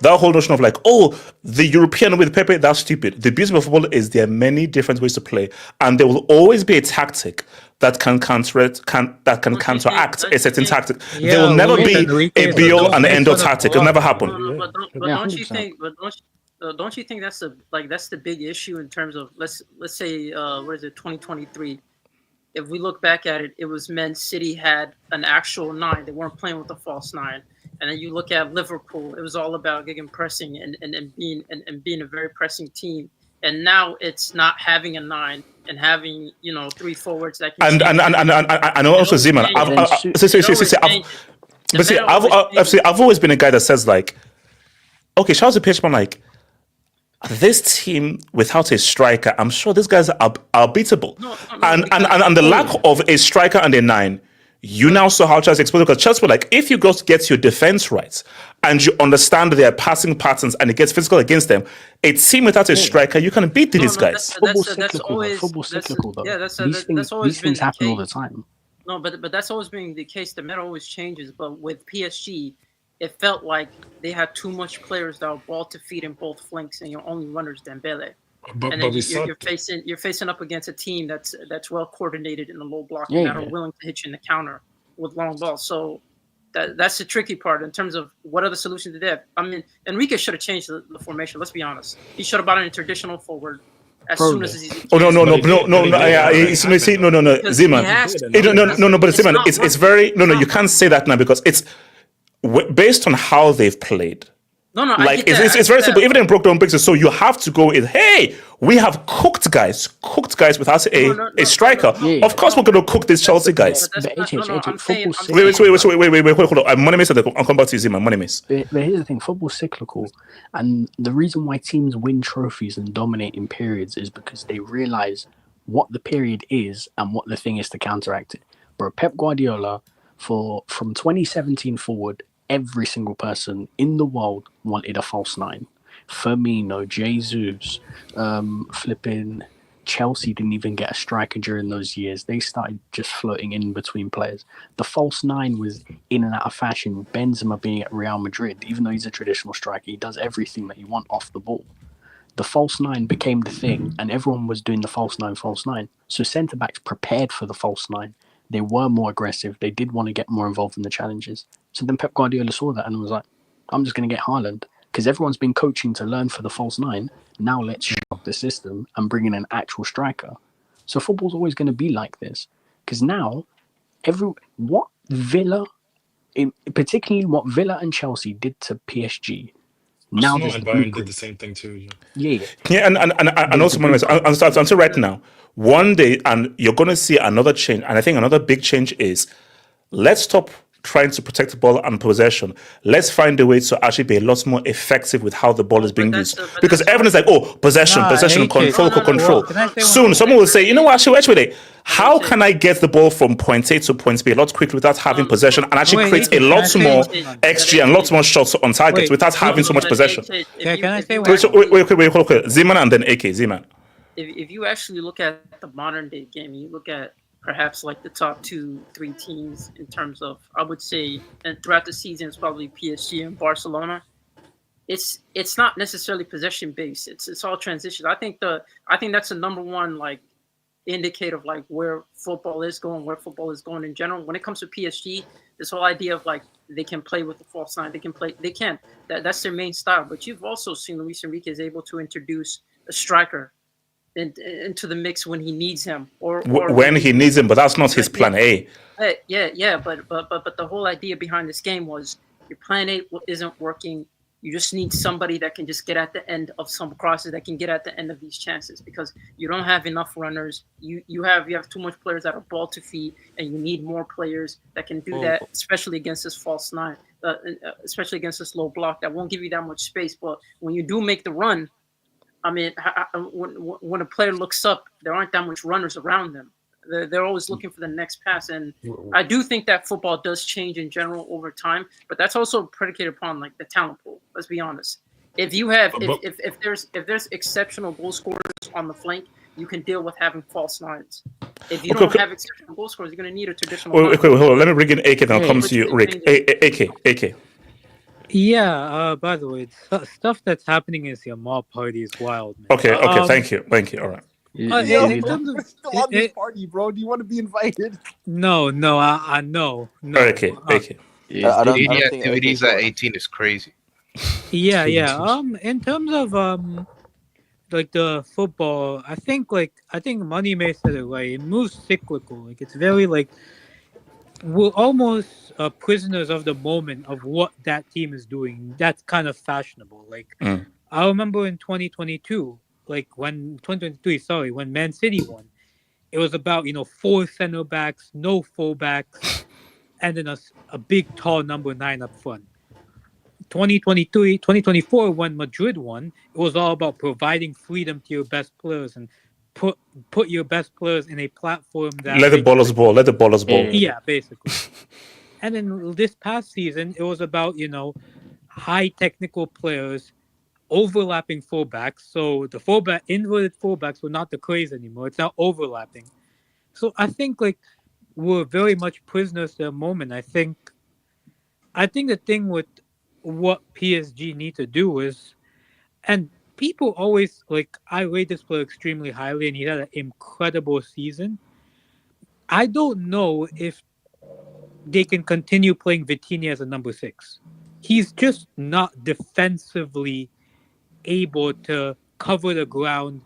That whole notion of like, the European with Pepe, that's stupid. The beauty of football is there are many different ways to play, and there will always be a tactic that can counteract a certain tactic. There will never be a be-all and end-all tactic. It'll never happen. Don't you think? Don't you think that's the big issue in terms of let's say 2023. If we look back at it, it was Man City had an actual 9. They weren't playing with a false 9. And then you look at Liverpool, it was all about gegenpressing and being a very pressing team. And now it's not having a 9 and having 3 forwards that can. And also Zeman, I've always been a guy that says like, okay, shout out to PSG, like, this team without a striker, I'm sure these guys are beatable. And the lack of a striker and a 9, you now saw how Chelsea exposed, because Chelsea were like, if you just get your defense right and you understand their passing patterns and it gets physical against them, a team without a striker, you can beat these guys. Football's cyclical though. Yeah, these things happen all the time. No, but that's always been the case. The meta always changes. But with PSG, it felt like they had too much players that were ball to feet in both flanks, and your only runner's Dembele. But and then you're facing up against a team that's well coordinated in the low block and that are willing to hit you in the counter with long balls. So that's the tricky part in terms of what other solutions did they have. I mean, Enrique should have changed the formation. Let's be honest. He should have brought in a traditional forward as soon as he's. No. Zeman. No. But Zeman, it's very no. You can't say that now because it's based on how they've played. No, like it's very simple. Even in broke down pictures, so you have to go in. Hey, We have cooked guys without a striker. Of course, we're going to cook these Chelsea guys. Wait, hold on. Money miss. I'll come back to you, man. Money miss. But here's the thing: football's cyclical, and the reason why teams win trophies and dominate in periods is because they realize what the period is and what the thing is to counteract it. Bro, Pep Guardiola, from 2017 forward, every single person in the world wanted a false nine. Firmino, Jesus, flipping Chelsea didn't even get a striker during those years. They started just floating in between players. The false nine was in and out of fashion. Benzema being at Real Madrid, even though he's a traditional striker, he does everything that you want off the ball. The false nine became the thing, and everyone was doing the false nine. So centre-backs prepared for the false nine. They were more aggressive. They did want to get more involved in the challenges. So then Pep Guardiola saw that and was like, I'm just going to get Haaland. Because everyone's been coaching to learn for the false nine. Now let's shock the system and bring in an actual striker. So football's always going to be like this. Because now, particularly what Villa and Chelsea did to PSG. Now Arsenal and Bayern did the same thing too. Yeah, and also, until right now, one day, and you're going to see another change. And I think another big change is, let's stop trying to protect the ball and possession. Let's find a way to actually be a lot more effective with how the ball is being used. Because everyone's like, possession, control. Soon, someone will say, you know what, actually, how can I get the ball from point A to point B a lot quicker without having possession and actually create a lot more XG and lots more shots on targets without having so much possession? Can I say one? Wait, Zeman and then AK, Zeman. If you actually look at the modern day game, you look at perhaps like the top 2-3 teams in terms of, I would say, and throughout the season, it's probably PSG and Barcelona. It's not necessarily possession based. It's all transition. I think that's the number one like indicator of like where football is going in general. When it comes to PSG, this whole idea of like they can play with the false nine, that's their main style. But you've also seen Luis Enrique is able to introduce a striker into the mix when he needs him, or when he needs him, but that's not his plan A. But the whole idea behind this game was your plan A isn't working. You just need somebody that can just get at the end of some crosses, that can get at the end of these chances, because you don't have enough runners. You have too much players that are ball to feet, and you need more players that can do that, especially against this false nine, especially against this low block that won't give you that much space. But when you do make the run, I mean, when a player looks up, there aren't that much runners around them. They're always looking for the next pass, and I do think that football does change in general over time. But that's also predicated upon like the talent pool. Let's be honest. If you have, if there's exceptional goal scorers on the flank, you can deal with having false nines. If you don't have exceptional goal scorers, you're going to need a traditional. Wait, hold on. Let me bring in AK, then I'll come to you, Rick. AK. Yeah, by the way, stuff that's happening in the Amal party is wild, man. Okay, thank you. All right. We're still on this party, bro. Do you want to be invited? No, I know. Okay. I don't think activities at 18 is crazy. Yeah. In terms of like the football, I think Money May said it right. It moves cyclical. Like it's very like we're almost prisoners of the moment of what that team is doing. That's kind of fashionable. Like I remember in 2022, when Man City won, it was about 4 center backs, no fullbacks, and then a big tall number 9 up front. 2024, when Madrid won, it was all about providing freedom to your best players and put your best players in a platform that let the ballers ball. Yeah, basically. And then this past season, it was about high technical players overlapping fullbacks. So the inverted fullbacks were not the craze anymore. It's now overlapping. So I think we're very much prisoners to the moment. I think the thing with what PSG need to do is, and people always I rate this player extremely highly, and he had an incredible season. I don't know if they can continue playing Vitinha as a number 6. He's just not defensively able to cover the ground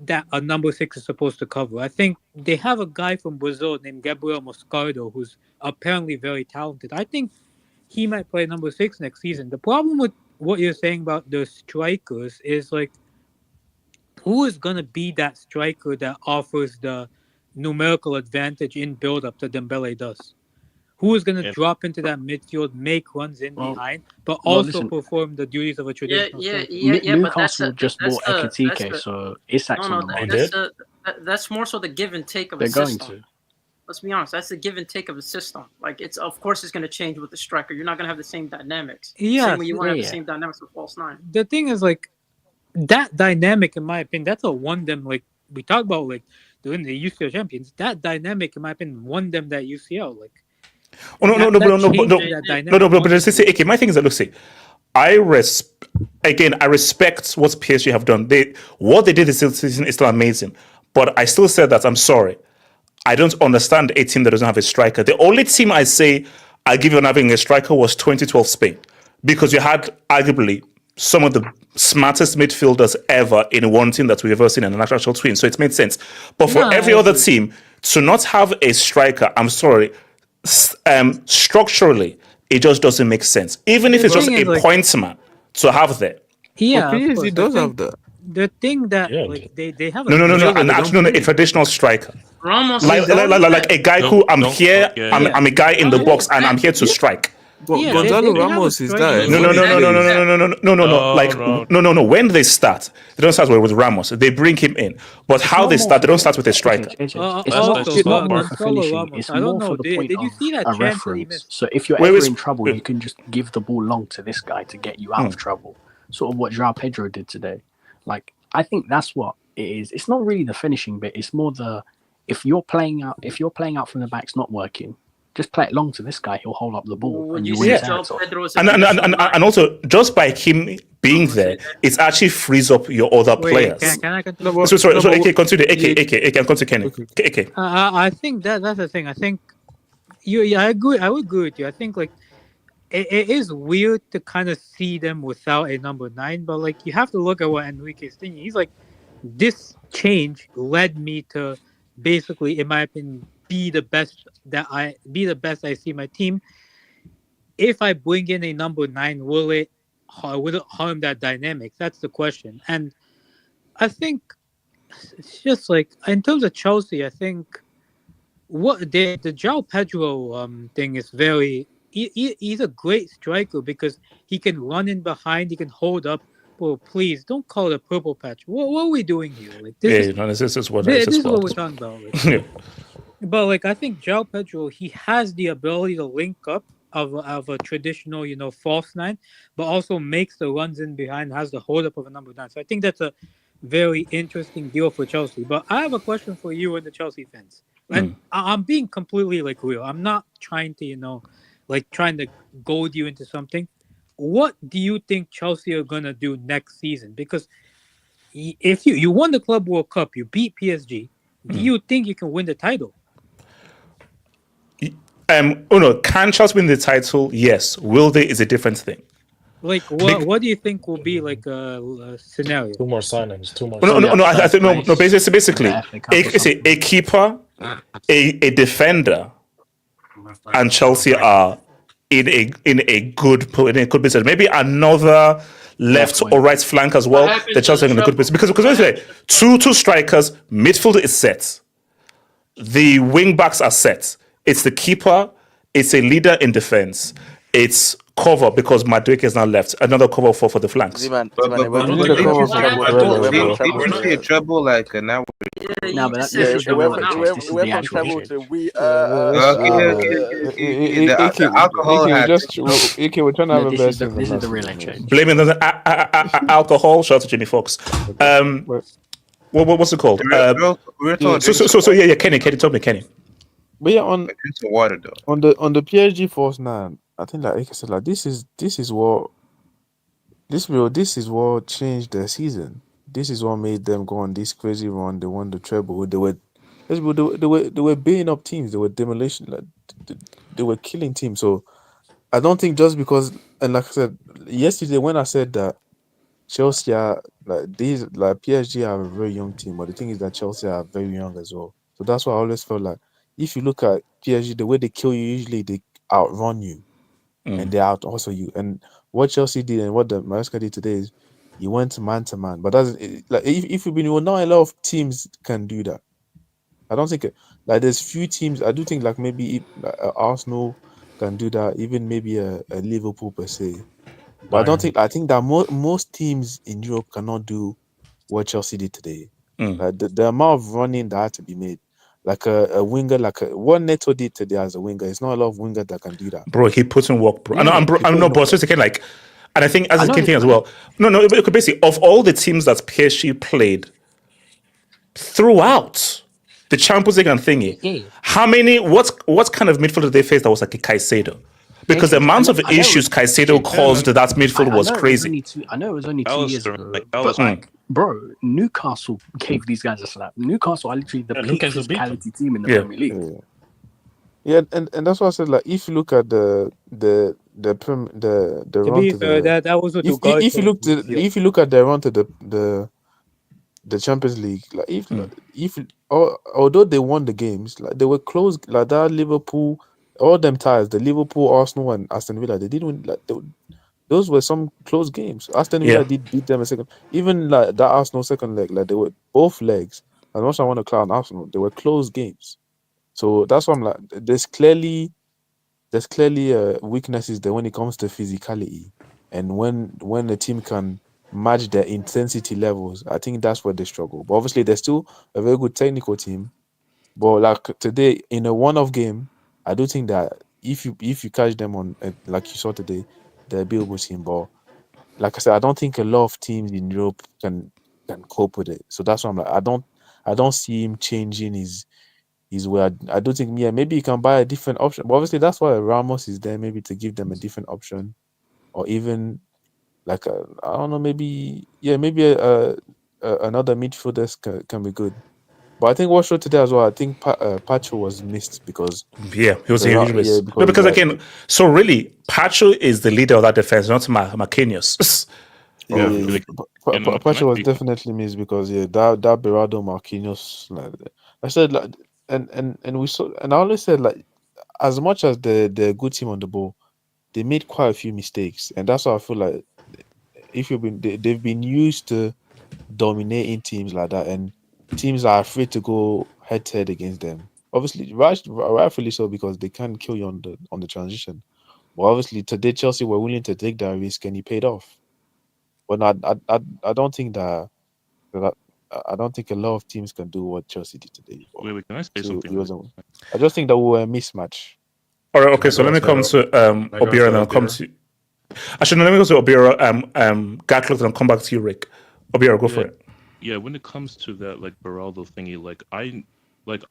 that a number 6 is supposed to cover. I think they have a guy from Brazil named Gabriel Moscardo who's apparently very talented. I think he might play number 6 next season. The problem with what you're saying about the strikers is who is gonna be that striker that offers the numerical advantage in build-up that Dembele does? Who is going to drop into that midfield, make runs in behind, but also perform the duties of a traditional striker? Newcastle just bought Ekitike, so Isak's on the market. That's more so the give and take of They're a going system. Let's be honest. That's the give and take of a system. Like it's of course it's going to change with the striker. You're not going to have the same dynamics. Yeah, same way you want to have the same dynamics with false nine. The thing is, like, that dynamic, in my opinion, that's what won them. Like we talk about, like doing the UCL champions. That dynamic, in my opinion, won them that UCL. Like. Oh no, but my thing is that look, see, I respect what PSG have done. What they did this season is still amazing, but I still said that I'm sorry, I don't understand a team that doesn't have a striker. The only team I say I give you on having a striker was 2012 Spain, because you had arguably some of the smartest midfielders ever in one team that we've ever seen in an actual twin. So it made sense. But for every other team to not have a striker, I'm sorry. Structurally, it just doesn't make sense. Even if it's just a point man to have there. Yeah, PSG does have that. The thing that like they have a traditional striker. Ramos like a guy who I'm a guy in the box and I'm here to strike. Gonzalo Ramos is that. No. When they start, they don't start with Ramos. They bring him in. But how they start, they don't start with a striker. It's not more for finishing. It's more for the point of a reference. So if you're ever in trouble, you can just give the ball long to this guy to get you out of trouble. Sort of what Joao Pedro did today. Like, I think that's what it is. It's not really the finishing bit. It's more the if you're playing out from the back, it's not working. Just play it long to this guy; he'll hold up the ball, and you win. And also, just by him being there, it actually frees up your other players. Can I continue? Sorry, AK, continue. AK, continue. AK. I think that's the thing. I think I agree. I would agree with you. I think like it is weird to kind of see them without a number 9, but like you have to look at what Enrique is thinking. He's like, this change led me to basically, in my opinion, be the best I see my team. If I bring in a number 9, will it harm that dynamic? That's the question. And I think it's just like in terms of Chelsea, I think what the Joao Pedro thing is very. He's a great striker because he can run in behind, he can hold up. Well, please don't call it a purple patch. What are we doing here? Like this is what we're talking about. Like. But like I think Joao Pedro, he has the ability to link up of a traditional, false 9, but also makes the runs in behind, has the hold up of a number 9. So I think that's a very interesting deal for Chelsea. But I have a question for you and the Chelsea fans. And I'm being completely like real. I'm not trying to, trying to goad you into something. What do you think Chelsea are gonna do next season? Because if you won the Club World Cup, you beat PSG. Do you think you can win the title? Can Chelsea win the title? Yes. Will they is a different thing. Like what do you think will be like a scenario? 2 more signings. 2 more. No. I think no. Basically, a keeper, a defender, and Chelsea are in a good position. Maybe another left or right flank as well. The Chelsea are in a good position because basically two strikers, midfield is set, the wing backs are set. It's the keeper. It's a leader in defense. It's cover because Madueke is now left. Another cover for the flanks. We're not a trouble like now. No, but this is the real change. This is the actual change. We're trying to have a best. This is the real change. Blaming alcohol. Shout out to Jimmy Fox. What's it called? Kenny, tell me, Kenny. But yeah, on water though. On the PSG Force 9, I think like I said, like this is what changed their season. This is what made them go on this crazy run. They won the treble. They were beating up teams. They were demolition. Like, they were killing teams. So I don't think just because, and like I said yesterday when I said that Chelsea are PSG are a very young team, but the thing is that Chelsea are very young as well. So that's why I always felt like if you look at PSG, the way they kill you, usually they outrun you and they out also you. And what Chelsea did and what the Maresca did today is He went man to man, but that's like if you been not a lot of teams can do that. I don't think like there's few teams. I do think like maybe Arsenal can do that, even maybe a Liverpool per se. But I don't think. I think that most teams in Europe cannot do what Chelsea did today. Like the amount of running that had to be made, like a winger, like what Neto did today as a winger. It's not a lot of wingers that can do that. Bro, he put in work, bro. Yeah, I know, but just again, like, and I think as a kid thing as well. No, basically, of all the teams that PSG played throughout the Champions League and thingy, how many? What kind of midfielder did they face that was like a Caicedo? Because the amount of issues Caicedo caused to that midfield was crazy. I know it was only 2 years ago, but like, bro, Newcastle gave these guys a slap. Newcastle are literally the peak physicality team in the Premier League. Yeah, and that's why I said like if you look at the run to the that was what if you look at the run to the Champions League, like if although they won the games, like they were close, like that Liverpool, all them ties, the Liverpool, Arsenal, and Aston Villa, they didn't win. Like those were some close games. Aston Villa did beat them a second. Even like that Arsenal second leg, like they were both legs. As much as I want to clown Arsenal, they were close games. So that's why I'm like, there's clearly weaknesses there when it comes to physicality, and when the team can match their intensity levels, I think that's where they struggle. But obviously, they're still a very good technical team. But like today, in a one-off game, I do think that if you catch them on like you saw today, they're a beatable team. But like I said, I don't think a lot of teams in Europe can cope with it. So that's why I'm like, I don't see him changing his way. I do think maybe he can buy a different option. But obviously, that's why Ramos is there, maybe to give them a different option, or even like I don't know, maybe another midfielder can be good. But I think what showed today as well, I think Pacho was missed because he was a huge miss. Because again, so really, Pacho is the leader of that defense, not Marquinhos. Pacho was definitely missed because that Berardo Marquinhos, like, I said, like, and we saw, and I always said, like, as much as they're a good team on the ball, they made quite a few mistakes, and that's why I feel like they've been used to dominating teams like that, and teams are afraid to go head to head against them. Obviously, rightfully so, because they can kill you on the transition. But obviously, today Chelsea were willing to take that risk, and he paid off. But I don't think that I don't think a lot of teams can do what Chelsea did today. Wait, can I say something? I just think that we were a mismatch. All right, okay. So let me come to Obiora, and then I'll come to. Actually, let me go to Obiora, Gatlock, and I'll come back to you, Rick. Obiora, go for it. Yeah, when it comes to that, like, Beraldo thingy, I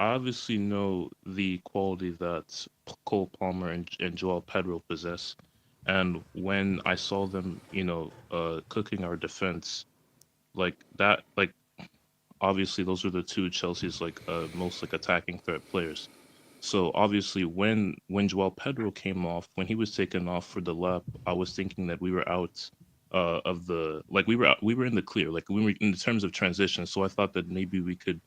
obviously know the quality that Cole Palmer and Joao Pedro possess, and when I saw them, cooking our defense, like that, like, obviously those are the two Chelsea's most attacking threat players. So obviously when Joao Pedro came off, when he was taken off for the lap, I was thinking that we were out of the, like, we were in the clear, like, we were in terms of transition. So I thought that maybe we could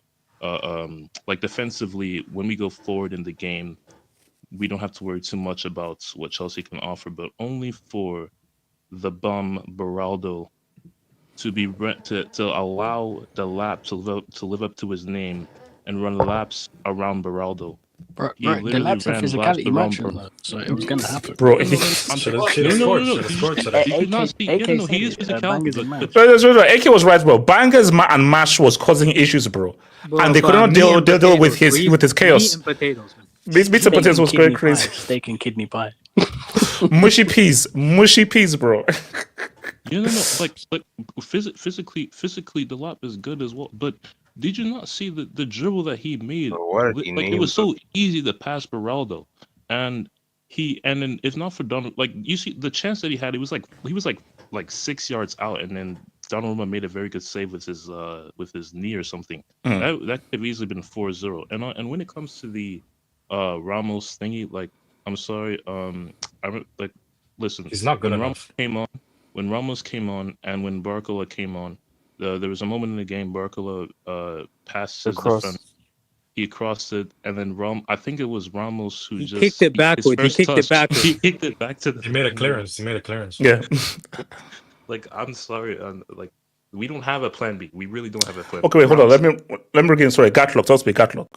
defensively, when we go forward in the game, we don't have to worry too much about what Chelsea can offer, but only for the bum Beraldo to allow the lap to live up to his name and run laps around Beraldo. Bro, the laps are physicality matching, so it was gonna happen. Bro, no. He is physicality. AK was right, bro. Bangers and Mash was causing issues, bro, and they could not deal with his chaos. Meat and potatoes was going crazy. Steak and kidney pie. mushy peas, bro. Physically, the lap is good as well. But did you not see the dribble that he made? It was so easy to pass Beraldo, and then if not for Donnarumma, like, you see the chance that he had, he was like 6 yards out, and then Donnarumma made a very good save with his knee or something. That could have easily been 4-0. And when it comes to the Ramos thingy, like, I'm sorry, listen, he's not good enough. When Ramos came on and when Barcola came on, there was a moment in the game Barcola passed his defender. He crossed it, and then I think it was Ramos who kicked it backwards. He kicked it back to the. He made a clearance. Yeah. Like, I'm sorry, like, we don't have a plan B. We really don't have a plan. Okay, wait, hold on. Let me begin. Sorry, Gatlock. Talk to me, Gatlock.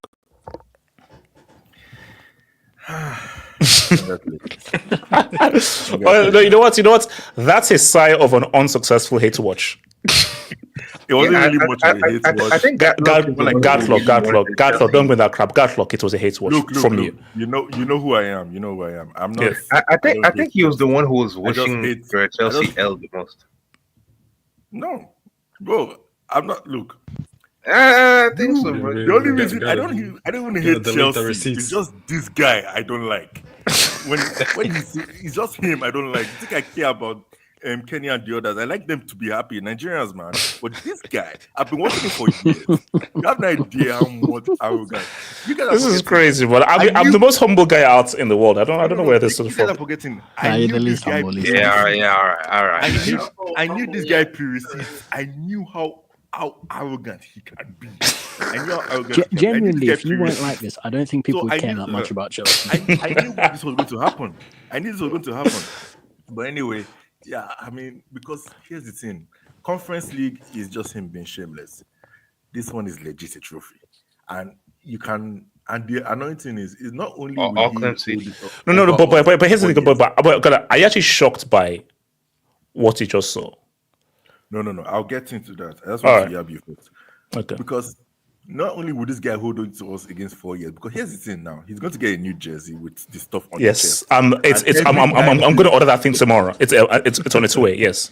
No, you know what? That's a sigh of an unsuccessful hate watch. It wasn't really much of a hate watch. I think Gatlock. Don't win that crap. Gatlock. It was a hate watch from you. You know who I am. You know who I am. I'm not. Yes. I think he was the one who was wishing Chelsea L the most. No, bro. I'm not. Look. I think so, bro. The only reason I don't even hate Chelsea is just this guy I don't like. when he's just him I don't like. I think I care about Kenny and the others. I like them to be happy, Nigerians, man. But this guy, I've been watching him for years. You have no idea how much arrogant. This is crazy, but I'm the most humble guy out in the world. I don't know where this is from. Forgetting. I knew this guy. All right. I knew this guy pre-receipts. I knew how arrogant he can be. I knew how arrogant. Genuinely, if you weren't like this, I don't think people would care that much about Chelsea. I knew this was going to happen. But anyway, yeah, I mean, because here's the thing: Conference League is just him being shameless. This one is legit a trophy, and you can. And the annoying thing is not only No. But here's the thing. But are you actually shocked by what you just saw? No. I'll get into that. I just want to yab you first. Okay. Because not only would this guy hold on to us against 4 years, because here's the thing now, he's going to get a new jersey with this stuff on. Yes, I'm going to order that thing tomorrow. It's on its way. Yes.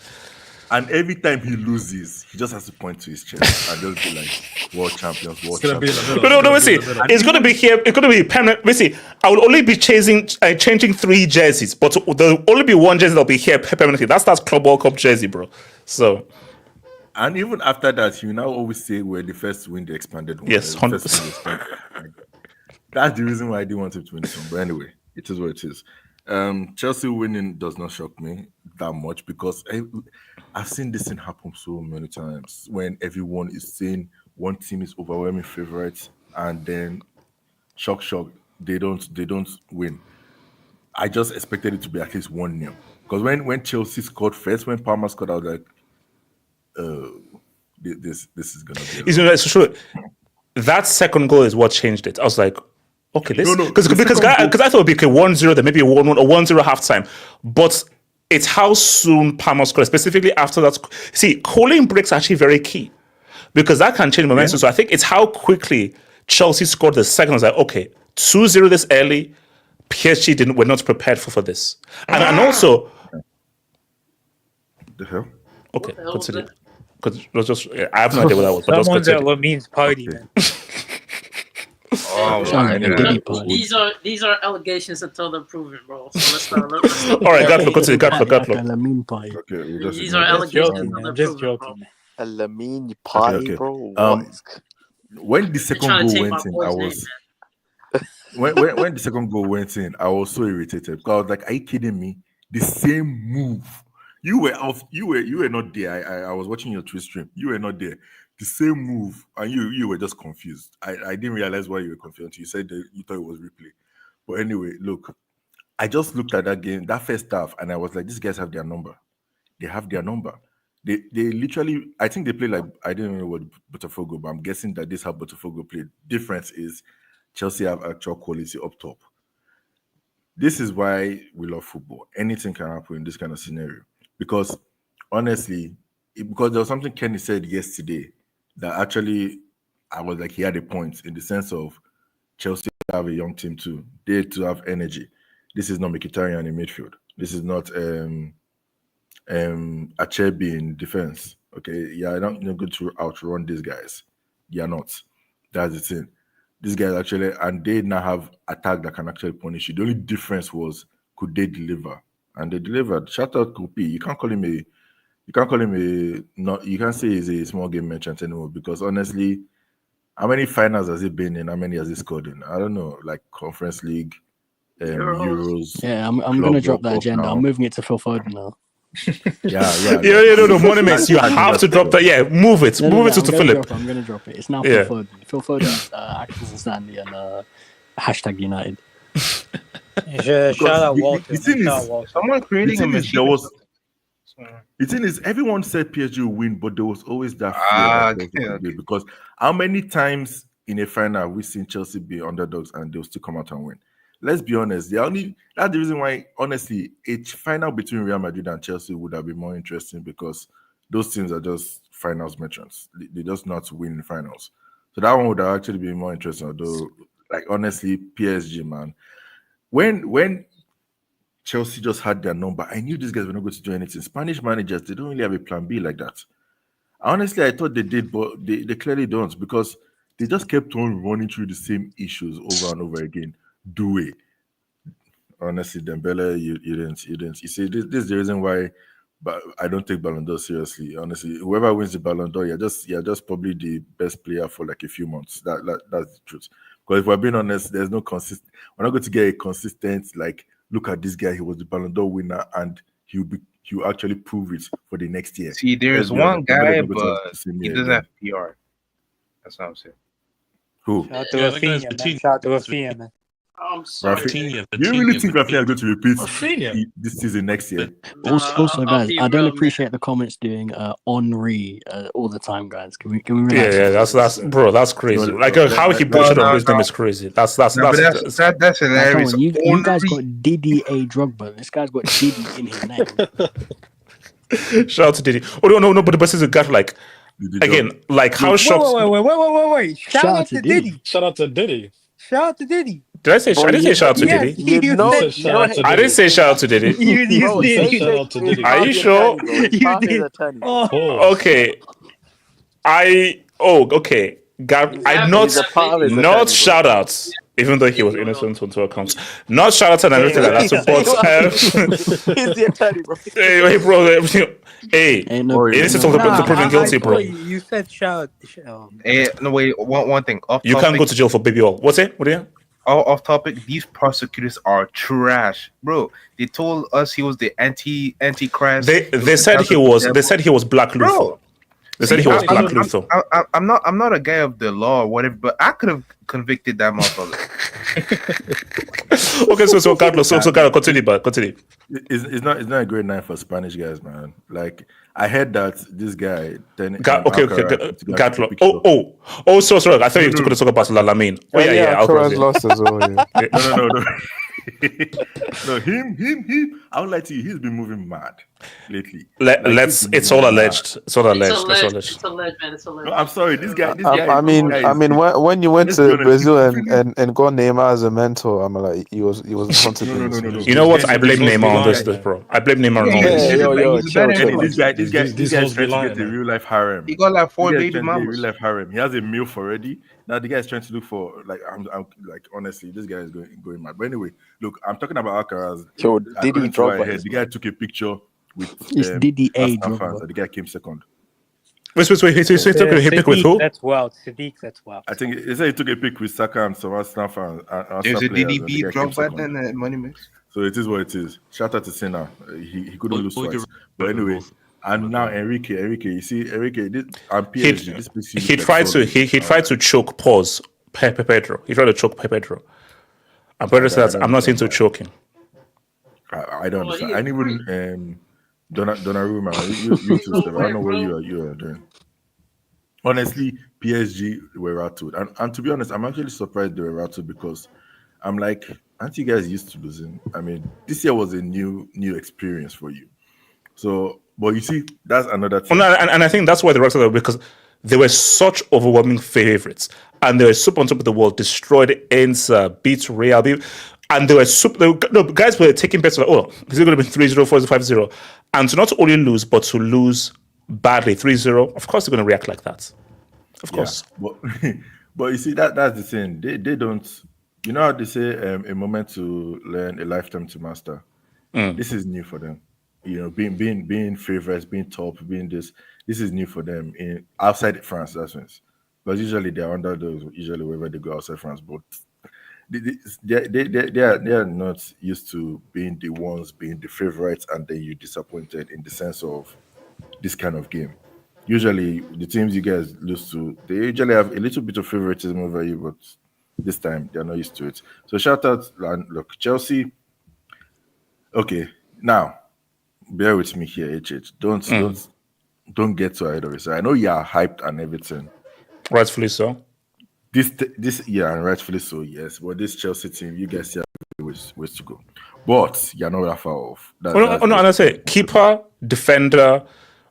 And every time he loses, he just has to point to his chest and just be like, "World champions, world champions." No. See, it's going to be here. It's going to be permanent. See, I will only be changing 3 jerseys, but there will only be one jersey that'll be here permanently. That's Club World Cup jersey, bro. So. And even after that, you now always say we're the first to win the expanded one. Yes, 100%. That's the reason why I didn't want him to win this one. But anyway, it is what it is. Chelsea winning does not shock me that much because I've seen this thing happen so many times when everyone is saying one team is overwhelming favorites and then shock, they don't win. I just expected it to be at least 1-0 because when Chelsea scored first, when Palmer scored, I was like, this is gonna be. It's true. That second goal is what changed it. I was like, okay, this because I thought it'd be 1-0, then maybe a 1-1 or 1-0 halftime, but it's how soon Palmer scored, specifically after that. See, calling breaks are actually very key because that can change momentum. So I think it's how quickly Chelsea scored the second. I was like, okay, 2-0 this early. PSG were not prepared for this, and also. The hell. Okay, consider. Because it was just, I have no idea what that was. But someone's at Lamin's party, man. These are allegations until they're proven, bro. So let's start. All right, continue. Lamin party. Okay, these are allegations until they're proven, bro. A Lamin party, bro. When the second goal went in, I was. When the second goal went in, I was so irritated because I was like, "Are you kidding me? The same move." You were off. You were not there. I was watching your Twitch stream. You were not there. The same move, and you were just confused. I didn't realize why you were confused. You said that you thought it was replay. But anyway, look, I just looked at that game, that first half, and I was like, these guys have their number. They have their number. They literally, I think they play like, I didn't know what Botafogo, but I'm guessing that this is how Botafogo played. Difference is Chelsea have actual quality up top. This is why we love football. Anything can happen in this kind of scenario. Because honestly, because there was something Kenny said yesterday that actually I was like, he had a point in the sense of Chelsea have a young team too. They to have energy. This is not Mkhitaryan in midfield. This is not Acerbi in defense. Okay, yeah, I'm not going to outrun these guys. You're not. That's the thing. These guys actually, and they now have attack that can actually punish you. The only difference was, could they deliver? And they delivered. Shout out Kopi. You can't call him a. You can't say he's a small game merchant anymore because honestly, how many finals has he been in? How many has he scored in? I don't know, like Conference League, Euros. Yeah, I'm going to drop that agenda. I'm moving it to Phil Foden now. No, Monuments. You have to drop that. Yeah, move it. Move it to Philip. I'm going to drop it. It's now Phil Foden. Phil Foden, Axel Stanley, and # United. Shout out Walter. Someone creating a machine. The thing is, everyone said PSG will win, but there was always that fear that Chelsea would win, because how many times in a final we've seen Chelsea be underdogs and they'll still come out and win? Let's be honest. That's the reason why, honestly, a final between Real Madrid and Chelsea would have been more interesting, because those teams are just finals veterans. They just not win in finals. So that one would have actually been more interesting. Although, like, honestly, PSG, man, when Chelsea just had their number, I knew these guys were not going to do anything. Spanish managers, they don't really have a plan B like that. Honestly, I thought they did, but they clearly don't, because they just kept on running through the same issues over and over again. Do it. Honestly, Dembele, you didn't. You see, this is the reason why, but I don't take Ballon d'Or seriously. Honestly, whoever wins the Ballon d'Or, you're just probably the best player for like a few months. That's the truth. Because if we're being honest, there's no consistent. We're not going to get a consistent, like, look at this guy, he was the Ballon d'Or winner, and he'll actually prove it for the next year. See, there's one guy, but he doesn't have PR. That's what I'm saying. Who? Shout out to Rafinha, man. Shout out to Rafinha, man. I'm sorry. Rafinha. Do you really think Rafinha is going to repeat this season next year? Also, guys, I don't appreciate the comments doing Henri all the time, guys. Can we relax? Yeah, that's crazy. Like how he butchered up his name is crazy. That's hilarious. You guys got Didi A Drogba. This guy's got Didi in his name. Shout out to Didi. Oh no, but the best is a guy like again, like how shocked. Wait. Shout out to Didi. Shout out to Diddy. Shout out to Diddy. Did I say? I didn't say shout out to Diddy. I didn't say shout out to Diddy. You did. Shout out to Diddy. Are you sure? You did. Okay. Okay. I not shout outs, even though he was innocent on two accounts. Not shout outs and everything like that. But He's the attorney, bro. Hey, bro. Hey, innocent to proven guilty, bro. You said shout. No, wait. One thing. You can't go to jail for baby all. What's it? What are you? Off topic. These prosecutors are trash, bro. They told us he was the anti-Christ. They said he was. They said he was Black Luther. They said he was Black Luther. I'm not a guy of the law or whatever, but I could have convicted that motherfucker. Okay, so Carlos, continue. It's not a great night for Spanish guys, man. Like, I heard that this guy. Carlos. Sorry. I thought you were going to talk about Lamine. Oh yeah. Alcaraz lost as well. Yeah. No. No, him. I would like to. He's been moving mad lately. It's all alleged. It's all alleged, man. It's alleged. No, I'm sorry. This guy. I mean, when you went to Brazil and got Neymar as a mentor, I'm like, he was wanted. No. You know what? I blame Neymar on this, bro. I blame Neymar on this. This guy's trying to get the real life harem. He got like 4 baby mamas. Real life harem. He has a MILF already. Now the guy is trying to look for I'm like, honestly, this guy is going mad. But anyway, look, I'm talking about Alcaraz. So Didi Drogba. The guy took a picture with Didi A Drogba. So the guy came second. Wait. He took a pic with who? That's wild. Sadiq, that's wild. I think he said he took a pic with Saka and some Arsenal fans. There's a DDB Drogba then at Money Mix. So it is what it is. Shout out to Senna. He couldn't lose twice. But anyway. And now Enrique, you see, Enrique, this PSG. He tried to choke Pedro. He tried to choke Pedro. And Pedro says, "I'm not into choking." I don't understand. And even Donnarumma, you two step. I don't know what you are doing. Honestly, PSG were rattled, and to be honest, I'm actually surprised they were rattled, because I'm like, aren't you guys used to losing? I mean, this year was a new experience for you. So. But you see, that's another thing. And I think that's why the Rocks are there, because they were such overwhelming favorites, and they were super on top of the world, destroyed Inter, beat Real, and they were guys were taking bets like, oh, is it going to be 3-0, 4-0, 5-0? And to not only lose, but to lose badly 3-0, of course they're going to react like that. Of course. Yeah, but you see, that's the thing. They don't, you know how they say a moment to learn, a lifetime to master. This is new for them. You know, being favorites, being top, being this is new for them in outside France. That's sense, because usually they're underdogs. Usually wherever they go outside France, but they are not used to being the ones being the favorites, and then you disappointed in the sense of this kind of game. Usually the teams you guys lose to, they usually have a little bit of favoritism over you, but this time they're not used to it. So shout out, and look, Chelsea. Okay, now. bear with me here, HH. Don't get too ahead of yourself. I know you are hyped and everything. Rightfully so. This year, and rightfully so, yes. But this Chelsea team, you guys have ways to go. But you're not that far off. And I say keeper, defender,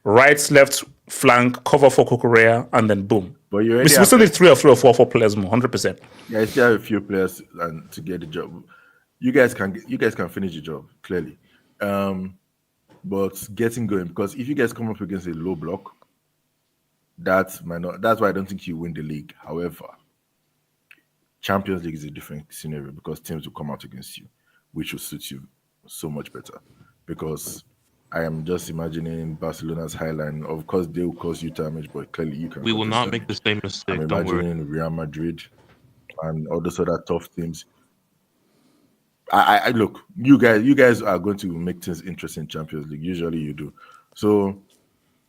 right, left flank, cover for Cucurella, and then boom. But you we still need 3 or 4 players more, 100%. Yeah, you still have a few players and to get the job. You guys can finish the job clearly. But getting going, because if you guys come up against a low block, that's why I don't think you win the league. However, Champions League is a different scenario because teams will come out against you, which will suit you so much better. Because I am just imagining Barcelona's highline. Of course, they will cause you damage, but clearly you can. We will not make the same mistake. I'm imagining Real Madrid and all those other tough teams. I look, you guys are going to make things interesting in Champions League. Usually you do. So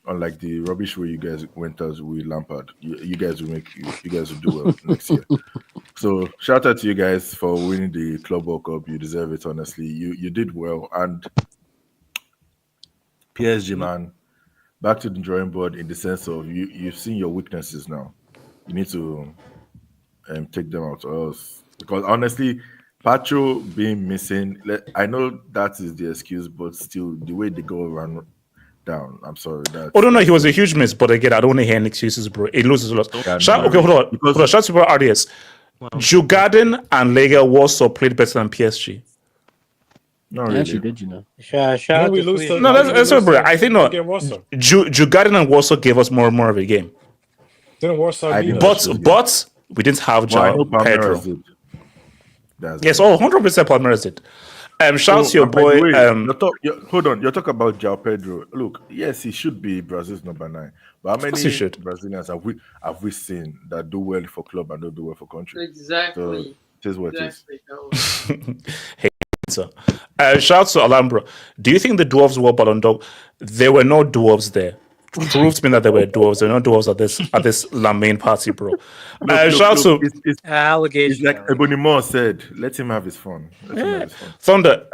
unlike the rubbish way you guys went out with Lampard, you guys will do well next year. So shout out to you guys for winning the Club World Cup. You deserve it, honestly. You did well. And PSG, man, back to the drawing board in the sense of you've seen your weaknesses now. You need to take them out, or else, because honestly, Pacho being missing, I know that is the excuse, but still, the way they go around down, I'm sorry. No, he was a huge miss, but again, I don't want to hear any excuses, bro. It loses a lot. Hold on. Shout out to RDS. Jugarden and Liga Warsaw played better than PSG. No, really. Actually did, you know. That's bro. I think no. Jugarden and Warsaw gave us more of a game. Didn't Warsaw but we didn't have Joao Pedro. Yes, 100% Palmer did. Shout out to your boy. Hold on, you're talking about Joao Pedro. Look, yes, he should be Brazil's number 9. But how many Brazilians have we seen that do well for club and don't do well for country? Exactly. So, it is what it is. Hey, so, shout out to Alhambra. Do you think the dwarves were Ballon d'Or? There were no dwarves there. Prove to me that there were dwarves. There were no dwarves at this Lamaine party, bro. Shout out to allegation. It's like Ebony Moore said, let him have his fun. Thunder.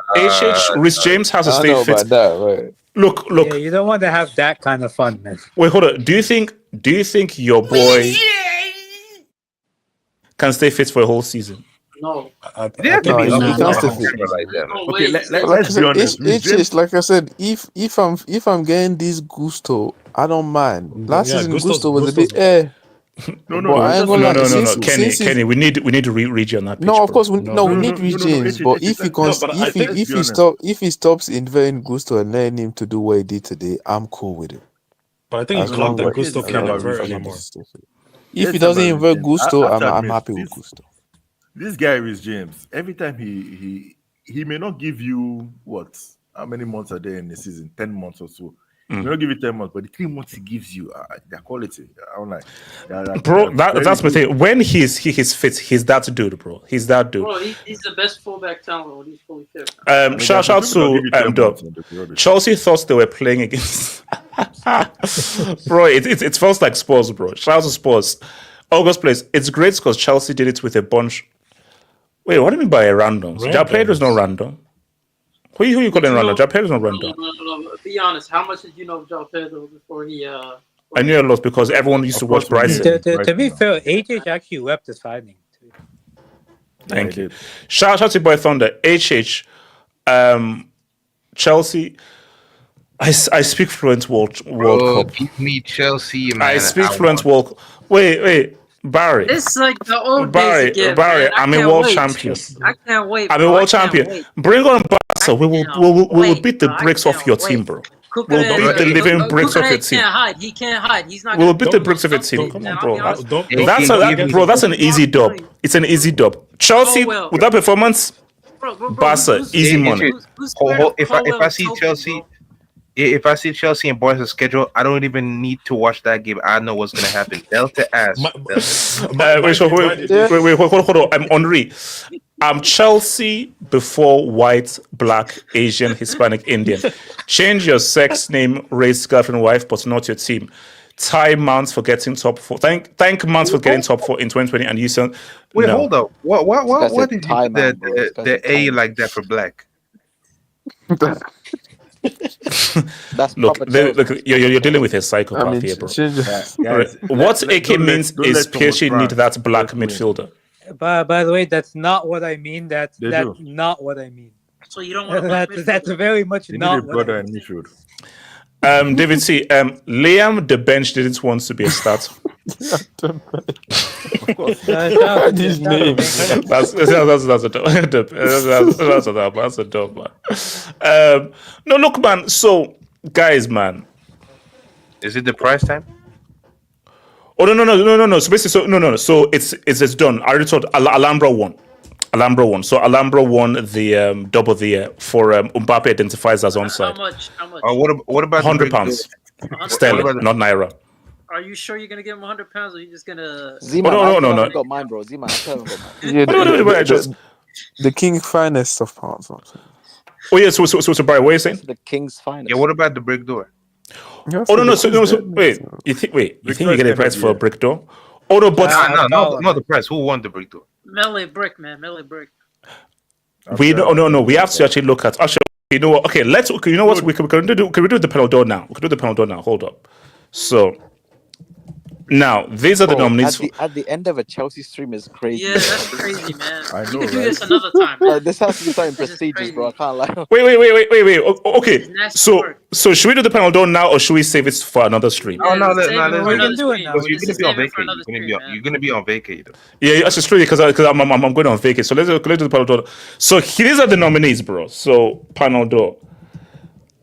Rhys James has to stay fit. Look. Yeah, you don't want to have that kind of fun, man. Wait, hold on. Do you think your boy can stay fit for a whole season? No. He can't stay fit like that. Okay, let's be honest. It's like I said, if I'm getting this gusto, I don't mind. Last season Gusto was a bit No. Kenny, we need to read you on that. No, of course we need Rhys James. But if he stops invading Gusto and letting him to do what he did today, I'm cool with it. But I think it's club that Gusto can't invert anymore. If he doesn't invert Gusto, I'm happy with Gusto. This guy is James. Every time he may not give you how many months are there in the season? 10 months or so. He may not give you 10 months, but the 3 months he gives you, their quality. I'm like, bro, that's the thing. When he's fit, he's that dude, bro. He's that dude. Bro, he's the best fullback talent when he's fully fit. Shout out to Dub. Chelsea thought they were playing against. Bro, it feels like Spurs, bro. Shout out to Spurs. August plays. It's great because Chelsea did it with a bunch. Wait, what do you mean by a random? Joao Pedro is not random. Who you calling random? Joao Pedro is not random. No. Be honest. How much did you know of Joao Pedro before he? I knew a lot because everyone used to watch Bryson. To be fair, HH actually wept his signing. Thank you. Shout out to Boy Thunder. HH, Chelsea. I speak fluent World Cup. Give me Chelsea, man. I speak fluent World Cup. Wait. Barry. It's like the old Barry, days again, man. I'm a world champion. I can't wait. I'm a world champion. Bring on Barca. We will beat the bricks off your team, bro. We'll beat the living bricks off your team. He can't hide. He's not. We'll beat the bricks of your team. Come on, bro. That's an easy dub. It's an easy dub. Chelsea with that performance, Barca, easy money. If I see Chelsea. If I see Chelsea and Barca's schedule, I don't even need to watch that game. I know what's going to happen. Delta ass. Wait, hold on. I'm Henri. I'm Chelsea before white, black, Asian, Hispanic, Indian. Change your sex, name, race, girlfriend, wife, but not your team. Ty Mounts for getting top 4. Thank Mounts for getting top 4 in 2020, and you said wait, hold up. What did you the A like that for black? That's Look, proper you're dealing with a psychopath here, bro. What AK means is PSG need that black midfielder. By the way, that's not what I mean. That's not what I mean. So you don't want to that's very much not what I in mean. midfield. David C. Liam, the bench didn't want to be a start. Of course. His name. That's a dope. That's a dope, man. No, look, man. So, guys, man. Is it the price time? Oh no. So basically, So it's done. I already told Alhambra won. So Alhambra won the double the for Mbappe identifies as onside. How much? What about £100 sterling, not naira? Are you sure you're gonna give him £100, or are you just gonna? Z-Man, no. I haven't got mine, bro. Z-Man, I still haven't got mine. Yeah, the king finest of pounds. Oh yeah, so Brian, what are you saying? The king's finest. Yeah, what about the brick door? Oh no, wait. You think you get a price for a brick door? Oh no, but not the price. Who won the brick door? Melee brick, man. Melee brick. We no. We have to actually look at. Actually, you know what? Okay, you know what? We can do. Can we do the panel door now? We can do the panel door now. Hold up. So now these are the nominees. At the end of a Chelsea stream is crazy. Yeah, that's crazy, man. I know, You can do right? this another time. This has to be something prestigious, bro. I can't lie. Wait. Okay. So should we do the panel door now, or should we save it for another stream? Oh no, We can do it now. You're gonna be on vacation. You're gonna be on vacation. Yeah, that's true because I'm going on vacation. So let's do the panel door. So these are the nominees, bro. So panel door.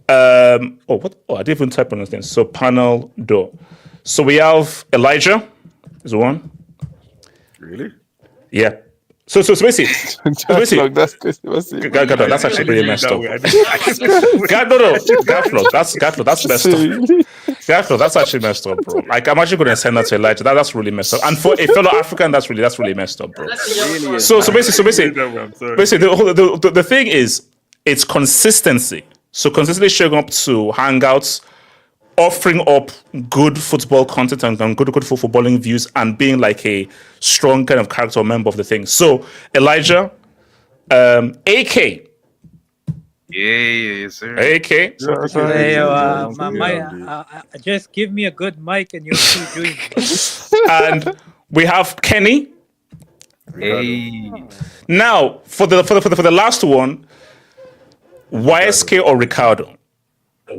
What? Oh, I didn't even type on this thing. So panel door. So we have Elijah is one. Really? Yeah. So basically, that's actually pretty messed up. Gaflog, that's messed up. Gaflog, that's actually messed up, bro. Like I'm actually going to send that to Elijah. That's really messed up. And for a fellow African, that's really messed up, bro. So basically, the thing is, it's consistency. So consistently showing up to hangouts, offering up good football content and good footballing views, and being like a strong kind of character member of the thing. So Elijah, AK. Yeah, sir. AK. Just give me a good mic and you'll see dreams. And we have Kenny. Hey. Now for the last one, YSK or Ricardo.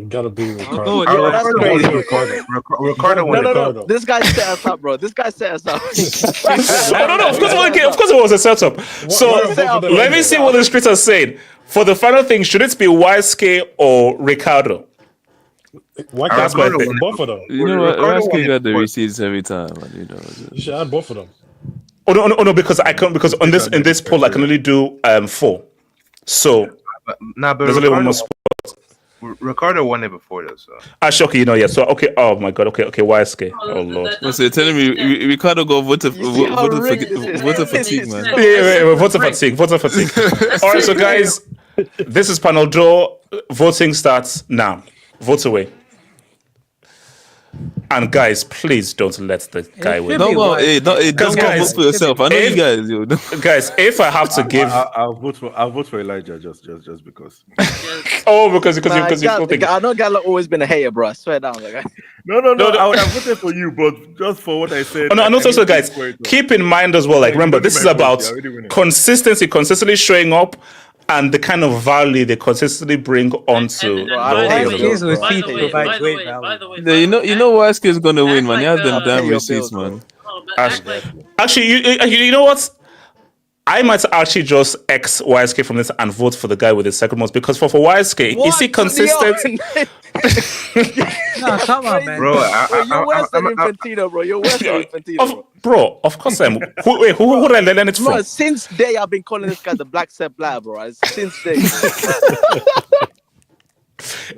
Gotta be Ricardo. That's crazy. Ricardo. No. This guy set us up, bro. This guy set us up. No. Of course, it was a setup. So let me see what the streets are saying. For the final thing, should it be YSK or Ricardo? That's my thing. Both of them. You know what? YSK got the receipts every time, man. You know. You should add both of them. Oh no, because in this poll I can only do 4. So but there's only one more spot. Ricardo won it before though, so. Actually, okay, yeah. So okay, oh my god, okay, YSK. Oh lord. So you're telling me Ricardo got voter fatigue, man. Yeah, voter fatigue. All right, so guys, this is panel draw. Voting starts now. Vote away. And guys, please don't let the guy win. Don't vote for yourself. I know you guys. Guys, if I have to give, I'll vote for Elijah just because. because you I know Gala always been a hater, bro. I swear down. No. I would have voted for you, but just for what I said. And also, guys, keep in mind as well. Like, remember, this is about consistency, consistently showing up, and the kind of value they consistently bring onto By the way, you know YSK is gonna win, man. You have them damn receipts, man. Actually, you know what? I might actually just X YSK from this and vote for the guy with the second most, because for YSK, is he consistent? No, come on, man. Bro, you're worse than Infantino, bro. You're worse than Infantino, bro. Of course I am. Who did I learn it from? Bro, since day I've been calling this guy the Black Sepp Blatter, bro. Since day.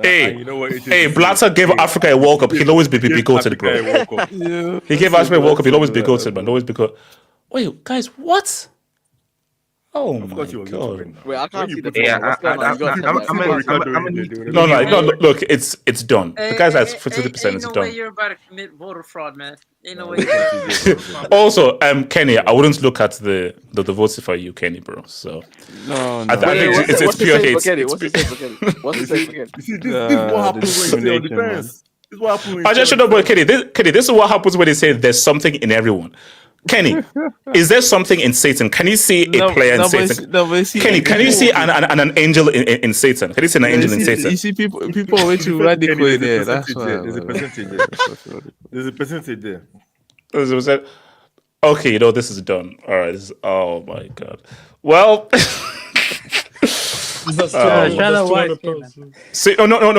Hey, Blatter gave Africa a World Cup. He'll always be goated, bro. He gave Africa a World Cup. He'll always be goated, man. Always be goated. Wait, guys, what? Oh Of course my you were going to god. win now. Wait, I can't see the Yeah, What's going on? You gotta tell me. No, look, it's done. The guy's at 50%. Ain't It's no way done. you're about to commit voter fraud, man. Ain't no No, way. look at you, You're Jay. Also, Kenny, I wouldn't look at the votes for you, Kenny, bro. So No, I think it's pure hate. What's the say for Kenny? What's the say for Kenny? You see, this is what happens when you stay on the discrimination, fence. This is what happens when I you just stay should on know, the but Kenny, this is what happens when they say there's something in everyone. Kenny, is there something in Satan? Can you see a player in Satan? Kenny, can you see an angel in Satan? Can you see an angel in Satan? You see, people are way too radical in there. That's why. There's a percentage there. There's a percentage there. Okay, this is done. All right. Oh my god. Well. No.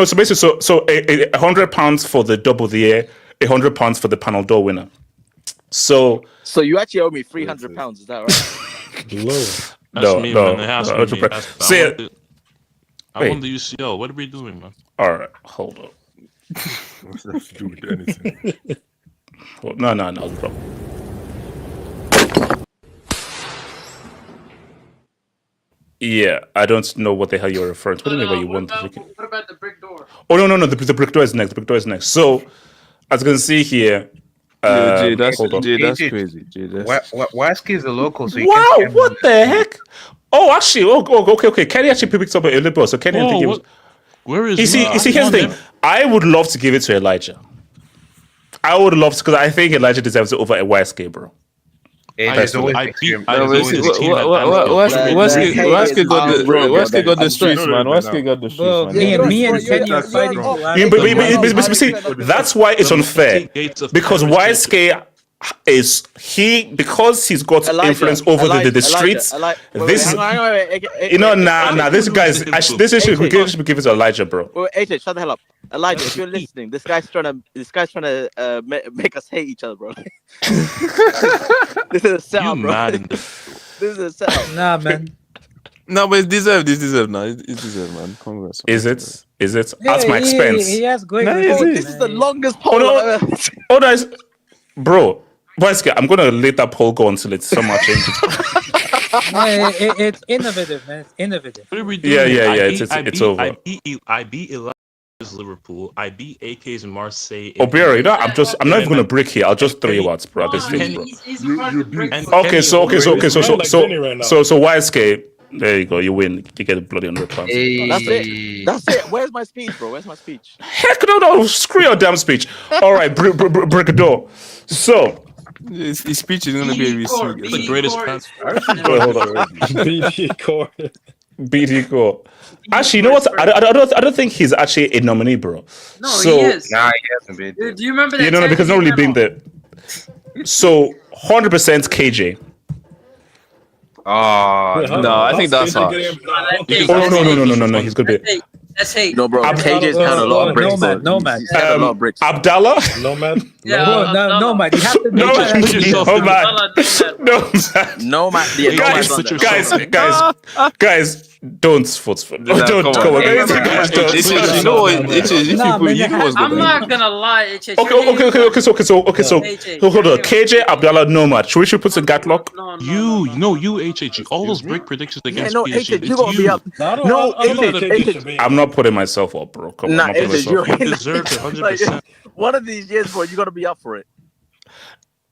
So basically, so £100 for the double the year, £100 for the Panel winner. So you actually owe me £300, is that right? That's me, man. It has to be me. I won the UCL. What are we doing, man? All right, hold on. What's that to do with anything? No, bro. Yeah, I don't know what the hell you're referring to. What do you mean by you want What about the brick door? Oh, no. The brick door is next. The brick door is next. So, as you can see here. Jay, that's crazy. Waski is the local, so you wow, can what the heck? Oh, actually, okay. Kenny actually picked up a little bit. So Kenny, I think he was. Where is? You see, here's the thing. I would love to give it to Elijah. I would love to, because I think Elijah deserves it over a YSK, bro. Waski got the streets, man. Waski got the streets, man. Me and Kenny are fighting. But see, that's why it's unfair. Because YSK is because he's got influence over the streets. This should be given to Elijah, bro. Wait, AJ, shut the hell up. Elijah, if you're listening, this guy's trying to make us hate each other, bro. This is a setup, bro. This is a setup. Nah, man. No, but it's deserved. Now. It's deserved, man. Congrats. Is it? At my expense? He has great. This is the longest poll I've ever seen. Oh, no, bro. I'm gonna let that poll go until it somehow changes. It's innovative, man. It's innovative. What are we doing? Yeah. It's over. I beat Elijah's Liverpool. I beat AK's Marseille. Bro, I'm not even gonna break here. I'll just throw you out, bro. At this stage, bro. Okay, so YSK. There you go. You win. You get a bloody £100. That's it. Where's my speech, bro? Where's my speech? Heck no! Screw your damn speech. All right, break a door. So. His speech is gonna be the greatest fans. Hold on. BT Core. Actually, you know what? I don't think he's actually a nominee, bro. No, he is. Nah, he hasn't been. Dude, do you remember that? No, because not really being there. So 100% KJ. No, I think that's hard. No. He's gonna be. That's hate. No, bro. KJ's had a lot of bricks. Nomad. He's had a lot of bricks. Abdallah? Nomad? Yeah, Nomad. You have to make Guys, don't vote for. Don't go. I'm not gonna lie. Okay. So hold on. KJ, Abdallah, Nomad. Should we put some Gatlock? You HH. All those break predictions against PSG. You gonna be up. No, I'm not putting myself up, bro. Come on, nah, I'm not putting myself up. You deserve 100%. One of these years, bro, you're gonna be up for it.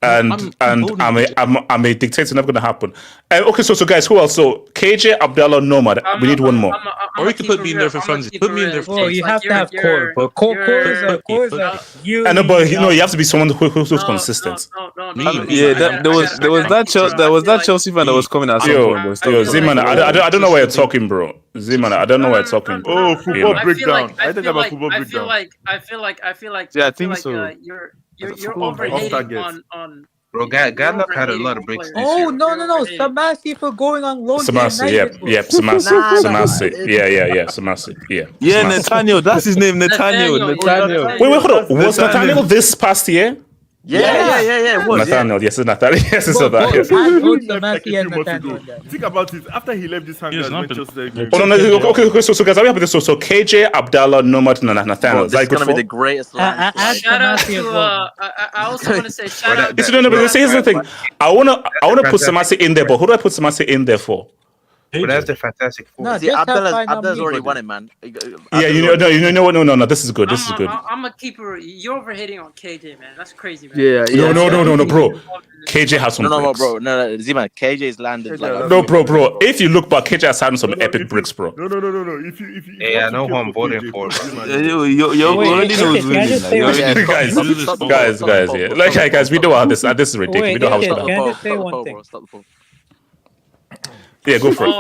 And I'm a dictator. Never gonna happen. Okay, so guys, who else? So KJ, Abdallah, Nomad. We need one more. Or you could put me in there for funsies. Put me in there for. Oh, you have to have core, but core is you. I know, but you have to be someone who's consistent. Yeah, there was that Chelsea fan that was coming at some point. Yo, Z-Man, I don't know why you're talking, bro. Z-Man, I don't know why you're talking. Oh, football breakdown. I think about football breakdown. I feel like. Yeah, I think so. You're overhating on. Bro, Gadlock had a lot of breaks. Oh no! Samasi for going on loan. Samasi, yep, Samasi. Yeah, Samasi, yeah. Yeah, Nathaniel, that's his name, Nathaniel. Wait, hold on. Was Nathaniel this past year? Yeah. Nathaniel, yes, it's Nathaniel. Yes, it's Nathaniel. Think about it. After he left this hangar, okay. So guys, are we happy with this? So KJ, Abdallah, Nomad, Nathaniel. This is gonna be the greatest line. Shout out to. I also want to say shout out. Here's the thing. I wanna put Samasi in there, but who do I put Samasi in there for? But that's the Fantastic Four. No, See, just have Abdallah's nominees. already won it, man. Yeah, you know what? No. This is good. This is good. I'm a keeper. You're overhating on KJ, man. That's crazy, man. Yeah. No, bro. KJ has some bricks. No, Z-Man. KJ's landed. No, bro. If you look back, KJ has had some epic bricks, bro. No. If you Yeah, I know who I'm voting for. You already know who's winning. Guys, yeah. Like, guys, we know how this is ridiculous. Wait, We know how it's can gonna. I just say one thing? Yeah, go for it.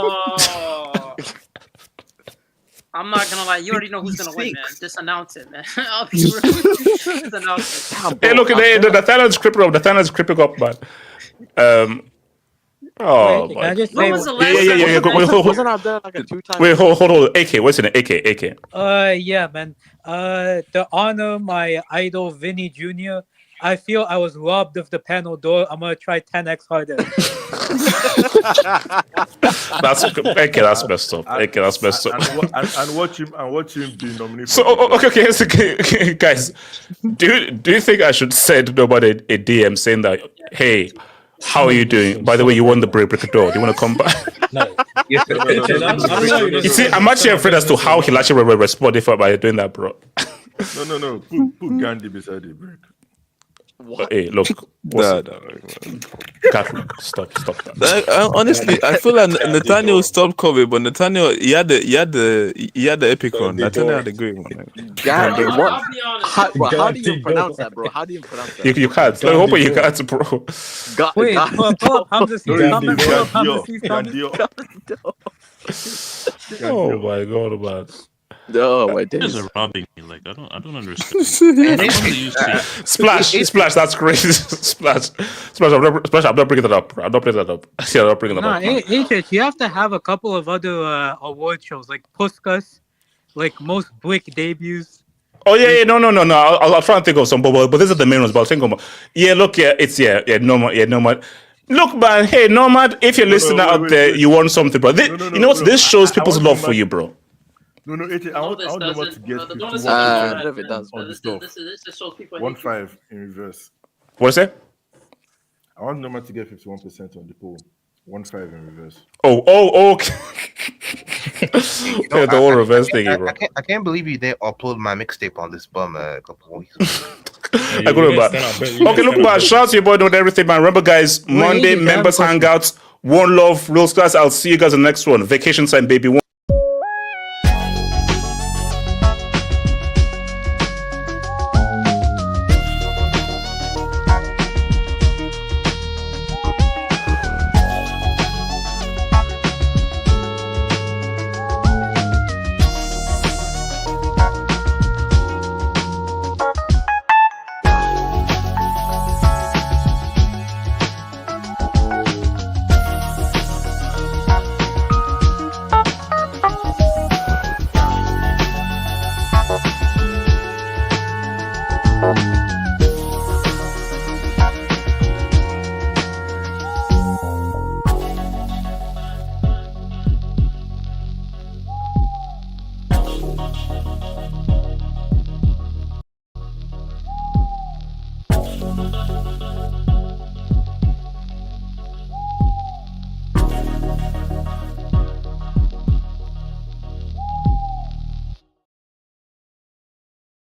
I'm not gonna lie. You already know who's gonna win, man. Just announce it, man. I'll be real. Just announce it. Hey, look, the Thanos creeping up. The Thanos creeping up, man. Oh, Wait, can I just say When was the last yeah. time- Wasn't Abdallah like a 2-time? Wait, hold on. AK, what's in it? AK. Yeah, man. To honor my idol Vinny Jr., I feel I was robbed of the panel door. I'm gonna try 10x harder. That's AK. That's messed up. AK, that's messed up. And watch him be nominated. So okay, guys. Do you think I should send nobody a DM saying that, hey, how are you doing? By the way, you won the break door. Do you want to come back? No. You see, I'm actually afraid as to how he'll actually respond if by doing that, bro. No. Put Gandhi beside the break. Hey, look. Catherine, stop that. Honestly, I feel like Nathaniel stopped COVID, but Nathaniel he had the epic run. Nathaniel had a great one. Gandhi, what? I'll be honest. How do you pronounce that, bro? How do you pronounce that? You can't. I hope you can't, bro. Wait, pull up Hamza Oh my god, man. No, my You days. guys are robbing me. Like I don't understand. Splash, that's crazy. Splash. I'm not bringing that up. Yeah, I'm not bringing that up. AJ, you have to have a couple of other award shows like Puskas, like most Blick debuts. Oh yeah, no. I'll try and think of some, but these are the main ones. But I'll think of more. Yeah, look, Nomad. Look, man, hey, Nomad, if you're listening out there, you want something, bro. You know what? This shows people's love for you, bro. No, I want Nomad to get 51% I don't know if it does. on the stuff. This just shows people. 1-5 in reverse. What's that? I want Nomad to get 51% on the poll. 1-5 in reverse. Oh, okay. The whole reverse thing, bro. I can't believe you didn't upload my mixtape on this bum a couple of weeks ago. I go back. Okay, look, man. Shout out to your boy doing everything, man. Remember, guys, Monday members hangouts. One love, real class. I'll see you guys in the next one. Vacation time, baby.